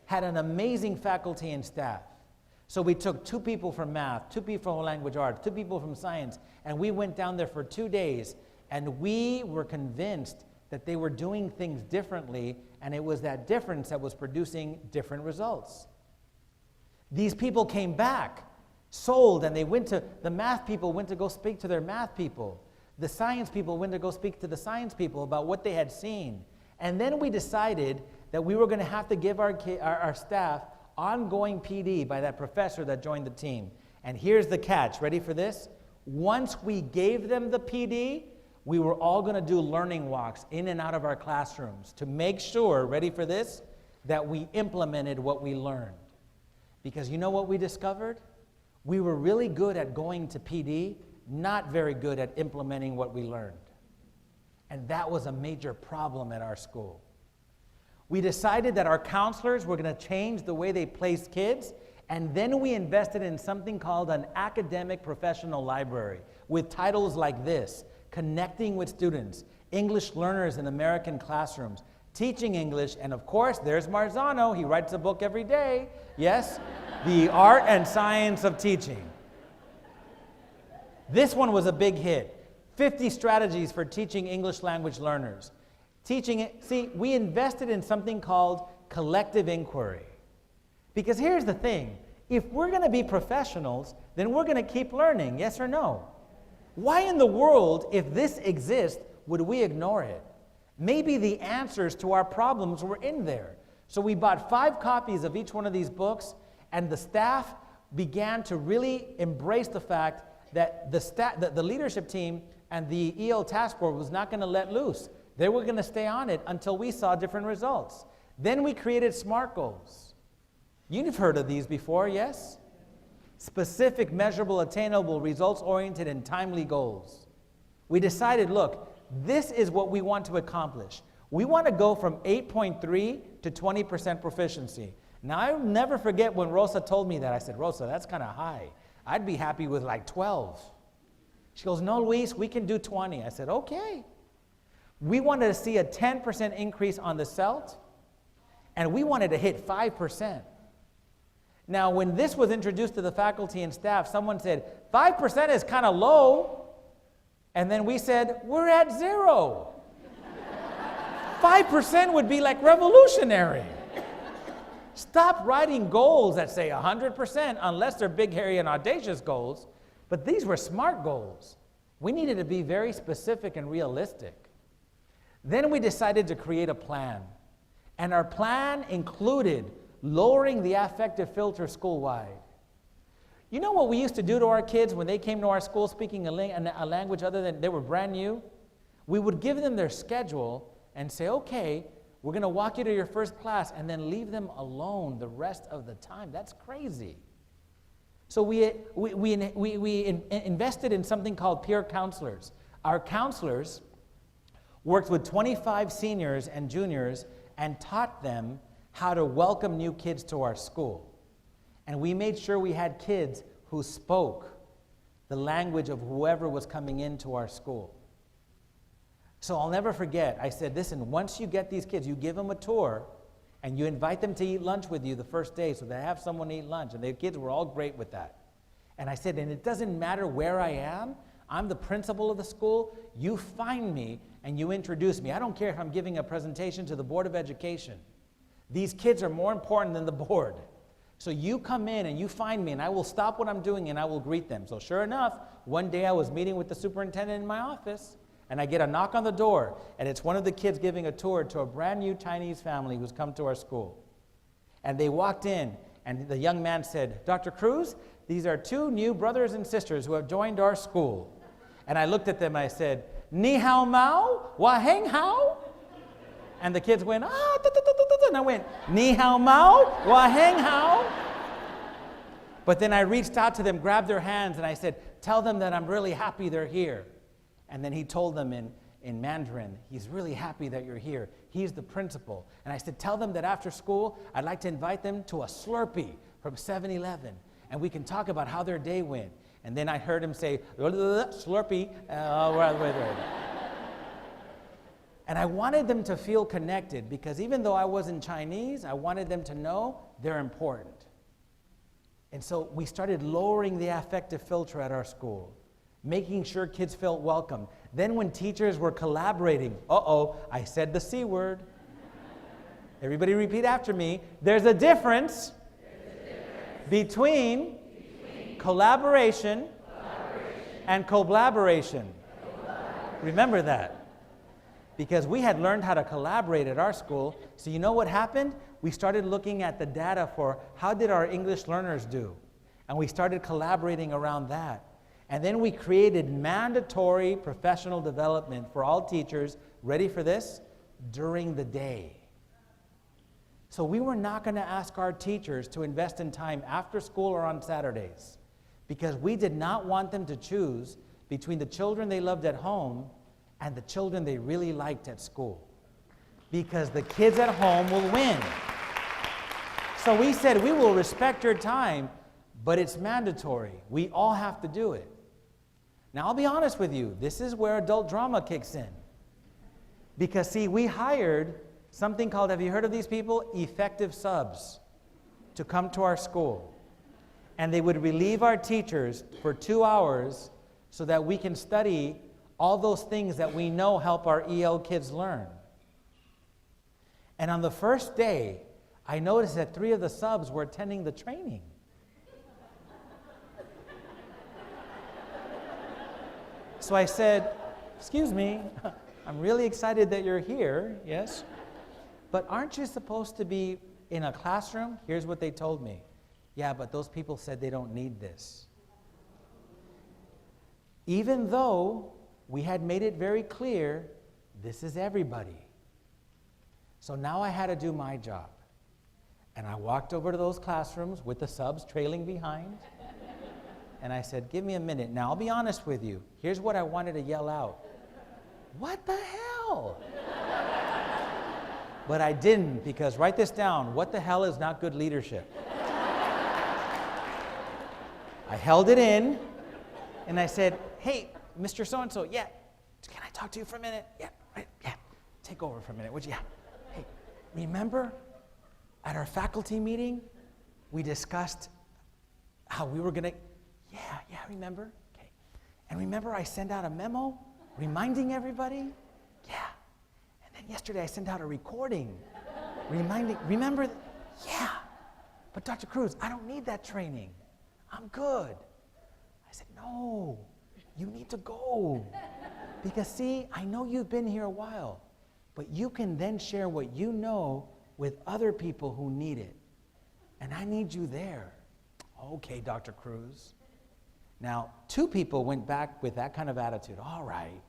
Had an amazing faculty and staff. So we took 2 people from math, 2 people from language arts, 2 people from science, and we went down there for 2 days, and we were convinced that they were doing things differently, and it was that difference that was producing different results. These people came back, sold, and the math people went to go speak to their math people. The science people went to go speak to the science people about what they had seen. And then we decided that we were going to have to give our staff ongoing PD by that professor that joined the team. And here's the catch. Ready for this? Once we gave them the PD, we were all going to do learning walks in and out of our classrooms to make sure, ready for this, that we implemented what we learned. Because you know what we discovered? We were really good at going to PD, not very good at implementing what we learned. And that was a major problem at our school. We decided that our counselors were going to change the way they placed kids, and then we invested in something called an academic professional library with titles like this: Connecting with Students, English Learners in American Classrooms, Teaching English, and of course, there's Marzano. He writes a book every day. Yes, The Art and Science of Teaching. This one was a big hit. 50 strategies for teaching English language learners. We invested in something called collective inquiry. Because here's the thing, if we're going to be professionals, then we're going to keep learning, yes or no? Why in the world, if this exists, would we ignore it? Maybe the answers to our problems were in there. So we bought 5 copies of each one of these books, and the staff began to really embrace the fact that the leadership team and the EL task force was not going to let loose. They were going to stay on it until we saw different results. Then we created SMART goals. You've heard of these before, yes? Specific, measurable, attainable, results-oriented, and timely goals. We decided, look, this is what we want to accomplish. We want to go from 8.3 to 20% proficiency. Now, I'll never forget when Rosa told me that. I said, Rosa, that's kind of high. I'd be happy with like 12. She goes, no, Luis, we can do 20. I said, okay. We wanted to see a 10% increase on the CELT, and we wanted to hit 5%. Now, when this was introduced to the faculty and staff, someone said, 5% is kind of low. And then we said, we're at 0. 5% would be like revolutionary. Stop writing goals that say 100% unless they're big, hairy, and audacious goals. But these were smart goals. We needed to be very specific and realistic. Then we decided to create a plan. And our plan included lowering the affective filter school-wide. You know what we used to do to our kids when they came to our school speaking a language other than they were brand new? We would give them their schedule and say, okay, we're going to walk you to your first class and then leave them alone the rest of the time. That's crazy. So we invested in something called peer counselors. Our counselors worked with 25 seniors and juniors and taught them how to welcome new kids to our school. And we made sure we had kids who spoke the language of whoever was coming into our school. So I'll never forget, I said, listen, once you get these kids, you give them a tour, and you invite them to eat lunch with you the first day so they have someone to eat lunch. And the kids were all great with that. And I said, and it doesn't matter where I am, I'm the principal of the school, you find me and you introduce me. I don't care if I'm giving a presentation to the Board of Education. These kids are more important than the board. So you come in and you find me and I will stop what I'm doing and I will greet them. So sure enough, one day I was meeting with the superintendent in my office and I get a knock on the door and it's one of the kids giving a tour to a brand new Chinese family who's come to our school. And they walked in and the young man said, Dr. Cruz, these are 2 new brothers and sisters who have joined our school. And I looked at them and I said, Ni hao mao, wa heng hao? And the kids went, ah, da, da, da, da, da. And I went, Ni hao mao, wa heng hao? But then I reached out to them, grabbed their hands, and I said, tell them that I'm really happy they're here. And then he told them in Mandarin, he's really happy that you're here. He's the principal. And I said, tell them that after school, I'd like to invite them to a Slurpee from 7-Eleven, and we can talk about how their day went. And then I heard him say, Slurpee. And I wanted them to feel connected because even though I wasn't Chinese, I wanted them to know they're important. And so we started lowering the affective filter at our school, making sure kids felt welcome. Then when teachers were collaborating, I said the C word. Everybody repeat after me. There's a difference, between collaboration and collaboration. Remember that. Because we had learned how to collaborate at our school. So you know what happened? We started looking at the data for how did our English learners do? And we started collaborating around that. And then we created mandatory professional development for all teachers, ready for this, during the day. So we were not going to ask our teachers to invest in time after school or on Saturdays because we did not want them to choose between the children they loved at home and the children they really liked at school, because the kids at home will win. So we said, we will respect your time, but it's mandatory. We all have to do it. Now, I'll be honest with you. This is where adult drama kicks in. Because, see, we hired something called, have you heard of these people? Effective subs to come to our school. And they would relieve our teachers for 2 hours so that we can study all those things that we know help our EL kids learn. And on the first day, I noticed that 3 of the subs were attending the training. So I said, excuse me, I'm really excited that you're here, yes, but aren't you supposed to be in a classroom? Here's what they told me. Yeah, but those people said they don't need this. Even though we had made it very clear, this is everybody. So now I had to do my job. And I walked over to those classrooms with the subs trailing behind. And I said, give me a minute. Now, I'll be honest with you. Here's what I wanted to yell out. What the hell? But I didn't, because write this down. What the hell is not good leadership? I held it in, and I said, hey, Mr. So-and-so, yeah, can I talk to you for a minute? Yeah, right, yeah, take over for a minute, would you? Yeah. Hey, remember at our faculty meeting, we discussed how we were gonna, yeah, remember? Okay. And remember I sent out a memo reminding everybody? Yeah. And then yesterday I sent out a recording remember? Yeah. But Dr. Cruz, I don't need that training. I'm good. I said, no, you need to go. Because see, I know you've been here a while, but you can then share what you know with other people who need it. And I need you there. Okay, Dr. Cruz. Now, 2 people went back with that kind of attitude. All right.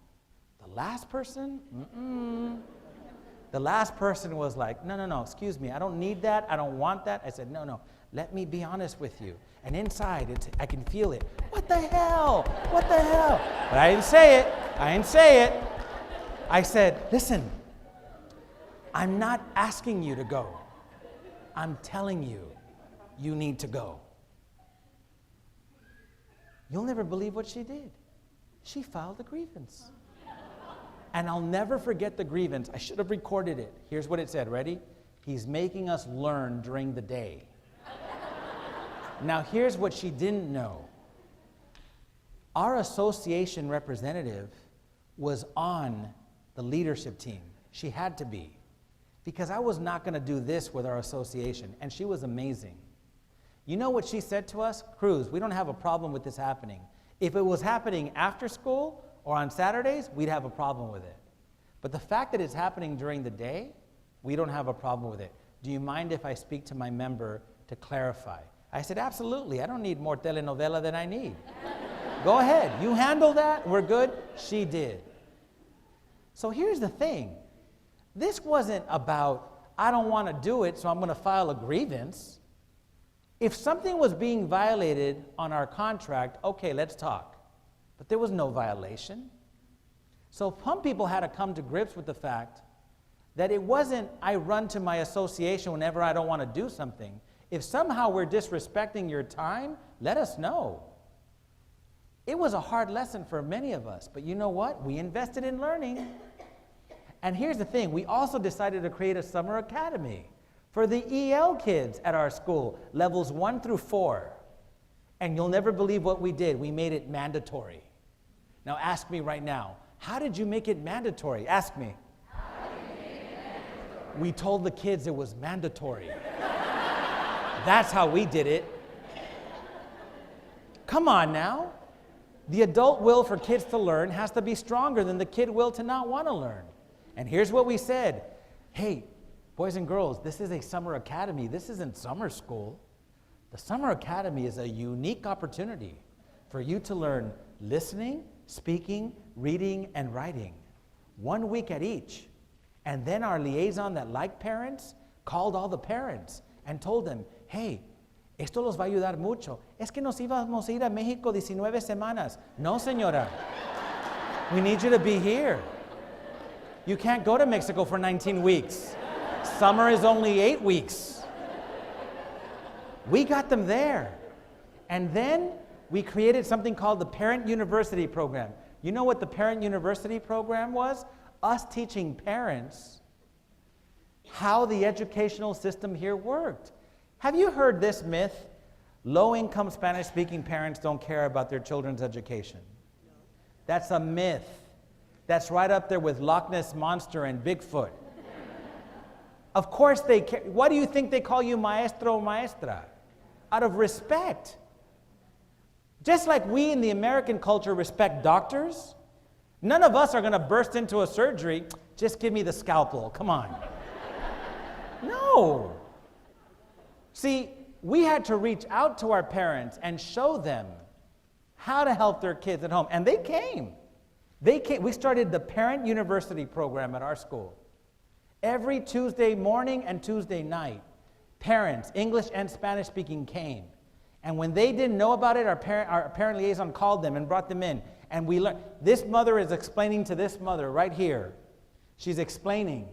The last person? The last person was like, no, excuse me. I don't need that. I don't want that. I said, no. Let me be honest with you. And inside, I can feel it. What the hell? What the hell? But I didn't say it. I said, listen, I'm not asking you to go. I'm telling you, you need to go. You'll never believe what she did. She filed a grievance. And I'll never forget the grievance. I should have recorded it. Here's what it said. Ready? He's making us learn during the day. Now, here's what she didn't know. Our association representative was on the leadership team. She had to be. Because I was not going to do this with our association. And she was amazing. You know what she said to us? Cruz, we don't have a problem with this happening. If it was happening after school or on Saturdays, we'd have a problem with it. But the fact that it's happening during the day, we don't have a problem with it. Do you mind if I speak to my member to clarify? I said, absolutely. I don't need more telenovela than I need. Go ahead. You handle that. We're good. She did. So here's the thing. This wasn't about, I don't want to do it, so I'm going to file a grievance. If something was being violated on our contract, okay, let's talk. But there was no violation. So some people had to come to grips with the fact that it wasn't, I run to my association whenever I don't want to do something. If somehow we're disrespecting your time, let us know. It was a hard lesson for many of us, but you know what? We invested in learning. And here's the thing, we also decided to create a summer academy for the EL kids at our school, levels 1 through 4. And you'll never believe what we did. We made it mandatory. Now ask me right now, how did you make it mandatory? Ask me. How did you make it mandatory? We told the kids it was mandatory. That's how we did it. Come on now. The adult will for kids to learn has to be stronger than the kid will to not want to learn. And here's what we said. Hey, boys and girls, this is a summer academy. This isn't summer school. The summer academy is a unique opportunity for you to learn listening, speaking, reading, and writing. 1 week at each. And then our liaison that liked parents called all the parents and told them, hey, esto los va a ayudar mucho. Es que nos íbamos a ir a México 19 semanas. No, señora. We need you to be here. You can't go to Mexico for 19 weeks. Summer is only 8 weeks. We got them there. And then we created something called the Parent University Program. You know what the Parent University Program was? Us teaching parents how the educational system here worked. Have you heard this myth? Low-income Spanish-speaking parents don't care about their children's education. No. That's a myth. That's right up there with Loch Ness Monster and Bigfoot. Of course they care. Why do you think they call you maestro or maestra? Out of respect. Just like we in the American culture respect doctors, none of us are going to burst into a surgery, just give me the scalpel, come on. No. See, we had to reach out to our parents and show them how to help their kids at home. And they came. We started the Parent University Program at our school. Every Tuesday morning and Tuesday night, parents, English and Spanish speaking, came. And when they didn't know about it, our parent liaison called them and brought them in. And we learned. This mother is explaining to this mother right here. She's explaining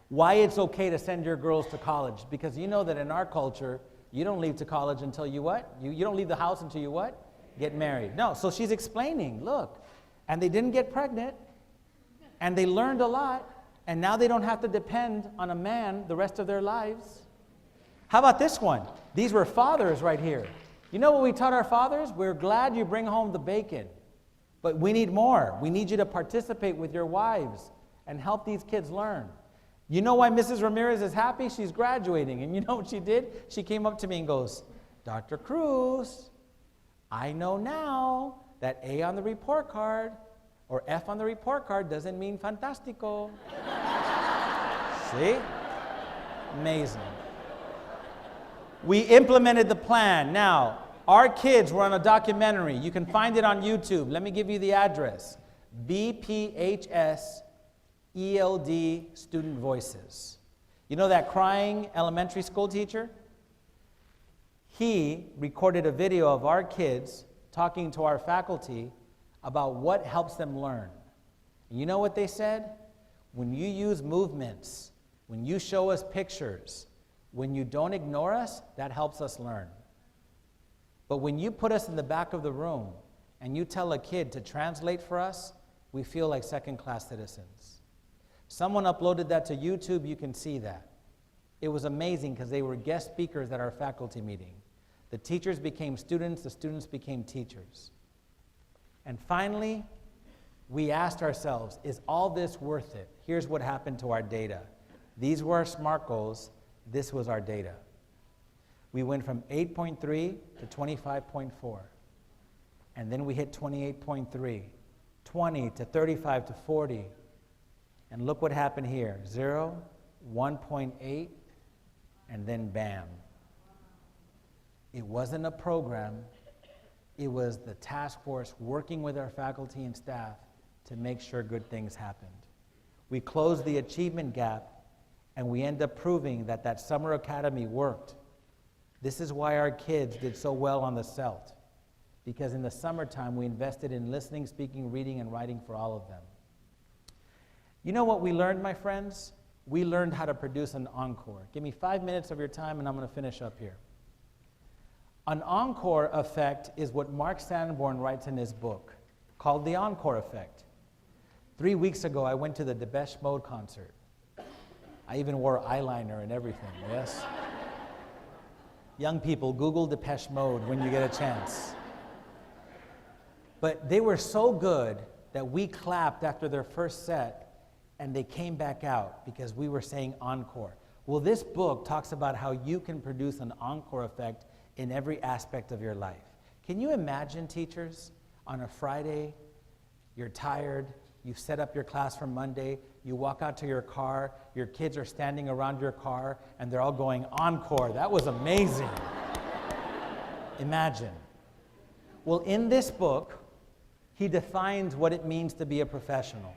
Why it's okay to send your girls to college. Because you know that in our culture, you don't leave to college until you what? You don't leave the house until you what? Get married. No, so she's explaining, look, and they didn't get pregnant, and they learned a lot, and now they don't have to depend on a man the rest of their lives. How about this one? These were fathers right here. You know what we taught our fathers? We're glad you bring home the bacon, but we need more. We need you to participate with your wives and help these kids learn. You know why Mrs. Ramirez is happy? She's graduating. And you know what she did? She came up to me and goes, Dr. Cruz, I know now that A on the report card or F on the report card doesn't mean fantastico. See? Amazing. We implemented the plan. Now, our kids were on a documentary. You can find it on YouTube. Let me give you the address. BPHS ELD Student Voices. You know that crying elementary school teacher? He recorded a video of our kids talking to our faculty about what helps them learn. And you know what they said? When you use movements, when you show us pictures, when you don't ignore us, that helps us learn. But when you put us in the back of the room and you tell a kid to translate for us, we feel like second-class citizens. Someone uploaded that to YouTube. You can see that. It was amazing because they were guest speakers at our faculty meeting. The teachers became students, the students became teachers. And finally, we asked ourselves, is all this worth it? Here's what happened to our data. These were our SMART goals. This was our data. We went from 8.3 to 25.4. And then we hit 28.3, 20 to 35 to 40. And look what happened here, 0, 1.8, and then bam. It wasn't a program, it was the task force working with our faculty and staff to make sure good things happened. We closed the achievement gap, and we end up proving that that summer academy worked. This is why our kids did so well on the CELT, because in the summertime we invested in listening, speaking, reading, and writing for all of them. You know what we learned, my friends? We learned how to produce an encore. Give me 5 minutes of your time and I'm going to finish up here. An encore effect is what Mark Sanborn writes in his book called the encore effect. 3 weeks ago, I went to the Depeche Mode concert. I even wore eyeliner and everything, yes? Young people, Google Depeche Mode when you get a chance. But they were so good that we clapped after their first set, and they came back out because we were saying encore. Well, this book talks about how you can produce an encore effect in every aspect of your life. Can you imagine, teachers, on a Friday, you're tired, you've set up your class for Monday, you walk out to your car, your kids are standing around your car, and they're all going, encore. That was amazing. Imagine. Well, in this book, he defines what it means to be a professional.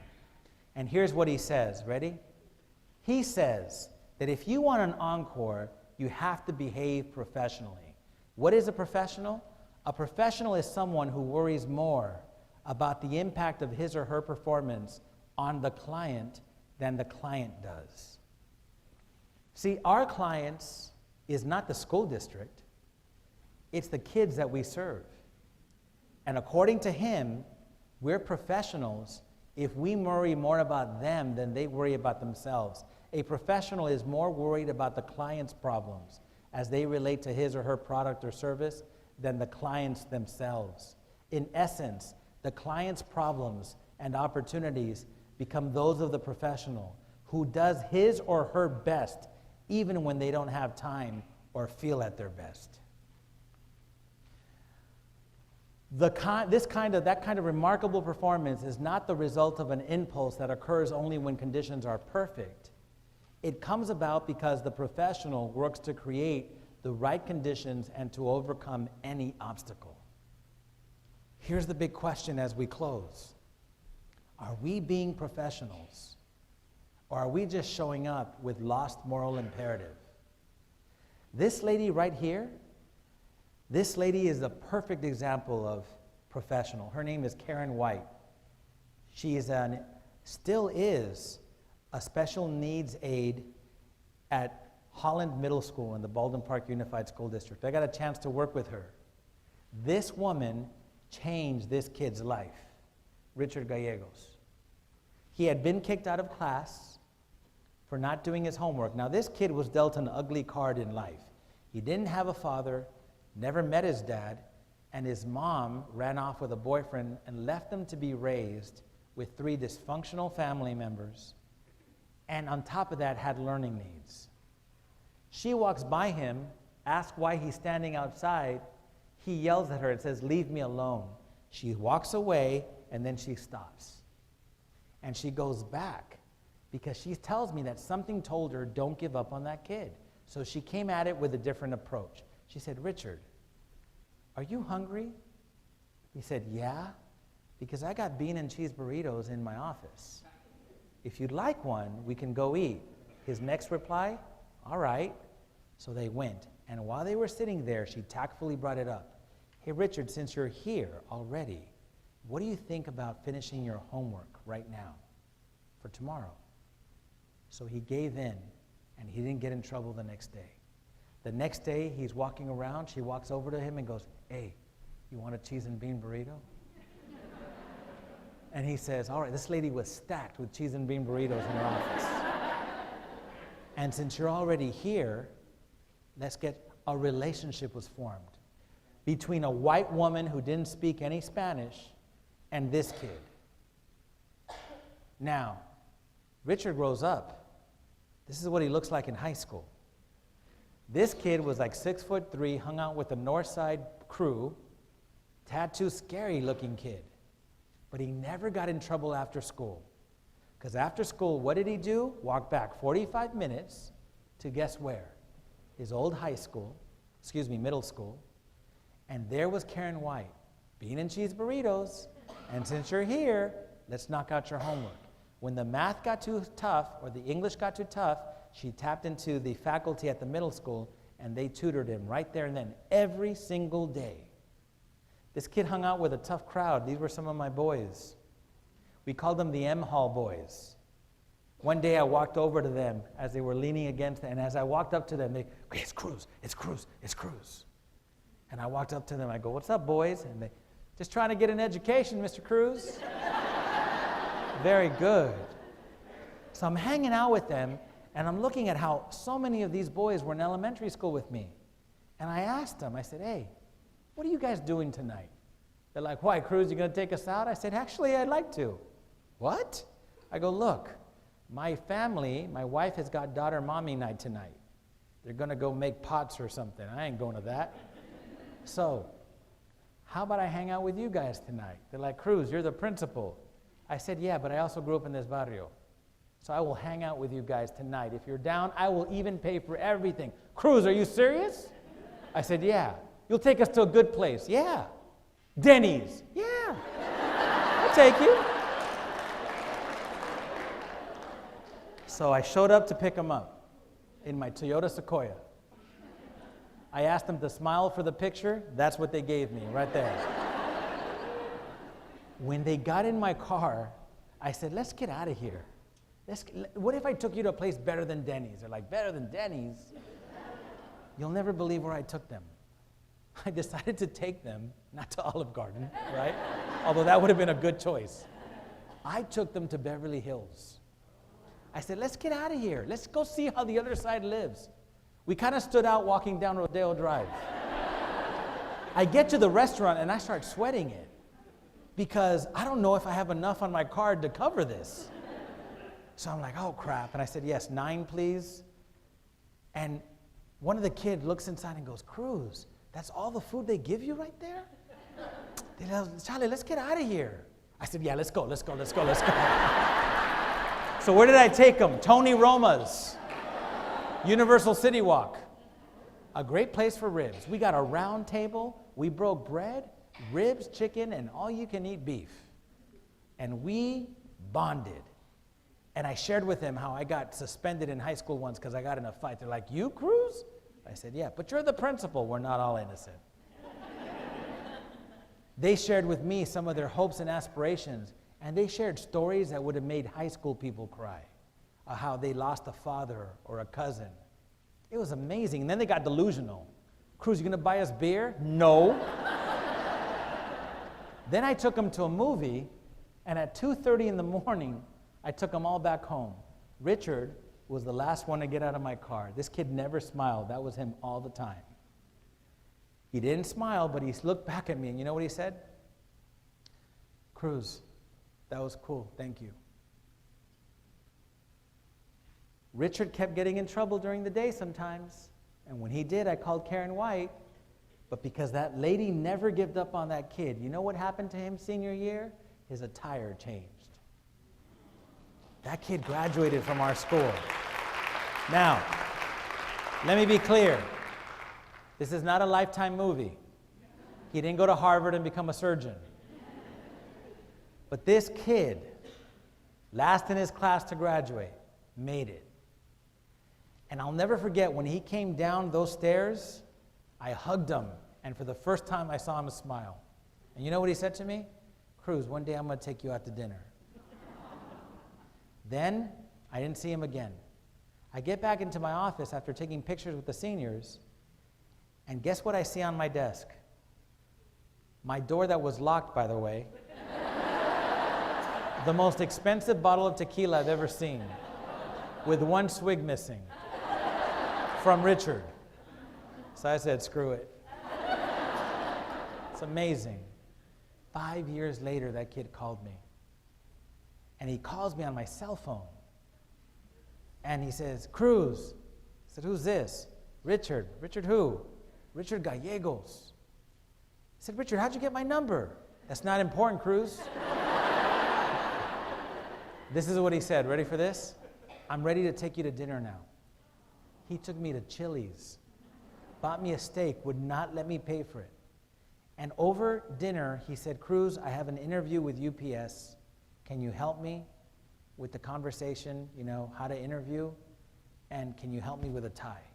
And here's what he says. Ready? He says that if you want an encore, you have to behave professionally. What is a professional? A professional is someone who worries more about the impact of his or her performance on the client than the client does. See, our clients is not the school district. It's the kids that we serve. And according to him, we're professionals if we worry more about them than they worry about themselves. A professional is more worried about the client's problems as they relate to his or her product or service than the clients themselves. In essence, the client's problems and opportunities become those of the professional who does his or her best even when they don't have time or feel at their best. That kind of remarkable performance is not the result of an impulse that occurs only when conditions are perfect. It comes about because the professional works to create the right conditions and to overcome any obstacle. Here's the big question as we close. Are we being professionals, or are we just showing up with lost moral imperative? This lady right here, this lady is a perfect example of professional. Her name is Karen White. She is still is a special needs aide at Holland Middle School in the Baldwin Park Unified School District. I got a chance to work with her. This woman changed this kid's life, Richard Gallegos. He had been kicked out of class for not doing his homework. Now, this kid was dealt an ugly card in life. He didn't have a father, never met his dad, and his mom ran off with a boyfriend and left him to be raised with 3 dysfunctional family members, and on top of that had learning needs. She walks by him, asks why he's standing outside. He yells at her and says, "Leave me alone." She walks away, and then she stops. And she goes back because she tells me that something told her, don't give up on that kid. So she came at it with a different approach. She said, "Richard, are you hungry?" He said, "Yeah, because I got bean and cheese burritos in my office. If you'd like one, we can go eat." His next reply, "All right." So they went. And while they were sitting there, she tactfully brought it up. "Hey, Richard, since you're here already, what do you think about finishing your homework right now for tomorrow?" So he gave in, and he didn't get in trouble the next day. The next day, he's walking around. She walks over to him and goes, "Hey, you want a cheese and bean burrito?" And he says, "All right." This lady was stacked with cheese and bean burritos in her office. "And since you're already here, let's get," a relationship was formed between a white woman who didn't speak any Spanish and this kid. Now, Richard grows up. This is what he looks like in high school. This kid was like 6'3", hung out with the North Side crew, tattoo, scary looking kid. But he never got in trouble after school. Because after school, what did he do? Walk back 45 minutes to guess where? His old middle school. And there was Karen White, bean and cheese burritos. And since you're here, let's knock out your homework. When the math got too tough, or the English got too tough, she tapped into the faculty at the middle school, and they tutored him right there and then, every single day. This kid hung out with a tough crowd. These were some of my boys. We called them the M Hall boys. One day I walked over to them as they were leaning against, and as I walked up to them, they, "Hey, it's Cruz, it's Cruz, it's Cruz." And I walked up to them, I go, "What's up, boys?" And they, "Just trying to get an education, Mr. Cruz." Very good. So I'm hanging out with them, and I'm looking at how so many of these boys were in elementary school with me. And I asked them, I said, "Hey, what are you guys doing tonight?" They're like, "Why, Cruz, you going to take us out?" I said, "Actually, I'd like to." "What?" I go, "Look, my family, my wife has got daughter mommy night tonight. They're going to go make pots or something. I ain't going to that. So, how about I hang out with you guys tonight?" They're like, "Cruz, you're the principal." I said, "Yeah, but I also grew up in this barrio. So I will hang out with you guys tonight. If you're down, I will even pay for everything." "Cruz, are you serious?" I said, "Yeah." "You'll take us to a good place?" "Yeah." "Denny's?" "Yeah." "I'll take you." So I showed up to pick them up in my Toyota Sequoia. I asked them to smile for the picture. That's what they gave me right there. When they got in my car, I said, "Let's get out of here. What if I took you to a place better than Denny's?" They're like, "Better than Denny's?" You'll never believe where I took them. I decided to take them, not to Olive Garden, right? Although that would have been a good choice. I took them to Beverly Hills. I said, "Let's get out of here. Let's go see how the other side lives." We kind of stood out walking down Rodeo Drive. I get to the restaurant and I start sweating it because I don't know if I have enough on my card to cover this. So I'm like, "Oh, crap." And I said, "Yes, 9, please." And one of the kids looks inside and goes, "Cruz, that's all the food they give you right there?" They go, "Charlie, let's get out of here." I said, "Yeah, let's go. So where did I take them? Tony Roma's, Universal City Walk. A great place for ribs. We got a round table. We broke bread, ribs, chicken, and all-you-can-eat beef. And we bonded. And I shared with them how I got suspended in high school once because I got in a fight. They're like, "You, Cruz?" I said, "Yeah, but you're the principal." We're not all innocent. They shared with me some of their hopes and aspirations, and they shared stories that would have made high school people cry. how they lost a father or a cousin. It was amazing. And then they got delusional. Cruz, you going to buy us beer? No. Then I took them to a movie, and at 2:30 in the morning, I took them all back home. Richard was the last one to get out of my car. This kid never smiled. That was him all the time. He didn't smile, but he looked back at me, and you know what he said? Cruz, that was cool. Thank you. Richard kept getting in trouble during the day sometimes. And when he did, I called Karen White. But because that lady never gave up on that kid, you know what happened to him senior year? His attire changed. That kid graduated from our school. Now, let me be clear. This is not a Lifetime movie. He didn't go to Harvard and become a surgeon. But this kid, last in his class to graduate, made it. And I'll never forget when he came down those stairs, I hugged him, and for the first time I saw him smile. And you know what he said to me? Cruz, one day I'm going to take you out to dinner. Then I didn't see him again. I get back into my office after taking pictures with the seniors, and guess what I see on my desk? My door that was locked, by the way. The most expensive bottle of tequila I've ever seen, with one swig missing, from Richard. So I said, screw it. It's amazing. 5 years later, that kid called me. And he calls me on my cell phone. And he says, Cruz. I said, who's this? Richard. Richard who? Richard Gallegos. I said, Richard, how'd you get my number? That's not important, Cruz. This is what he said. Ready for this? I'm ready to take you to dinner now. He took me to Chili's, bought me a steak, would not let me pay for it. And over dinner, he said, Cruz, I have an interview with UPS. Can you help me with the conversation, how to interview? And can you help me with a tie?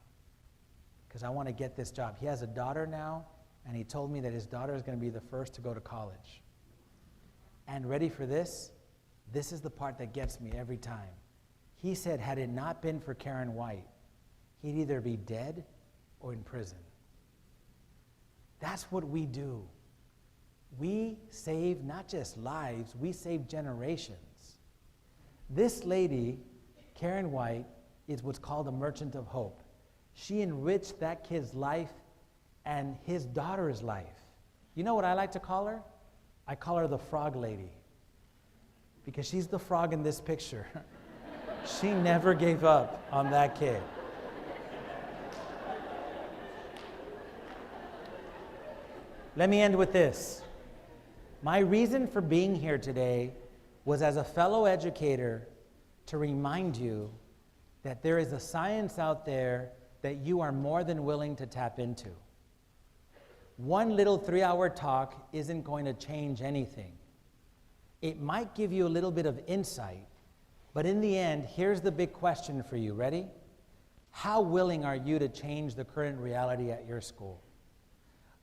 Because I want to get this job. He has a daughter now, and he told me that his daughter is going to be the first to go to college. And ready for this? This is the part that gets me every time. He said, had it not been for Karen White, he'd either be dead or in prison. That's what we do. We save not just lives, we save generations. This lady, Karen White, is what's called a merchant of hope. She enriched that kid's life and his daughter's life. You know what I like to call her? I call her the frog lady. Because she's the frog in this picture. She never gave up on that kid. Let me end with this. My reason for being here today was as a fellow educator to remind you that there is a science out there that you are more than willing to tap into. One little 3-hour talk isn't going to change anything. It might give you a little bit of insight, but in the end, here's the big question for you. Ready? How willing are you to change the current reality at your school?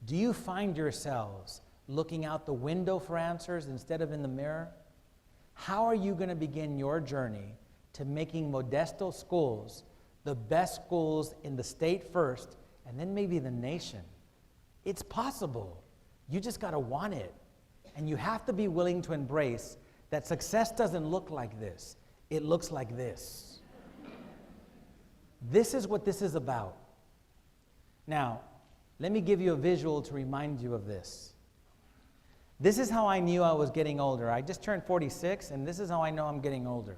Do you find yourselves looking out the window for answers instead of in the mirror? How are you going to begin your journey to making Modesto schools the best schools in the state first, and then maybe the nation? It's possible. You just got to want it. And you have to be willing to embrace that success doesn't look like this. It looks like this. This is what this is about. Now, let me give you a visual to remind you of this. This is how I knew I was getting older. I just turned 46, and this is how I know I'm getting older.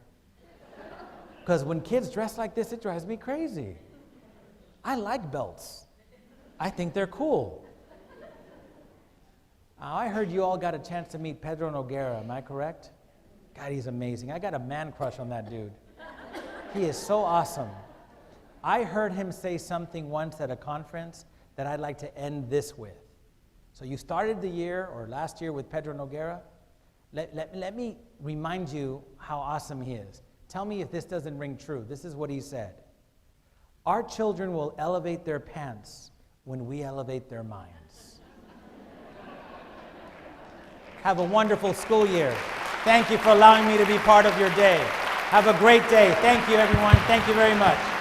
Because when kids dress like this, it drives me crazy. I like belts. I think they're cool. I heard you all got a chance to meet Pedro Noguera, am I correct? God, he's amazing. I got a man crush on that dude. He is so awesome. I heard him say something once at a conference that I'd like to end this with. So you started the year, or last year, with Pedro Noguera. Let me remind you how awesome he is. Tell me if this doesn't ring true. This is what he said. Our children will elevate their pants when we elevate their minds. Have a wonderful school year. Thank you for allowing me to be part of your day. Have a great day. Thank you, everyone. Thank you very much.